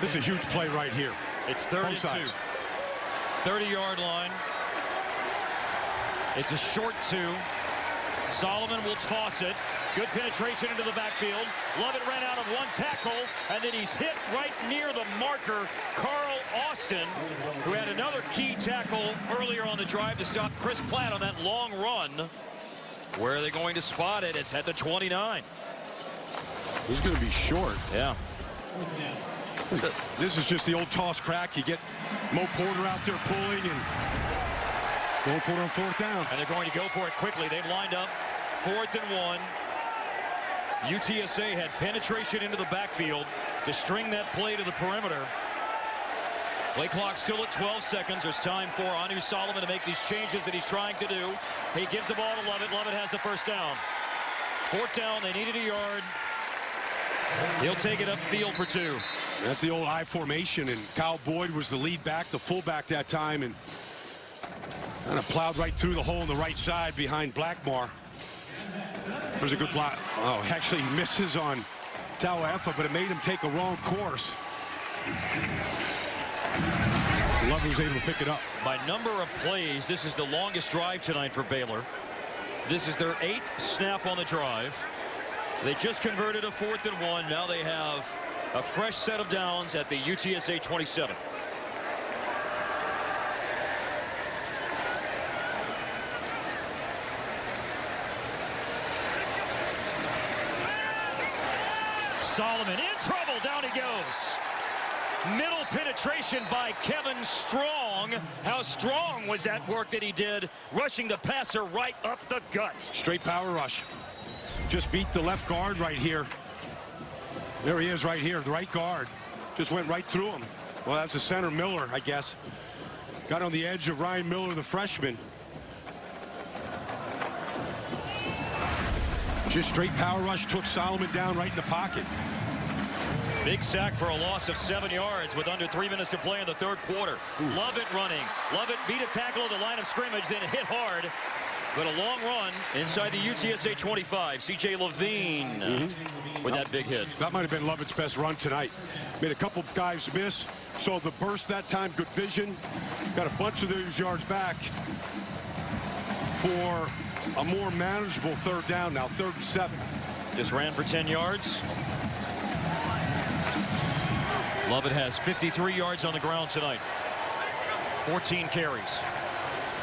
This is a huge play right here.
It's 3rd and 2. 30-yard line. It's a short 2. Solomon will toss it. Good penetration into the backfield. Lovett ran out of 1 tackle, and then he's hit right near the marker, Carl Austin, who had another key tackle earlier on the drive to stop Chris Platt on that long run. Where are they going to spot it? It's at the 29.
He's going to be short.
Yeah.
This is just the old toss crack. You get Mo Porter out there pulling and going for it on 4th down.
And they're going to go for it quickly. They've lined up 4th and 1. UTSA had penetration into the backfield to string that play to the perimeter. Play clock still at 12 seconds. There's time for Anu Solomon to make these changes that he's trying to do. He gives the ball to Lovett. Lovett has the first down. 4th down. They needed a yard. He'll take it upfield for 2.
That's the old I formation, and Kyle Boyd was the lead back, the fullback that time, and kind of plowed right through the hole on the right side behind Blackmar. There's a good block. Oh, actually misses on Tauaefa, but it made him take a wrong course. Lovett was able to pick it up.
By number of plays, this is the longest drive tonight for Baylor. This is their 8th snap on the drive. They just converted a 4th and 1. Now they have a fresh set of downs at the UTSA 27. Solomon in trouble. Down he goes. Middle penetration by Kevin Strong. How strong was that work that he did, rushing the passer right up the gut?
Straight power rush. Just beat the left guard right here. There he is right here, the right guard. Just went right through him. Well, that's the center, Miller, I guess. Got on the edge of Ryan Miller, the freshman. Just straight power rush, took Solomon down right in the pocket.
Big sack for a loss of 7 yards with under 3 minutes to play in the 3rd quarter. Lovett running. Lovett beat a tackle at the line of scrimmage, then hit hard. But a long run inside the UTSA 25. C.J. Levine with that big hit.
That might have been Lovett's best run tonight. Made a couple guys miss. Saw the burst that time, good vision. Got a bunch of those yards back for a more manageable 3rd down now, 3rd and 7.
Just ran for 10 yards. Lovett has 53 yards on the ground tonight. 14 carries.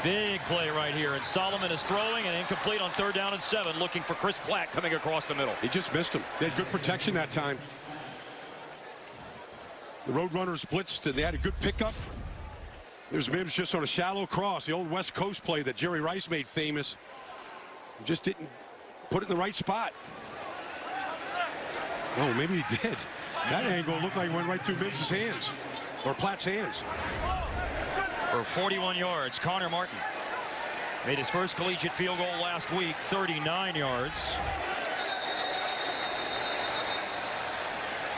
Big play right here, and Solomon is throwing and incomplete on 3rd down and 7, looking for Chris Platt coming across the middle.
He just missed him. They had good protection that time. The Roadrunners blitzed, and they had a good pickup. There's Mims just on a shallow cross, the old West Coast play that Jerry Rice made famous. Just didn't put it in the right spot. Oh, maybe he did. That angle looked like it went right through Mims' hands, or Platt's hands.
For 41 yards, Connor Martin. Made his first collegiate field goal last week, 39 yards.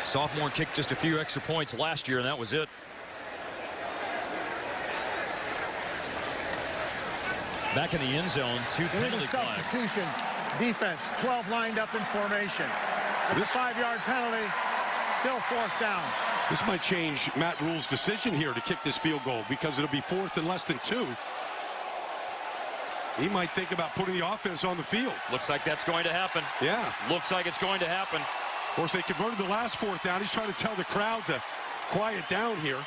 Sophomore kicked just a few extra points last year, and that was it. Back in the end zone, 2 penalty flags.
Substitution. Defense, 12 lined up in formation. It's a 5-yard penalty. Still 4th down.
This might change Matt Rhule's decision here to kick this field goal because it'll be 4th and less than 2. He might think about putting the offense on the field.
Looks like that's going to happen.
Yeah.
Looks like it's going to happen.
Of course, they converted the last 4th down. He's trying to tell the crowd to quiet down here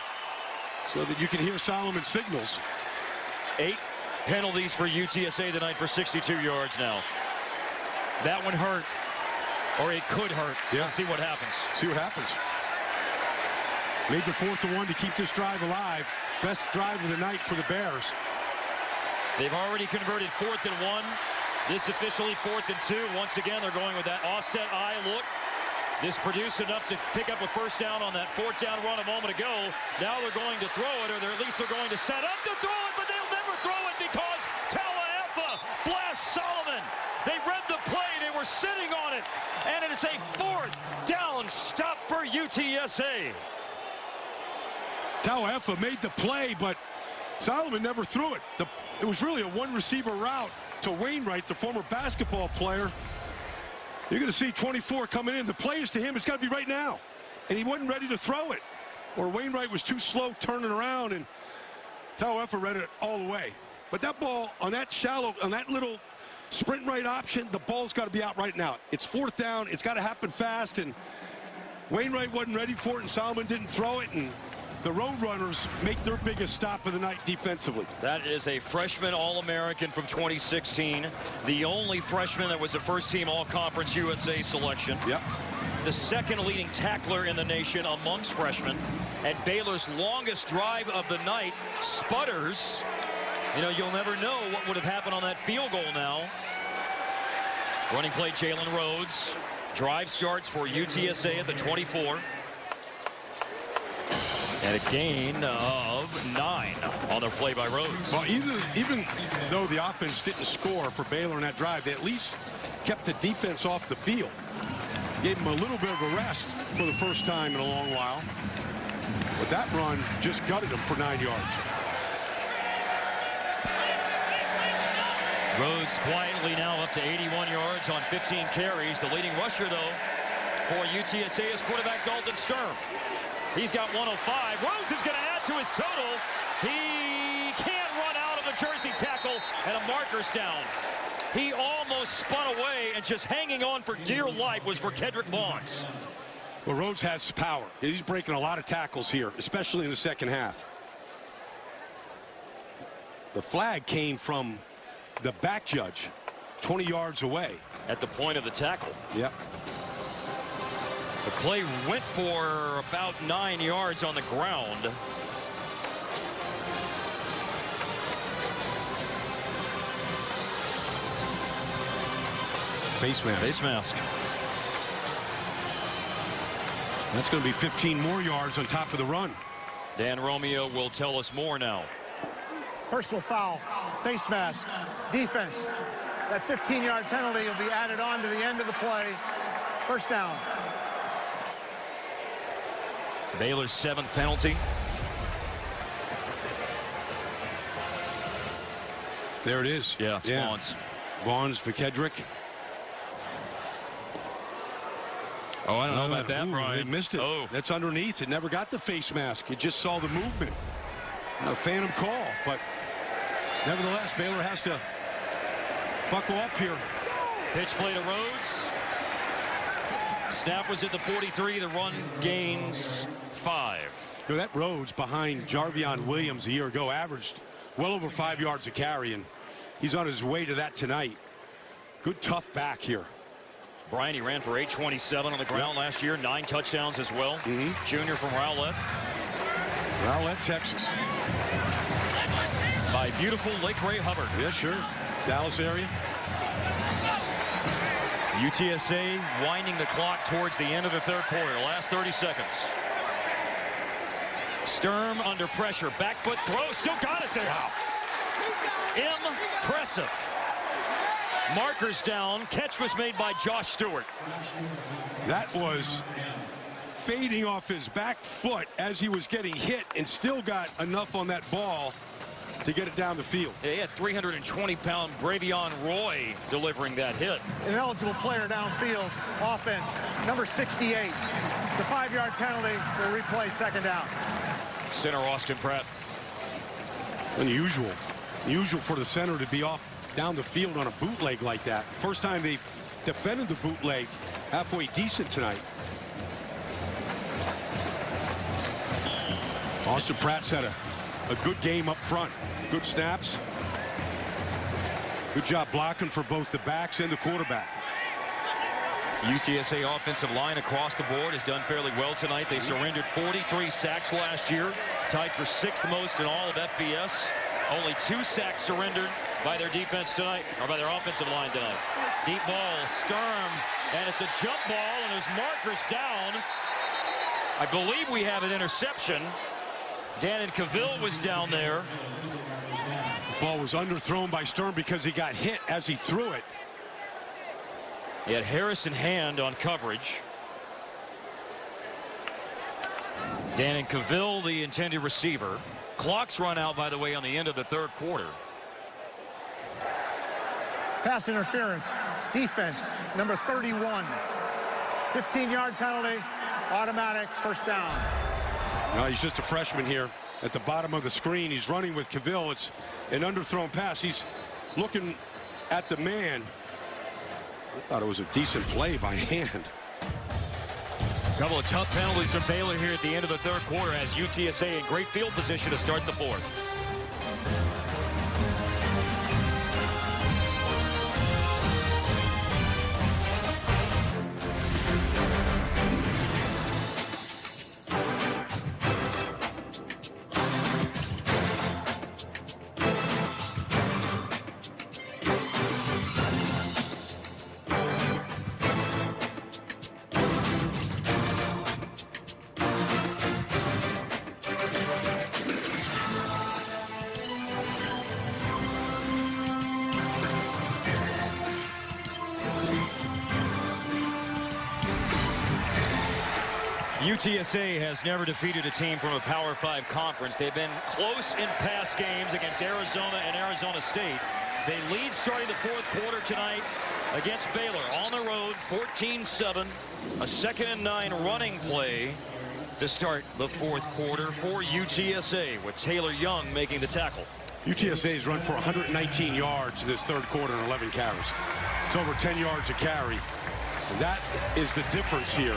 so that you can hear Solomon's signals.
8 penalties for UTSA tonight for 62 yards now. That one hurt, or it could hurt.
Yeah.
Let's see what happens.
See what happens. Made the 4th and 1 to keep this drive alive. Best drive of the night for the Bears.
They've already converted 4th and 1. This officially 4th and 2. Once again, they're going with that offset eye look. This produced enough to pick up a first down on that 4th down run a moment ago. Now they're going to throw it, or at least they're going to set up to throw it, but they'll never throw it because Tallahassee blasts Solomon. They read the play. They were sitting on it, and it is a 4th down stop for UTSA.
Tallahassee made the play, but Solomon never threw it. It was really a 1-receiver route to Wainwright, the former basketball player. You're going to see 24 coming in. The play is to him. It's got to be right now. And he wasn't ready to throw it. Or Wainwright was too slow turning around, and Tallahassee read it all the way. But that ball, on that shallow, on that little sprint right option, the ball's got to be out right now. It's 4th down. It's got to happen fast, and Wainwright wasn't ready for it, and Solomon didn't throw it, and the Roadrunners make their biggest stop of the night defensively.
That is a freshman All-American from 2016. The only freshman that was a first-team All-Conference USA selection.
Yep.
The second leading tackler in the nation amongst freshmen. And Baylor's longest drive of the night sputters. You know, you'll never know what would have happened on that field goal now. Running play, Jalen Rhodes. Drive starts for UTSA at the 24. And a gain of 9 on their play by Rhodes.
Well, even though the offense didn't score for Baylor in that drive, they at least kept the defense off the field. Gave them a little bit of a rest for the first time in a long while. But that run just gutted them for 9 yards.
Rhodes quietly now up to 81 yards on 15 carries. The leading rusher, though, for UTSA is quarterback Dalton Sturm. He's got 105. Rhodes is going to add to his total. He can't run out of the Jersey tackle, and a marker's down. He almost spun away, and just hanging on for dear life was for Kedrick Barnes.
Well, Rhodes has power. He's breaking a lot of tackles here, especially in the second half. The flag came from the back judge 20 yards away.
At the point of the tackle.
Yep.
The play went for about 9 yards on the ground.
Face mask.
Face mask.
That's going to be 15 more yards on top of the run.
Dan Romeo will tell us more now.
Personal foul, face mask, defense. That 15-yard penalty will be added on to the end of the play. First down.
Baylor's 7th penalty.
There it is.
Yeah, it's Vaughns.
Vaughns for Kedrick.
Oh, I don't know about that, Brian.
They missed it.
Oh.
That's underneath. It never got the face mask. It just saw the movement. A phantom call, but nevertheless, Baylor has to buckle up here.
Pitch play to Rhodes. Snap was at the 43. The run gains 5.
You know, that Rhodes behind Jarvion Williams a year ago averaged well over 5 yards a carry, and he's on his way to that tonight. Good tough back here.
Brian, he ran for 827 on the ground last year. 9 touchdowns as well. Junior from Rowlett.
Rowlett, Texas.
By beautiful Lake Ray Hubbard.
Yeah, sure. Dallas area.
UTSA winding the clock towards the end of the third quarter. Last 30 seconds. Sturm under pressure. Back foot throw. Still got it there.
Wow.
Impressive. Markers down. Catch was made by Josh Stewart.
That was fading off his back foot as he was getting hit and still got enough on that ball to get it down the field.
Yeah, he had 320-pound Bravion Roy delivering that hit.
An eligible player downfield. Offense, number 68. It's a 5-yard penalty. We'll replay second down.
Center Austin Pratt.
Unusual for the center to be off down the field on a bootleg like that. First time they defended the bootleg halfway decent tonight. Austin Pratt's had a good game up front. Good snaps. Good job blocking for both the backs and the quarterback.
UTSA offensive line across the board has done fairly well tonight. They surrendered 43 sacks last year, tied for 6th most in all of FBS. Only 2 sacks surrendered by their defense tonight, or by their offensive line tonight. Deep ball, Sturm, and it's a jump ball, and there's markers down. I believe we have an interception. Dannon Cavill was down there.
The ball was underthrown by Sturm because he got hit as he threw it.
He had Harrison Hand on coverage. Dannon Cavill, the intended receiver. Clock's run out, by the way, on the end of the 3rd quarter.
Pass interference. Defense, number 31. 15-yard penalty. Automatic first down.
No, he's just a freshman here. At the bottom of the screen, he's running with Cavill. It's an underthrown pass. He's looking at the man. I thought it was a decent play by Hand.
Couple of tough penalties from Baylor here at the end of the 3rd quarter as UTSA in great field position to start the 4th. UTSA has never defeated a team from a Power 5 conference. They've been close in past games against Arizona and Arizona State. They lead starting the 4th quarter tonight against Baylor on the road, 14-7. A 2nd and 9 running play to start the 4th quarter for UTSA, with Taylor Young making the tackle.
UTSA has run for 119 yards in this 3rd quarter and 11 carries. It's over 10 yards a carry. And that is the difference here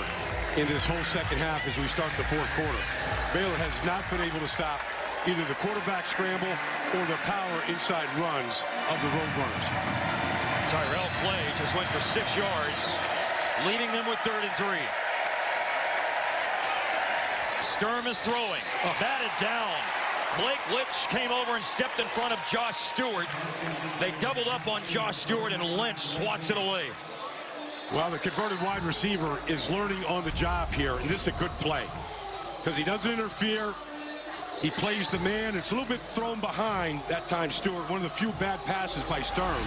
in this whole second half as we start the 4th quarter. Baylor has not been able to stop either the quarterback scramble or the power inside runs of the Roadrunners.
Tyrell Clay just went for 6 yards, leaving them with 3rd and 3. Sturm is throwing, batted down. Blake Litch came over and stepped in front of Josh Stewart. They doubled up on Josh Stewart, and Lynch swats it away.
Well, the converted wide receiver is learning on the job here, and this is a good play because he doesn't interfere. He plays the man. It's a little bit thrown behind that time, Stewart. One of the few bad passes by Sturm,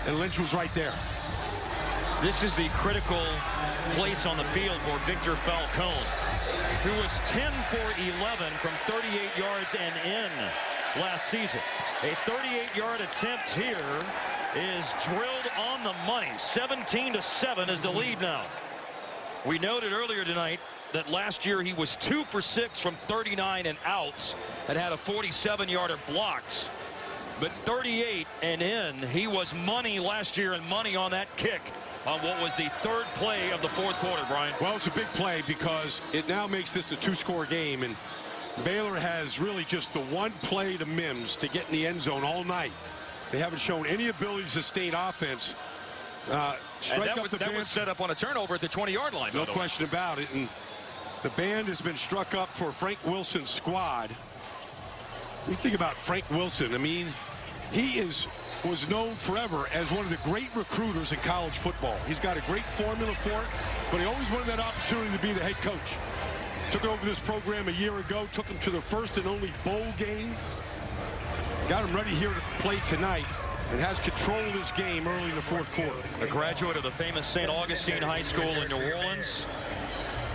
and Lynch was right there.
This is the critical place on the field for Victor Falcone, who was 10 for 11 from 38 yards and in last season. A 38-yard attempt here is drilled on the money. 17-7 is the lead now. We noted earlier tonight that last year he was 2 for 6 from 39 and outs and had a 47-yarder blocked. But 38 and in, he was money last year and money on that kick on what was the 3rd play of the 4th quarter, Brian.
Well, it's a big play because it now makes this a 2-score game, and Baylor has really just the one play to Mims to get in the end zone all night. They haven't shown any ability to sustain offense.
That was set up on a turnover at the 20-yard line.
No question about it. And the band has been struck up for Frank Wilson's squad. You think about Frank Wilson. I mean, he was known forever as one of the great recruiters in college football. He's got a great formula for it, but he always wanted that opportunity to be the head coach. Took over this program a year ago, took him to the first and only bowl game. got him ready here to play tonight and has control of this game early in the fourth quarter.
A graduate of the famous St. Augustine High School in New Orleans.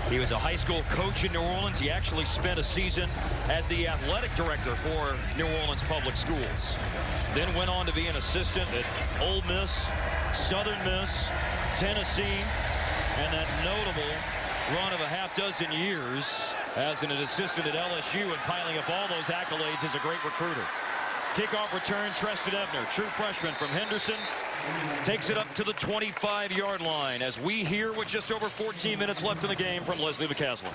He was a high school coach in New Orleans. He actually spent a season as the athletic director for New Orleans Public Schools. Then went on to be an assistant at Ole Miss, Southern Miss, Tennessee, and that notable run of a half-dozen years as an assistant at LSU and piling up all those accolades as a great recruiter. Kickoff return, Treston Ebner, true freshman from Henderson, takes it up to the 25-yard line as we hear with just over 14 minutes left in the game from Leslie McCaslin.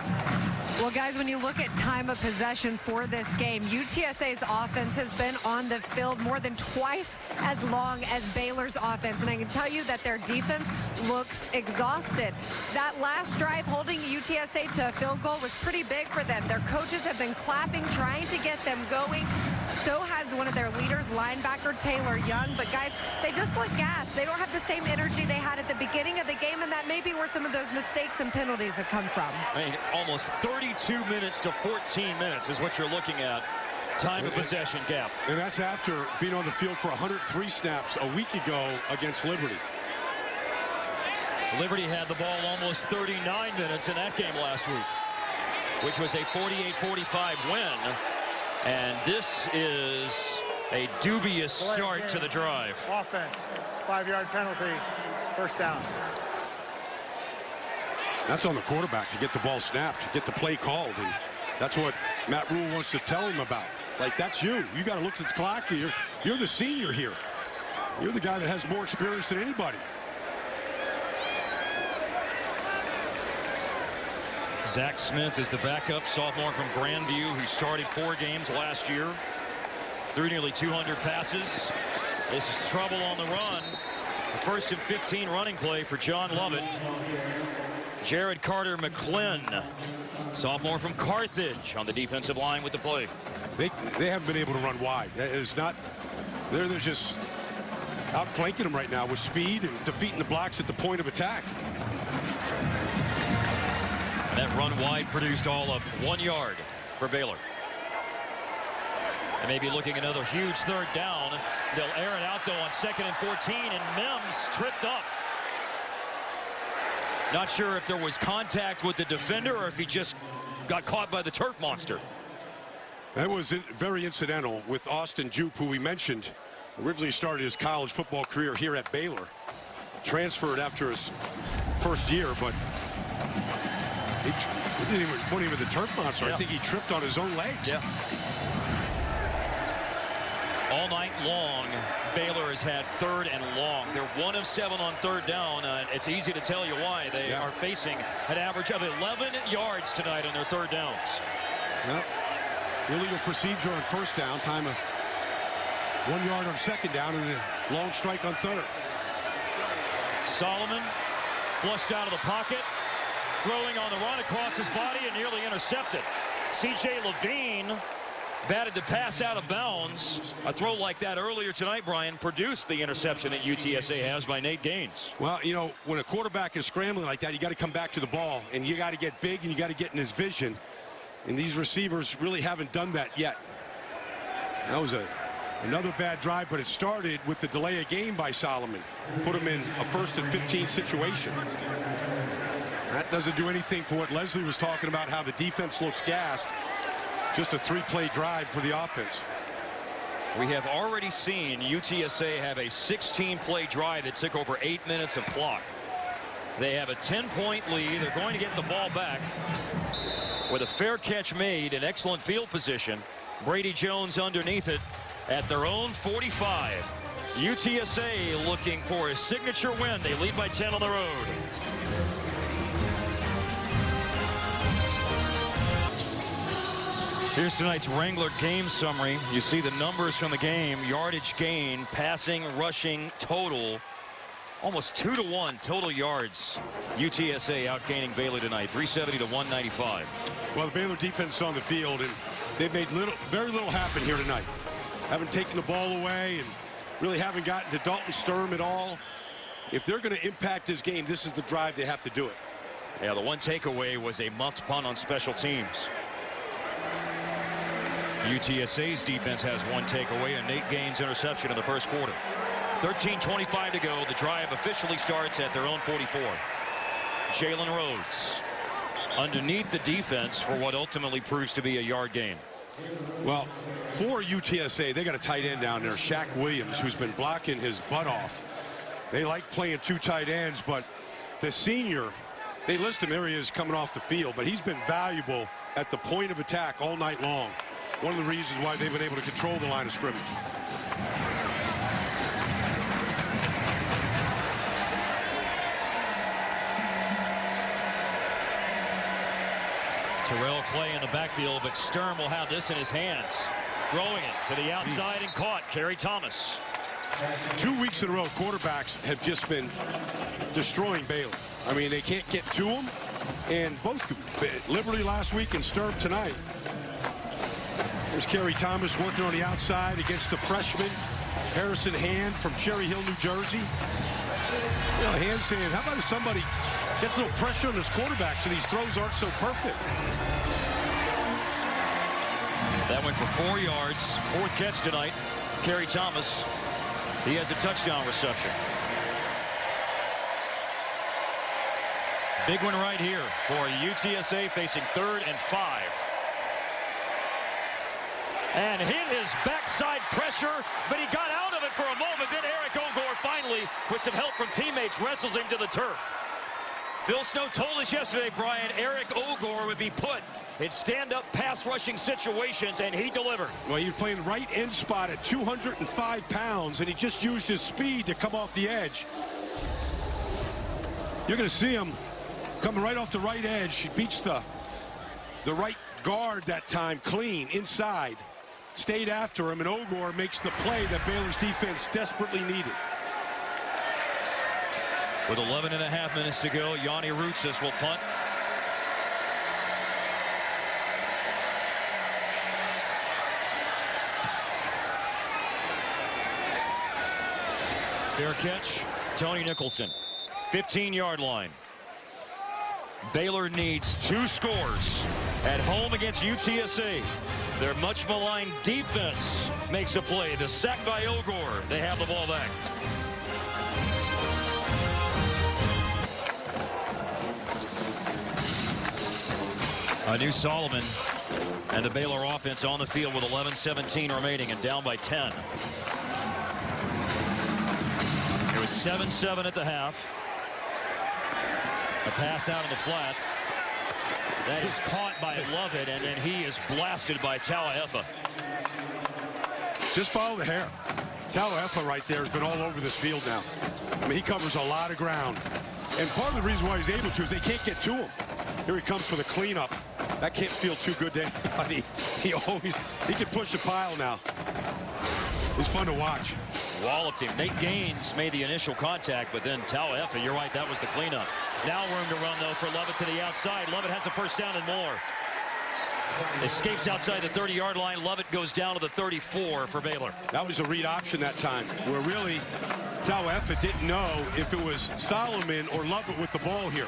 Well, guys, when you look at time of possession for this game, UTSA's offense has been on the field more than twice as long as Baylor's offense. And I can tell you that their defense looks exhausted. That last drive holding UTSA to a field goal was pretty big for them. Their coaches have been clapping, trying to get them going. So has one of their leaders, linebacker Taylor Young. But, guys, they just look gassed. They don't have the same energy they had at the beginning of the game, and that may be where some of those mistakes and penalties have come from.
I mean, almost 32 minutes to 14 minutes is what you're looking at. Time of possession gap.
And that's after being on the field for 103 snaps a week ago against Liberty.
Liberty had the ball almost 39 minutes in that game last week, which was a 48-45 win. And this is a dubious start to the drive.
Offense, 5-yard penalty, first down.
That's on the quarterback to get the ball snapped, to get the play called. And that's what Matt Rhule wants to tell him about. Like, that's you. You got to look at the clock. You're the senior here. You're the guy that has more experience than anybody.
Zach Smith is the backup sophomore from Grandview who started 4 games last year. Threw nearly 200 passes. This is trouble on the run. The first and 15 running play for John Lovett. Jared Carter McClin, sophomore from Carthage, on the defensive line with the play.
They haven't been able to run wide. It's not, they're just outflanking them right now with speed and defeating the blocks at the point of attack.
That run wide produced all of 1 yard for Baylor. They may be looking at another huge third down. They'll air it out, though, on 2nd and 14, and Mims tripped up. Not sure if there was contact with the defender or if he just got caught by the turf monster.
That was very incidental with Austin Jupe, who we mentioned originally started his college football career here at Baylor. Transferred after his first year, but he wasn't even the turf monster. Yeah. I think he tripped on his own legs.
Yeah. All night long, Baylor has had 3rd and long. They're 1 of 7 on 3rd down. It's easy to tell you why. They are facing an average of 11 yards tonight on their 3rd downs.
Yep. Illegal procedure on 1st down. Time of 1 yard on 2nd down and a long strike on 3rd.
Solomon flushed out of the pocket, throwing on the run across his body and nearly intercepted. C.J. Levine batted the pass out of bounds. A throw like that earlier tonight, Brian, produced the interception that UTSA has by Nate Gaines.
Well, you know, when a quarterback is scrambling like that, you got to come back to the ball, and you got to get big, and you got to get in his vision. And these receivers really haven't done that yet. That was another bad drive, but it started with the delay of game by Solomon. Put him in a 1st and 15 situation. That doesn't do anything for what Leslie was talking about, how the defense looks gassed. Just a 3-play drive for the offense.
We have already seen UTSA have a 16-play drive that took over 8 minutes of clock. They have a 10-point lead. They're going to get the ball back with a fair catch made in excellent field position. Brady Jones underneath it at their own 45. UTSA looking for a signature win. They lead by 10 on the road. Here's tonight's Wrangler game summary. You see the numbers from the game. Yardage gain, passing, rushing, total. Almost 2-to-1 total yards. UTSA outgaining Baylor tonight, 370 to 195.
Well, the Baylor defense is on the field, and they've made very little happen here tonight. Haven't taken the ball away and really haven't gotten to Dalton Sturm at all. If they're going to impact this game, this is the drive they have to do it.
Yeah, the one takeaway was a muffed punt on special teams. UTSA's defense has one takeaway, and Nate Gaines' interception in the first quarter. 13:25 to go. The drive officially starts at their own 44. Jalen Rhodes underneath the defense for what ultimately proves to be a yard gain.
Well, for UTSA, they got a tight end down there, Shaq Williams, who's been blocking his butt off. They like playing two tight ends, but the senior, they list him, there he is coming off the field, but he's been valuable at the point of attack all night long. One of the reasons why they've been able to control the line of scrimmage.
Terrell Clay in the backfield, but Sturm will have this in his hands. Throwing it to the outside and caught. Kerry Thomas.
2 weeks in a row, quarterbacks have just been destroying Baylor. I mean, they can't get to them. And both Liberty last week and Sturm tonight. There's Kerry Thomas working on the outside against the freshman Harrison Hand from Cherry Hill, New Jersey. You know, Hand saying, how about if somebody gets a little pressure on this quarterback so these throws aren't so perfect?
That went for 4 yards. 4th catch tonight. Kerry Thomas. He has a touchdown reception. Big one right here for UTSA facing 3rd and 5. And hit his backside pressure, but he got out of it for a moment. Then Eric Ogor finally, with some help from teammates, wrestles him to the turf. Phil Snow told us yesterday, Brian, Eric Ogor would be put in stand-up pass rushing situations, and he delivered.
Well, he was playing the right end spot at 205 pounds, and he just used his speed to come off the edge. You're going to see him coming right off the right edge. He beats the right guard that time clean inside. Stayed after him, and Ogor makes the play that Baylor's defense desperately needed.
With 11.5 minutes to go, Yanni Routsis will punt. Fair catch, Tony Nicholson. 15-yard line. Baylor needs 2 scores at home against UTSA. Their much maligned defense makes a play. The sack by Ogor. They have the ball back. Anu Solomon and the Baylor offense on the field with 11:17 remaining and down by 10. It was 7-7 at the half. A pass out in the flat. That is caught by Lovett, and then he is blasted by Tauaefa.
Just follow the hair. Tauaefa right there has been all over this field now. I mean, he covers a lot of ground. And part of the reason why he's able to is they can't get to him. Here he comes for the cleanup. That can't feel too good to anybody. He can push the pile now. It's fun to watch.
Walloped him. Nate Gaines made the initial contact, but then Tauaefa, you're right, that was the cleanup. Now room to run, though, for Lovett to the outside. Lovett has a first down and more. Escapes outside the 30-yard line. Lovett goes down to the 34 for Baylor.
That was a read option that time, where really Tauaefa didn't know if it was Solomon or Lovett with the ball here.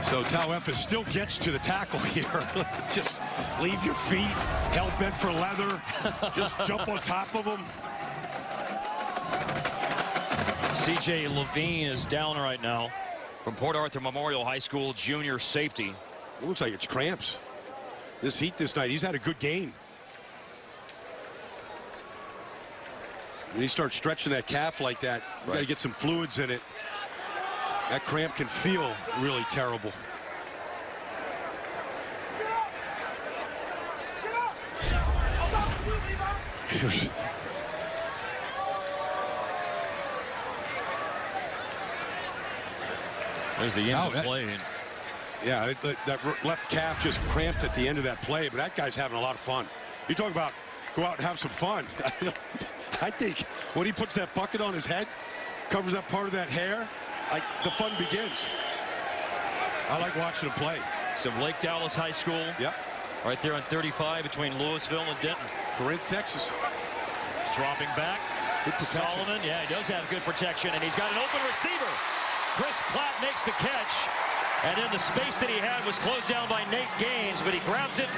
So Tauaefa still gets to the tackle here. Just leave your feet, hell bent for leather. Just jump on top of him.
C.J. Levine is down right now from Port Arthur Memorial High School, junior safety.
It looks like it's cramps. This heat this night, he's had a good game. When he starts stretching that calf like that, you got to get some fluids in it. That cramp can feel really terrible.
There's the end of the play.
Yeah, that left calf just cramped at the end of that play, but that guy's having a lot of fun. You talk about go out and have some fun. I think when he puts that bucket on his head, covers up part of that hair, like the fun begins. I like watching him play.
Some Lake Dallas High School.
Yep.
Right there on 35 between Louisville and Denton.
Corinth, Texas.
Dropping back. Solomon, yeah, he does have good protection, and he's got an open receiver. Chris Platt makes the catch. And then the space that he had was closed down by Nate Gaines, but he grabs it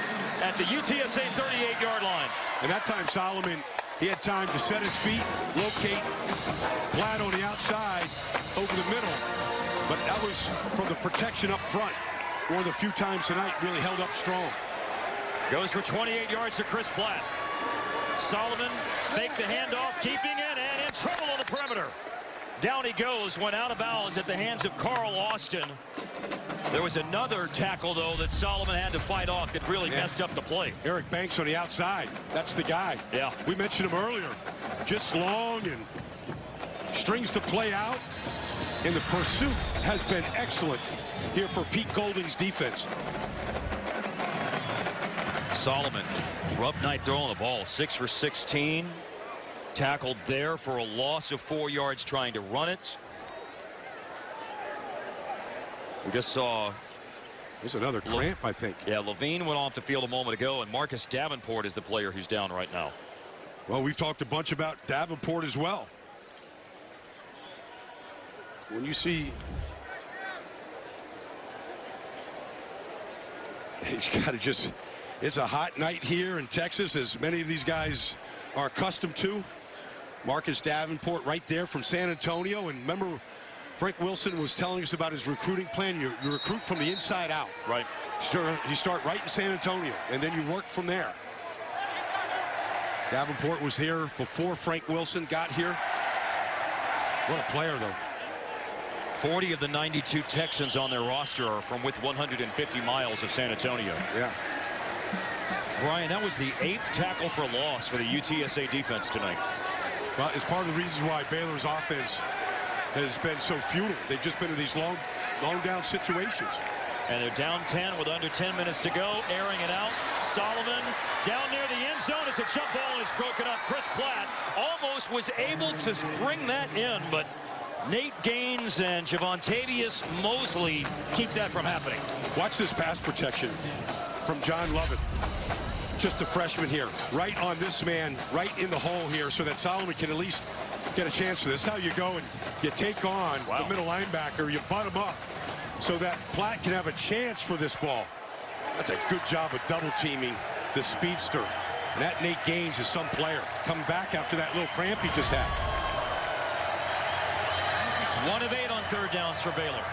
at the UTSA 38-yard line.
And that time, Solomon, he had time to set his feet, locate Platt on the outside over the middle. But that was from the protection up front. One of the few times tonight really held up strong.
Goes for 28 yards to Chris Platt. Solomon faked the handoff, keeping it, and in trouble on the perimeter. Down he goes, went out of bounds at the hands of Carl Austin. There was another tackle, though, that Solomon had to fight off that really messed up the play.
Eric Banks on the outside. That's the guy.
Yeah.
We mentioned him earlier. Just long and strings the play out. And the pursuit has been excellent here for Pete Golding's defense.
Solomon, rough night throwing the ball, 6 for 16. Tackled there for a loss of 4 yards trying to run it. We just saw...
There's another cramp, I think.
Yeah, Levine went off the field a moment ago, and Marcus Davenport is the player who's down right now.
Well, we've talked a bunch about Davenport as well. When you see... He's got to just... It's a hot night here in Texas, as many of these guys are accustomed to. Marcus Davenport right there from San Antonio. And remember, Frank Wilson was telling us about his recruiting plan. You recruit from the inside out.
Right.
You start right in San Antonio, and then you work from there. Davenport was here before Frank Wilson got here. What a player, though.
40 of the 92 Texans on their roster are from within 150 miles of San Antonio.
Yeah.
Brian, that was the 8th tackle for loss for the UTSA defense tonight.
Well, it's part of the reasons why Baylor's offense has been so futile. They've just been in these long down situations.
And they're down 10 with under 10 minutes to go. Airing it out. Solomon down near the end zone. It's a jump ball and it's broken up. Chris Platt almost was able to bring that in, but Nate Gaines and Javontavius Mosley keep that from happening.
Watch this pass protection from John Lovett. Just a freshman here, right on this man, right in the hole here, so that Solomon can at least get a chance for this. How you go and you take on the middle linebacker, you butt him up so that Platt can have a chance for this ball. That's a good job of double teaming the speedster. And that Nate Gaines is some player. Come back after that little cramp he just had.
1 of 8 on third downs for Baylor.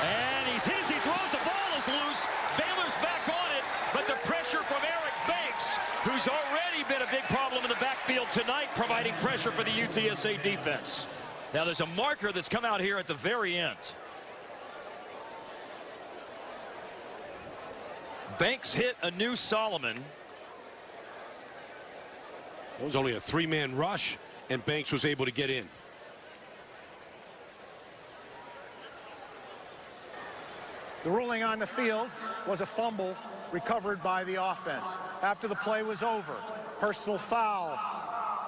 And he's hit as he throws. The ball is loose. Baylor's back on it, but the pressure from Eric Banks, who's already been a big problem in the backfield tonight, providing pressure for the UTSA defense. Now there's a marker that's come out here at the very end. Banks hit a new Solomon.
It was only a 3-man rush, and Banks was able to get in.
The ruling on the field was a fumble recovered by the offense. After the play was over, personal foul,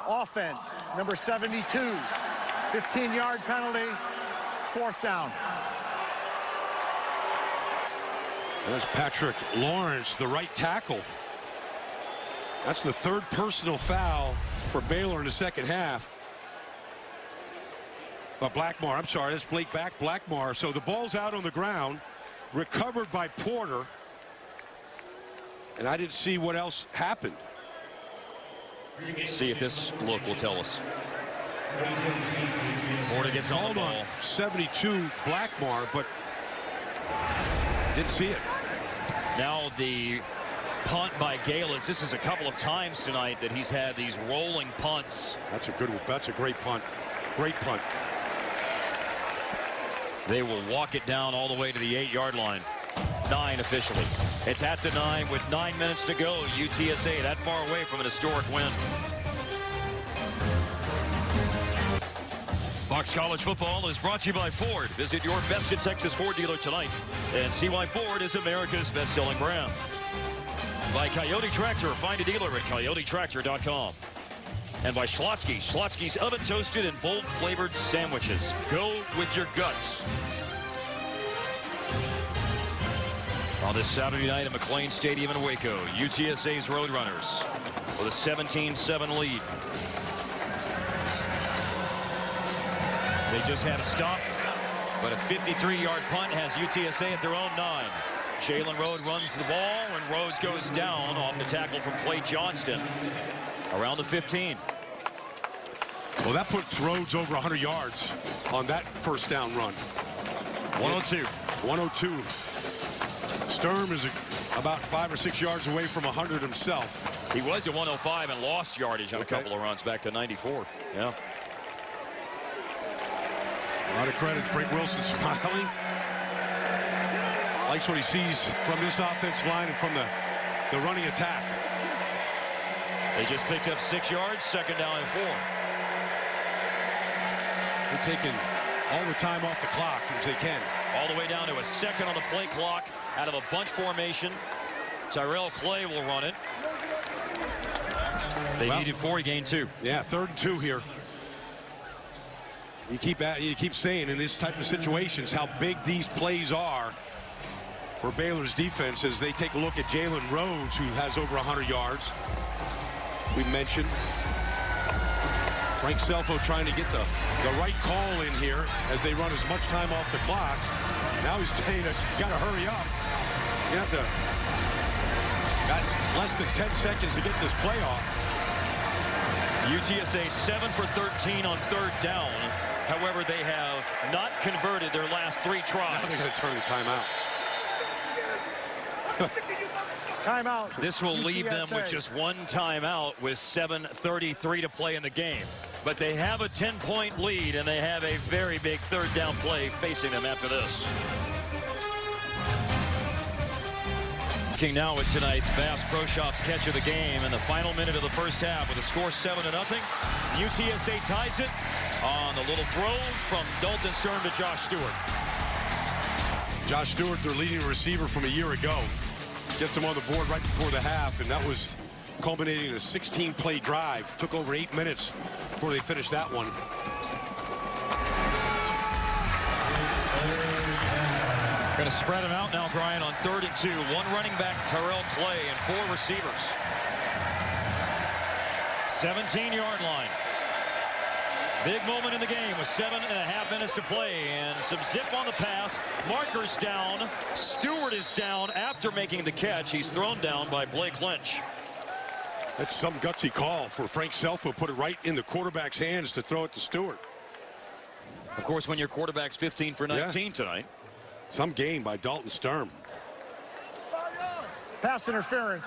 offense, number 72, 15-yard penalty, 4th down.
There's Patrick Lawrence, the right tackle. That's the 3rd personal foul for Baylor in the second half. Blackmar, I'm sorry, that's Blake Blackmar. So the ball's out on the ground, recovered by Porter. And I didn't see what else happened.
See if this look will tell us. Porter gets on the ball.
72 Blackmar, but didn't see it.
Now the punt by Galens. This is a couple of times tonight that he's had these rolling punts.
That's a good one. That's a great punt. Great punt.
They will walk it down all the way to the 8-yard line. 9 officially. It's at the 9 with 9 minutes to go. UTSA that far away from an historic win. Fox College Football is brought to you by Ford. Visit your best in Texas Ford dealer tonight and see why Ford is America's best-selling brand. By Coyote Tractor. Find a dealer at coyotetractor.com. And by Schlotsky. Schlotsky's oven-toasted and bold-flavored sandwiches. Go with your guts. On this Saturday night at McLean Stadium in Waco, UTSA's Roadrunners with a 17-7 lead. They just had a stop But a 53-yard punt has UTSA at their own 9. Jalen Rhodes runs the ball, and Rhodes goes down off the tackle from Clay Johnston around the 15.
Well, that puts Rhodes over 100 yards on that first down run.
102.
102. Sturm is about 5 or 6 yards away from 100 himself.
He was at 105 and lost yardage on a couple of runs back to 94. Yeah.
A lot of credit. Frank Wilson smiling. Likes what he sees from this offensive line and from the running attack.
They just picked up 6 yards, 2nd down and 4.
They're taking all the time off the clock as they can.
All the way down to a second on the play clock out of a bunch formation. Tyrell Clay will run it. They needed 4, he gained 2.
Yeah, 3rd and 2 here. You keep saying in this type of situations how big these plays are for Baylor's defense as they take a look at Jalen Rhodes, who has over 100 yards. We mentioned Frank Selfo trying to get the right call in here as they run as much time off the clock. Now he's saying that you got to hurry up. You have to got less than 10 seconds to get this play off.
UTSA 7 for 13 on 3rd down. However, they have not converted their last 3 tries.
Now they're going to turn the timeout.
Timeout.
This will leave them
UTSA.
with just 1 timeout with 7:33 to play in the game. But they have a 10-point lead, and they have a very big 3rd down play facing them after this. Looking now at tonight's Bass Pro Shops catch of the game in the final minute of the first half with a score 7-0. UTSA ties it on the little throw from Dalton Sturm to Josh Stewart.
Josh Stewart, their leading receiver from a year ago, gets him on the board right before the half, and that was culminating in a 16-play drive. Took over 8 minutes before they finished that one.
Going to spread him out now, Brian, on 3rd and 2. 1 running back, Tyrell Clay, and 4 receivers. 17-yard line. Big moment in the game with 7.5 minutes to play, and some zip on the pass. Marker's down. Stewart is down after making the catch. He's thrown down by Blake Lynch.
That's some gutsy call for Frank Selfo. Put it right in the quarterback's hands to throw it to Stewart.
Of course, when your quarterback's 15 for 19 tonight.
Some game by Dalton Sturm.
Pass interference.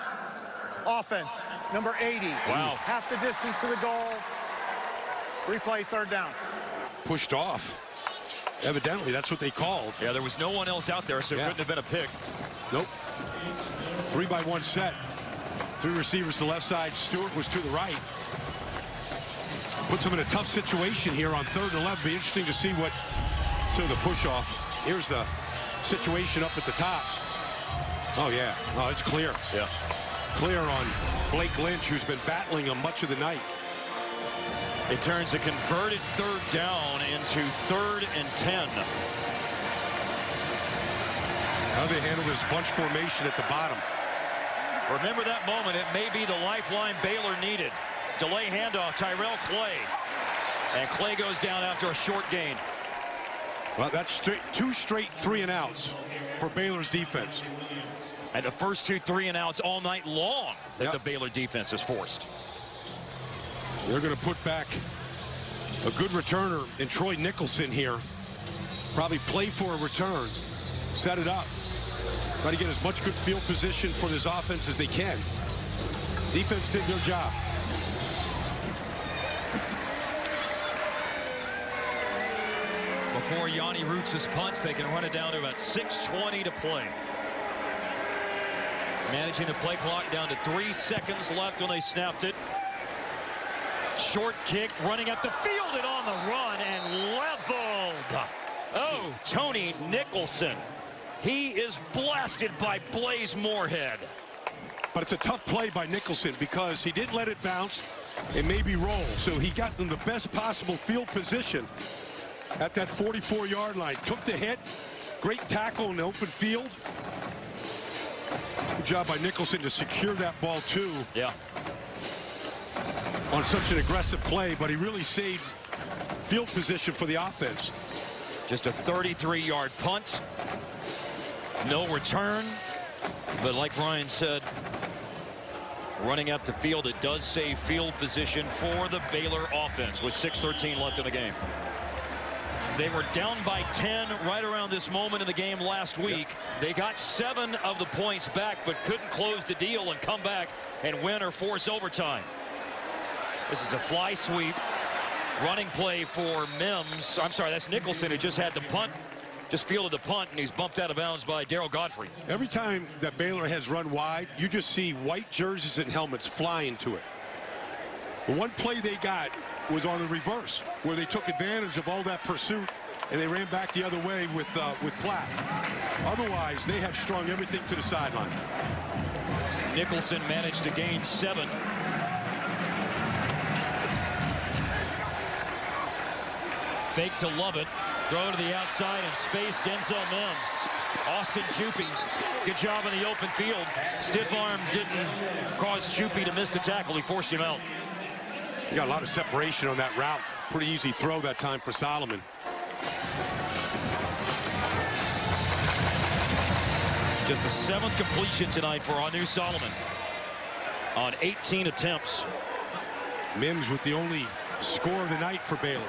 Offense, number 80.
Wow.
Half the distance to the goal. Replay, 3rd down.
Pushed off. Evidently, that's what they called.
Yeah, there was no one else out there, so it couldn't have been a pick.
Nope. 3-by-1 set. 3 receivers to the left side. Stewart was to the right. Puts them in a tough situation here on 3rd and 11. Be interesting to see what. So the push off. Here's the situation up at the top. Oh, yeah. Oh, it's clear.
Yeah.
Clear on Blake Lynch, who's been battling him much of the night.
It turns a converted 3rd down into 3rd and 10.
How they handle this bunch formation at the bottom.
Remember that moment. It may be the lifeline Baylor needed. Delay handoff, Tyrell Clay. And Clay goes down after a short gain.
Well, that's 2 straight 3-and-outs for Baylor's defense.
And the first 2 3-and-outs all night long that the Baylor defense has forced.
They're going to put back a good returner in Troy Nicholson here. Probably play for a return. Set it up. Try to get as much good field position for this offense as they can. Defense did their job.
Before Yanni roots his punts, they can run it down to about 6:20 to play. Managing the play clock down to 3 seconds left when they snapped it. Short kick, running up the field and on the run and leveled. Oh, Tony Nicholson. He is blasted by Blaze Moorhead.
But it's a tough play by Nicholson because he didn't let it bounce and maybe roll. So he got them the best possible field position at that 44-yard line. Took the hit. Great tackle in the open field. Good job by Nicholson to secure that ball, too.
Yeah.
On such an aggressive play, but he really saved field position for the offense.
Just a 33-yard punt. No return. But like Brian said, running up the field, it does save field position for the Baylor offense with 6:13 left in the game. They were down by 10 right around this moment in the game last week. They got 7 of the points back, but couldn't close the deal and come back and win or force overtime. This is a fly sweep. Running play for Mims. I'm sorry, that's Nicholson who just had the punt. Just fielded the punt, and he's bumped out of bounds by Darryl Godfrey.
Every time that Baylor has run wide, you just see white jerseys and helmets flying to it. The one play they got was on the reverse, where they took advantage of all that pursuit, and they ran back the other way with Platt. Otherwise, they have strung everything to the sideline.
Nicholson managed to gain 7. Fake to Lovett. Throw to the outside and space. Denzel Mims. Austin Chupi. Good job in the open field. Stiff arm didn't cause Chupi to miss the tackle. He forced him out.
You got a lot of separation on that route. Pretty easy throw that time for Solomon.
Just the 7th completion tonight for Anu Solomon on 18 attempts.
Mims with the only score of the night for Baylor.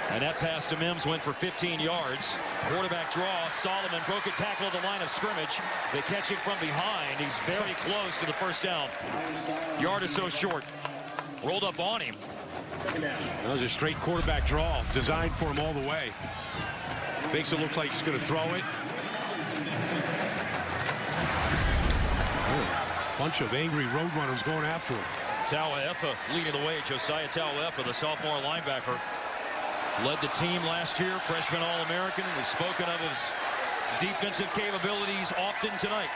And that pass to Mims went for 15 yards. Quarterback draw. Solomon broke a tackle at the line of scrimmage. They catch him from behind. He's very close to the first down. Yard or so short. Rolled up on him.
That was a straight quarterback draw designed for him all the way. Makes it look like he's going to throw it. Bunch of angry Roadrunners going after him.
Tauaefa leading the way. Josiah Tauaefa, the sophomore linebacker, led the team last year, freshman All-American. We've spoken of his defensive capabilities often tonight.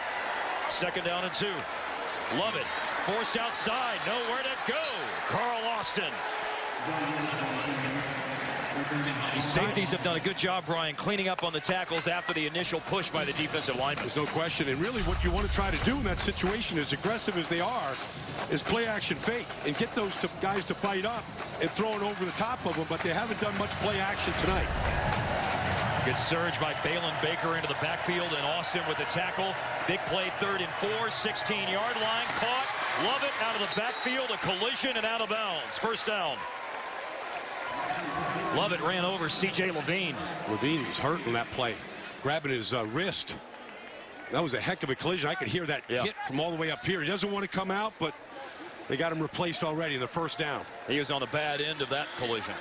2nd down and 2. Lovett forced outside. Nowhere to go. Carl Austin. These safeties have done a good job, Brian, cleaning up on the tackles after the initial push by the defensive linemen.
There's no question. And really what you want to try to do in that situation, as aggressive as they are, is play action fake and get those guys to bite up and throw it over the top of them. But they haven't done much play action tonight.
Good surge by Balin Baker into the backfield, and Austin with the tackle. Big play, 3rd and 4, 16-yard line. Caught. Lovett out of the backfield. A collision and out of bounds. First down. Lovett ran over C.J. Levine.
Levine was hurt on that play, grabbing his wrist. That was a heck of a collision. I could hear that hit from all the way up here. He doesn't want to come out, but they got him replaced already in the first down.
He was on the bad end of that collision,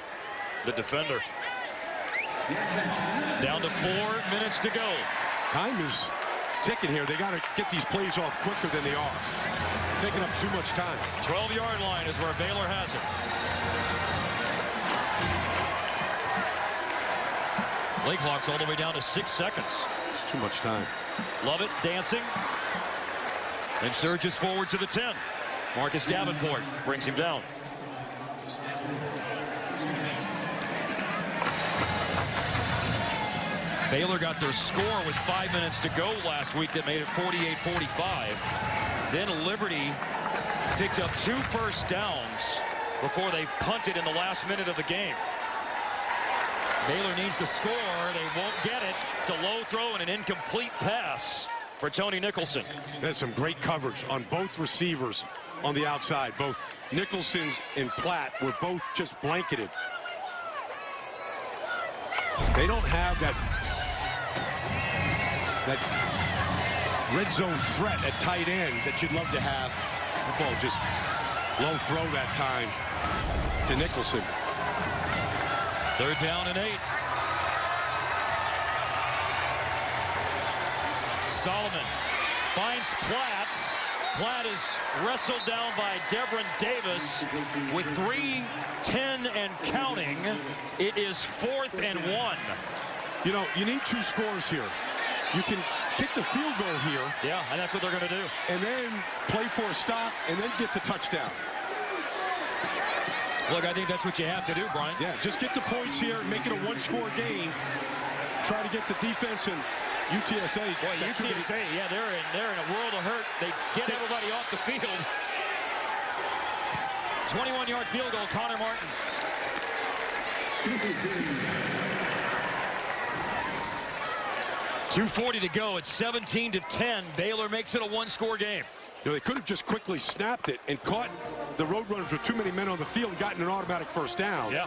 the defender. Down to 4 minutes to go.
Time is ticking here. They got to get these plays off quicker than they are. Taking up too much time.
12-yard line is where Baylor has it. Play clock's all the way down to 6 seconds.
It's too much time.
Lovett dancing. And surges forward to the 10. Marcus Davenport brings him down. Baylor got their score with 5 minutes to go last week that made it 48-45. Then Liberty picked up 2 first downs before they punted in the last minute of the game. Baylor needs to score. They won't get it. It's a low throw and an incomplete pass for Tony Nicholson.
That's some great coverage on both receivers on the outside. Both Nicholson and Platt were both just blanketed. They don't have that red zone threat at tight end that you'd love to have. The ball just low throw that time to Nicholson.
3rd down and 8. Solomon finds Platt. Platt is wrestled down by Devin Davis with 3:10 and counting. It is 4th and 1.
You know, you need 2 scores here. You can kick the field goal here.
Yeah, and that's what they're going to do.
And then play for a stop and then get the touchdown.
Look, I think that's what you have to do, Brian.
Yeah, just get the points here and make it a 1-score game. Try to get the defense and UTSA.
Boy, UTSA, yeah, they're in a world of hurt. They get everybody off the field. 21-yard field goal, Connor Martin. 2:40 to go. It's 17-10. Baylor makes it a one-score game.
You know, they could have just quickly snapped it and caught the Roadrunners with too many men on the field and gotten an automatic first down.
Yeah.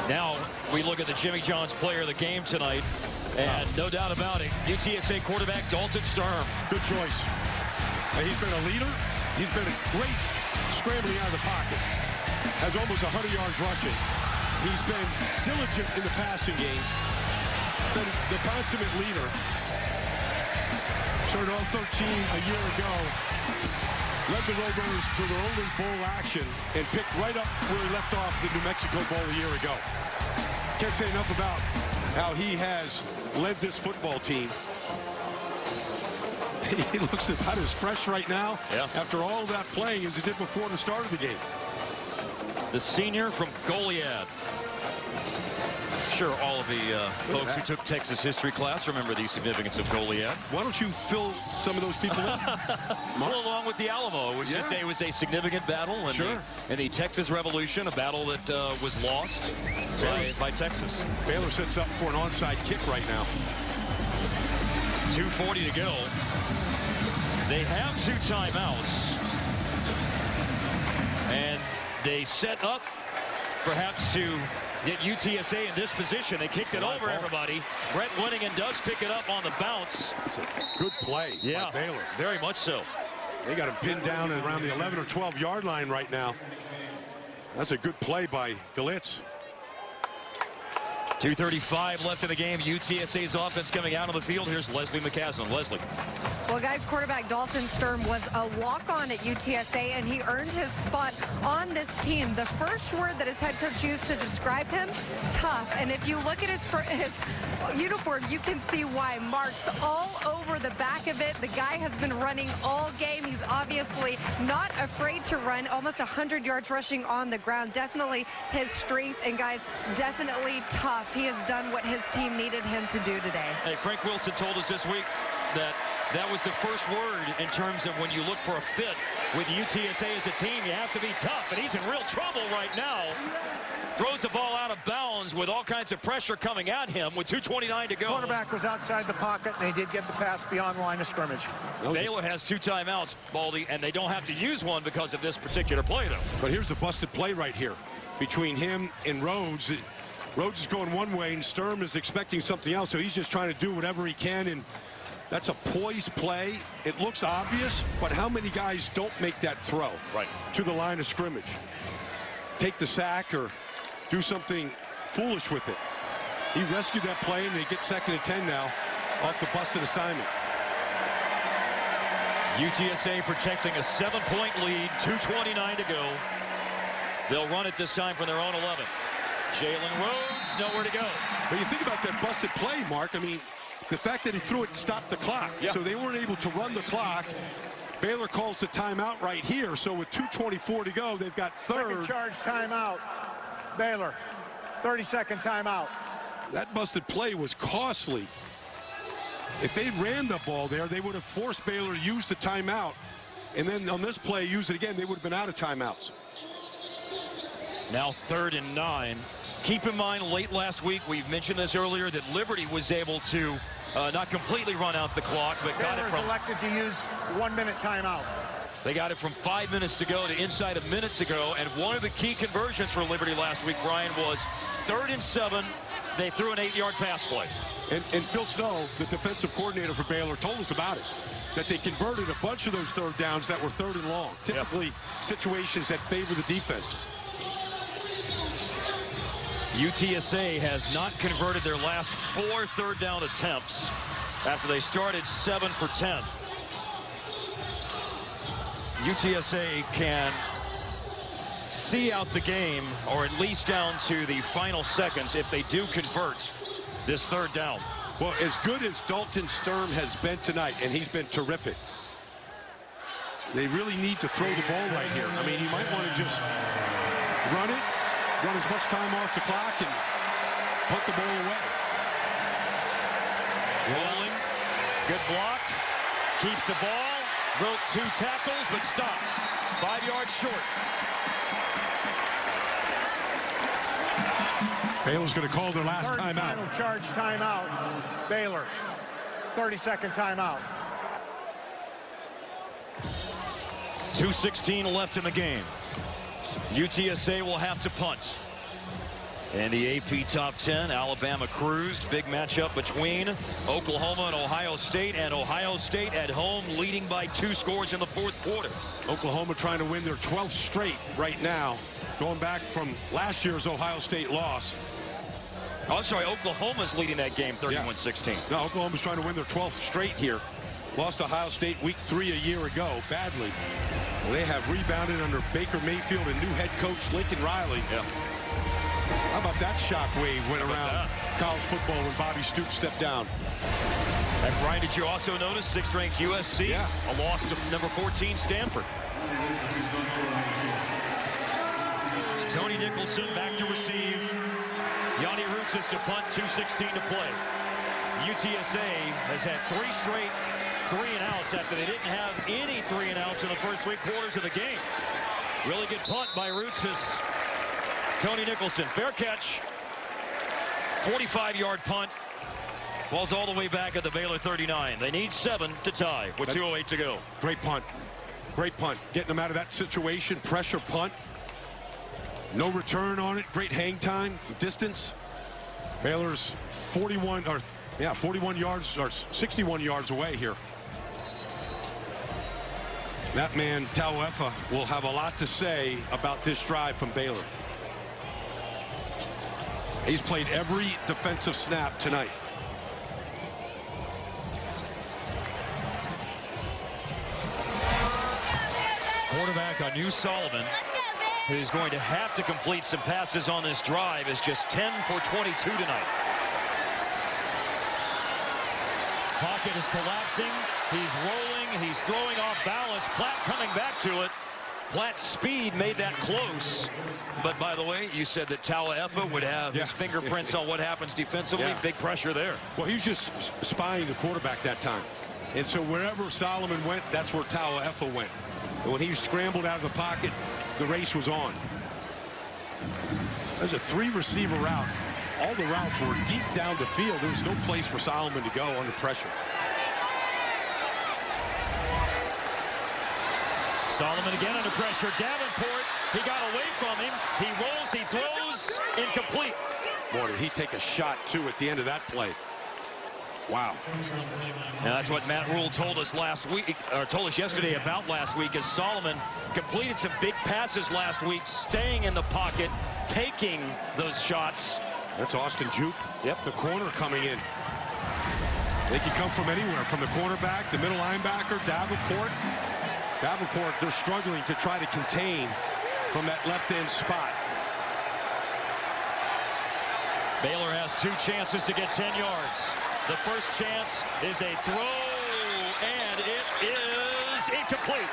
Now we look at the Jimmy John's player of the game tonight, and no doubt about it, UTSA quarterback Dalton Sturm.
Good choice. He's been a leader. He's been a great scrambling out of the pocket. Has almost 100 yards rushing. He's been diligent in the passing game. Been the consummate leader. Started all 13 a year ago. Led the Roadrunners to their only bowl action and picked right up where he left off the New Mexico Bowl a year ago. Can't say enough about how he has led this football team. He looks about as fresh right now after all that playing as he did before the start of the game.
The senior from Goliad. Sure, all of the folks who took Texas history class remember the significance of Goliad.
Why don't you fill some of those people in?
Well, along with the Alamo, it was just it was a significant battle in the Texas Revolution, a battle that was lost by Texas.
Baylor sets up for an onside kick right now.
2:40 to go. They have 2 timeouts, and they set up perhaps to get UTSA in this position. They kicked it over everybody. Brett Winningen does pick it up on the bounce.
It's a good play by Baylor.
Very much so.
They got him pinned down at around the 11 or 12 yard line right now. That's a good play by Galitz.
2:35 left in the game. UTSA's offense coming out on the field. Here's Leslie McCaslin. Leslie.
Well, guys, quarterback Dalton Sturm was a walk-on at UTSA, and he earned his spot on this team. The first word that his head coach used to describe him, tough. And if you look at his uniform, you can see why. Marks all over the back of it. The guy has been running all game. He's obviously not afraid to run. Almost 100 yards rushing on the ground. Definitely his strength, and guys, definitely tough. He has done what his team needed him to do today.
Hey, Frank Wilson told us this week that was the first word in terms of when you look for a fit with UTSA as a team, you have to be tough, and he's in real trouble right now. Throws the ball out of bounds with all kinds of pressure coming at him with 2:29 to go.
Quarterback was outside the pocket, and they did get the pass beyond line of scrimmage.
Baylor has 2 timeouts, Baldy, and they don't have to use one because of this particular play, though.
But here's the busted play right here between him and Rhodes. Rhodes is going one way, and Sturm is expecting something else, so he's just trying to do whatever he can, and that's a poised play. It looks obvious, but how many guys don't make that throw to the line of scrimmage? Take the sack or do something foolish with it. He rescued that play, and they get 2nd and 10 now off the busted assignment.
UTSA protecting a 7-point lead, 2:29 to go. They'll run it this time from their own 11. Jalen Rhodes, nowhere to go.
But you think about that busted play, Mark. I mean, the fact that he threw it stopped the clock. So they weren't able to run the clock. Baylor calls the timeout right here. So with 2:24 to go, they've got third.
Second charge timeout. Baylor, 30-second timeout.
That busted play was costly. If they ran the ball there, they would have forced Baylor to use the timeout. And then on this play, use it again, they would have been out of timeouts.
Now 3rd and 9. Keep in mind, late last week, we've mentioned this earlier, that Liberty was able to not completely run out the clock, but got it from...
elected to use 1-minute timeout.
They got it from 5 minutes to go to inside a minute to go, and one of the key conversions for Liberty last week, Brian, was 3rd and 7. They threw an 8-yard pass play.
And Phil Snow, the defensive coordinator for Baylor, told us about it, that they converted a bunch of those 3rd downs that were 3rd and long, typically situations that favor the defense.
UTSA has not converted their last 4 3rd down attempts after they started 7 for 10. UTSA can see out the game, or at least down to the final seconds, if they do convert this 3rd down.
Well, as good as Dalton Sturm has been tonight, and he's been terrific, they really need to throw the ball right here. I mean, he might want to just run it, run as much time off the clock, and put the ball away.
Rolling, good block, keeps the ball, broke 2 tackles, but stops. 5 yards short.
Baylor's going to call their last timeout.
Final charge timeout. Baylor. 30-second timeout.
2:16 left in the game. UTSA will have to punt. And the AP top 10, Alabama cruised. Big matchup between Oklahoma and Ohio State. And Ohio State at home leading by 2 scores in the 4th quarter.
Oklahoma trying to win their 12th straight right now. Going back from last year's Ohio State loss.
Oh, I'm sorry, Oklahoma's leading that game 31-16.
No, Oklahoma's trying to win their 12th straight here. Lost to Ohio State week 3 a year ago badly. Well, they have rebounded under Baker Mayfield and new head coach Lincoln Riley.
Yeah.
How about that shockwave went around college football when Bobby Stoops stepped down?
And Brian, did you also notice 6th-ranked USC?
Yeah.
A loss to number 14 Stanford. Tony Nicholson back to receive. Yanni Roots to punt, 2:16 to play. UTSA has had 3 straight 3-and-outs after they didn't have any 3-and-outs in the first 3 quarters of the game. Really good punt by Roots. Tony Nicholson, fair catch. 45-yard punt. Ball's all the way back at the Baylor 39. They need 7 to tie with 2:08 to go.
Great punt. Great punt. Getting them out of that situation. Pressure punt. No return on it. Great hang time. Distance. Baylor's 41 yards or 61 yards away here. That man, Tauefa, will have a lot to say about this drive from Baylor. He's played every defensive snap tonight.
Quarterback Anu Solomon, who's going to have to complete some passes on this drive, is just 10 for 22 tonight. Pocket is collapsing. He's rolling. He's throwing off balance. Platt coming back to it. Platt's speed made that close. But by the way, you said that Tauefa would have his fingerprints on what happens defensively.
Yeah.
Big pressure there.
Well, he was just spying the quarterback that time. And so wherever Solomon went, that's where Tauefa went. And when he scrambled out of the pocket, the race was on. There's a 3-receiver route. All the routes were deep down the field. There was no place for Solomon to go under pressure.
Solomon again under pressure. Davenport, he got away from him. He rolls, he throws, incomplete.
Boy, did he take a shot, too, at the end of that play. Wow.
Now that's what Matt Rhule told us last week, or told us yesterday about last week, as Solomon completed some big passes last week, staying in the pocket, taking those shots.
That's Austin Juke.
Yep.
The corner coming in. They can come from anywhere, from the cornerback, the middle linebacker, Davenport. Davenport, they're struggling to try to contain from that left-end spot.
Baylor has 2 chances to get 10 yards. The first chance is a throw, and it is incomplete.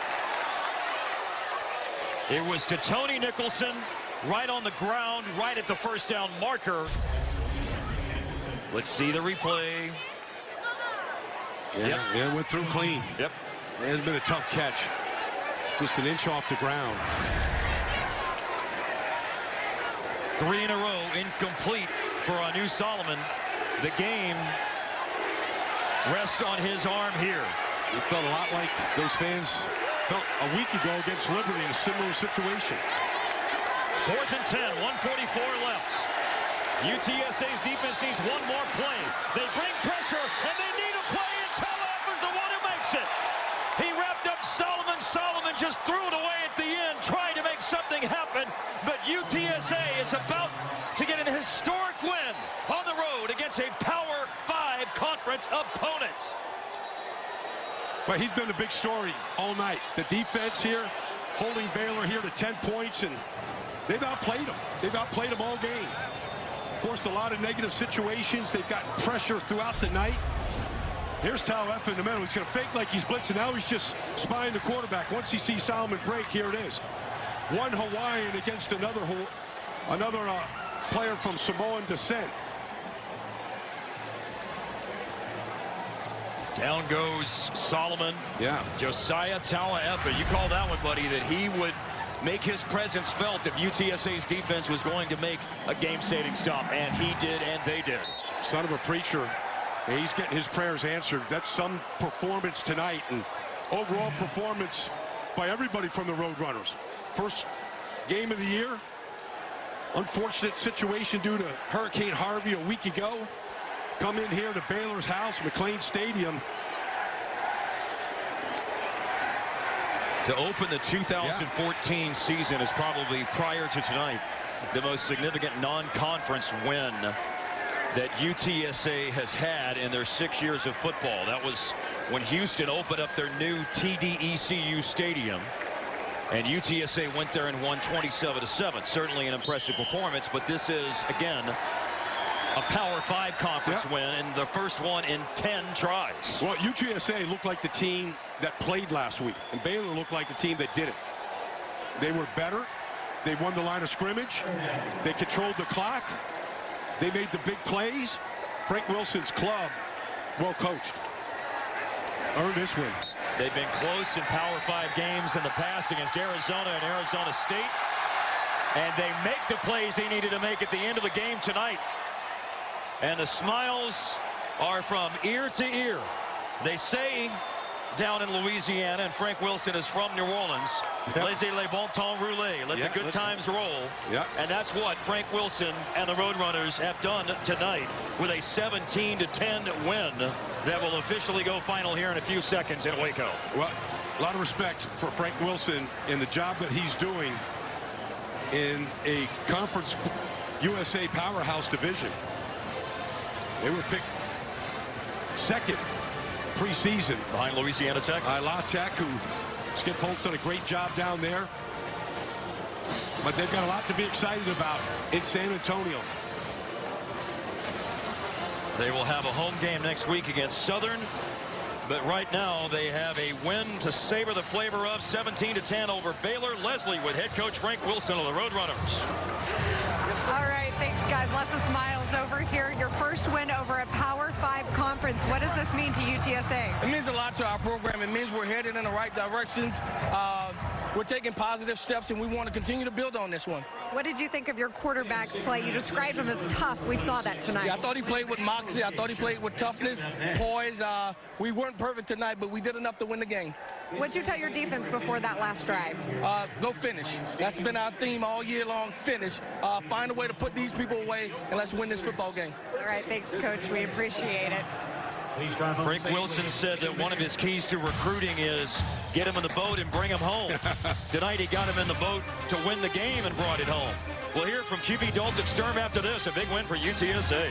It was to Tony Nicholson, right on the ground, right at the first down marker. Let's see the replay.
Yeah, went through clean.
Yep.
It has been a tough catch. Just an inch off the ground.
3 in a row, incomplete for Anu Solomon. The game rests on his arm here.
It felt a lot like those fans felt a week ago against Liberty in a similar situation.
4th and 10, 1:44 left. UTSA's defense needs 1 more play. They bring pressure, and they need a play, and Tauefa's the one who makes it. He wrapped up Solomon. Solomon just threw it away at the end, trying to make something happen. But UTSA is about to get an historic win on the road against a Power 5 conference opponent.
Well, he's been a big story all night. The defense here, holding Baylor here to 10 points, and they've outplayed them. They've outplayed them all game. Forced a lot of negative situations. They've gotten pressure throughout the night. Here's Tauefa in the middle. He's going to fake like he's blitzing. Now he's just spying the quarterback. Once he sees Solomon break, here it is. One Hawaiian against another player from Samoan descent.
Down goes Solomon.
Yeah.
Josiah Tauefa. You call that one, buddy, that he would make his presence felt if UTSA's defense was going to make a game-saving stop, and he did, and they did.
Son of a preacher. He's getting his prayers answered. That's some performance tonight, and overall performance by everybody from the Roadrunners. First game of the year. Unfortunate situation due to Hurricane Harvey a week ago. Come in here to Baylor's house, McLean Stadium.
To open the 2014 season is probably, prior to tonight, the most significant non-conference win that UTSA has had in their 6 years of football. That was when Houston opened up their new TDECU Stadium, and UTSA went there and won 27-7. Certainly an impressive performance, but this is, again, a Power 5 conference win, and the first one in 10 tries.
Well, UTSA looked like the team that played last week, and Baylor looked like the team that didn't. They were better. They won the line of scrimmage. They controlled the clock. They made the big plays. Frank Wilson's club, well coached, earned this win.
They've been close in Power 5 games in the past against Arizona and Arizona State, and they make the plays they needed to make at the end of the game tonight. And the smiles are from ear to ear. They say down in Louisiana, and Frank Wilson is from New Orleans, laissez les bon temps rouler, let the good times roll. And that's what Frank Wilson and the Roadrunners have done tonight with a 17-10 win that will officially go final here in a few seconds in Waco.
Well, a lot of respect for Frank Wilson and the job that he's doing in a Conference USA powerhouse division. They were picked second preseason
behind Louisiana Tech.
La Tech, who Skip Holtz done a great job down there. But they've got a lot to be excited about in San Antonio.
They will have a home game next week against Southern. But right now they have a win to savor the flavor of, 17-10 over Baylor. Leslie with head coach Frank Wilson of the Roadrunners.
All right, thanks, guys. Lots of smiles over here. Your first win over a Power 5 conference. What does this mean to UTSA?
It means a lot to our program. It means we're headed in the right directions. We're taking positive steps, and we want to continue to build on this one.
What did you think of your quarterback's play? You described him as tough. We saw that tonight.
Yeah, I thought he played with moxie. I thought he played with toughness, poise. We weren't perfect tonight, but we did enough to win the game.
What'd you tell your defense before that last drive?
Go finish. That's been our theme all year long, finish. Find a way to put these people away, and let's win this football game.
All right, thanks, Coach. We appreciate it.
Frank Wilson said that one of his keys to recruiting is get him in the boat and bring him home. Tonight he got him in the boat to win the game and brought it home. We'll hear from QB Dalton Sturm after this. A big win for UTSA.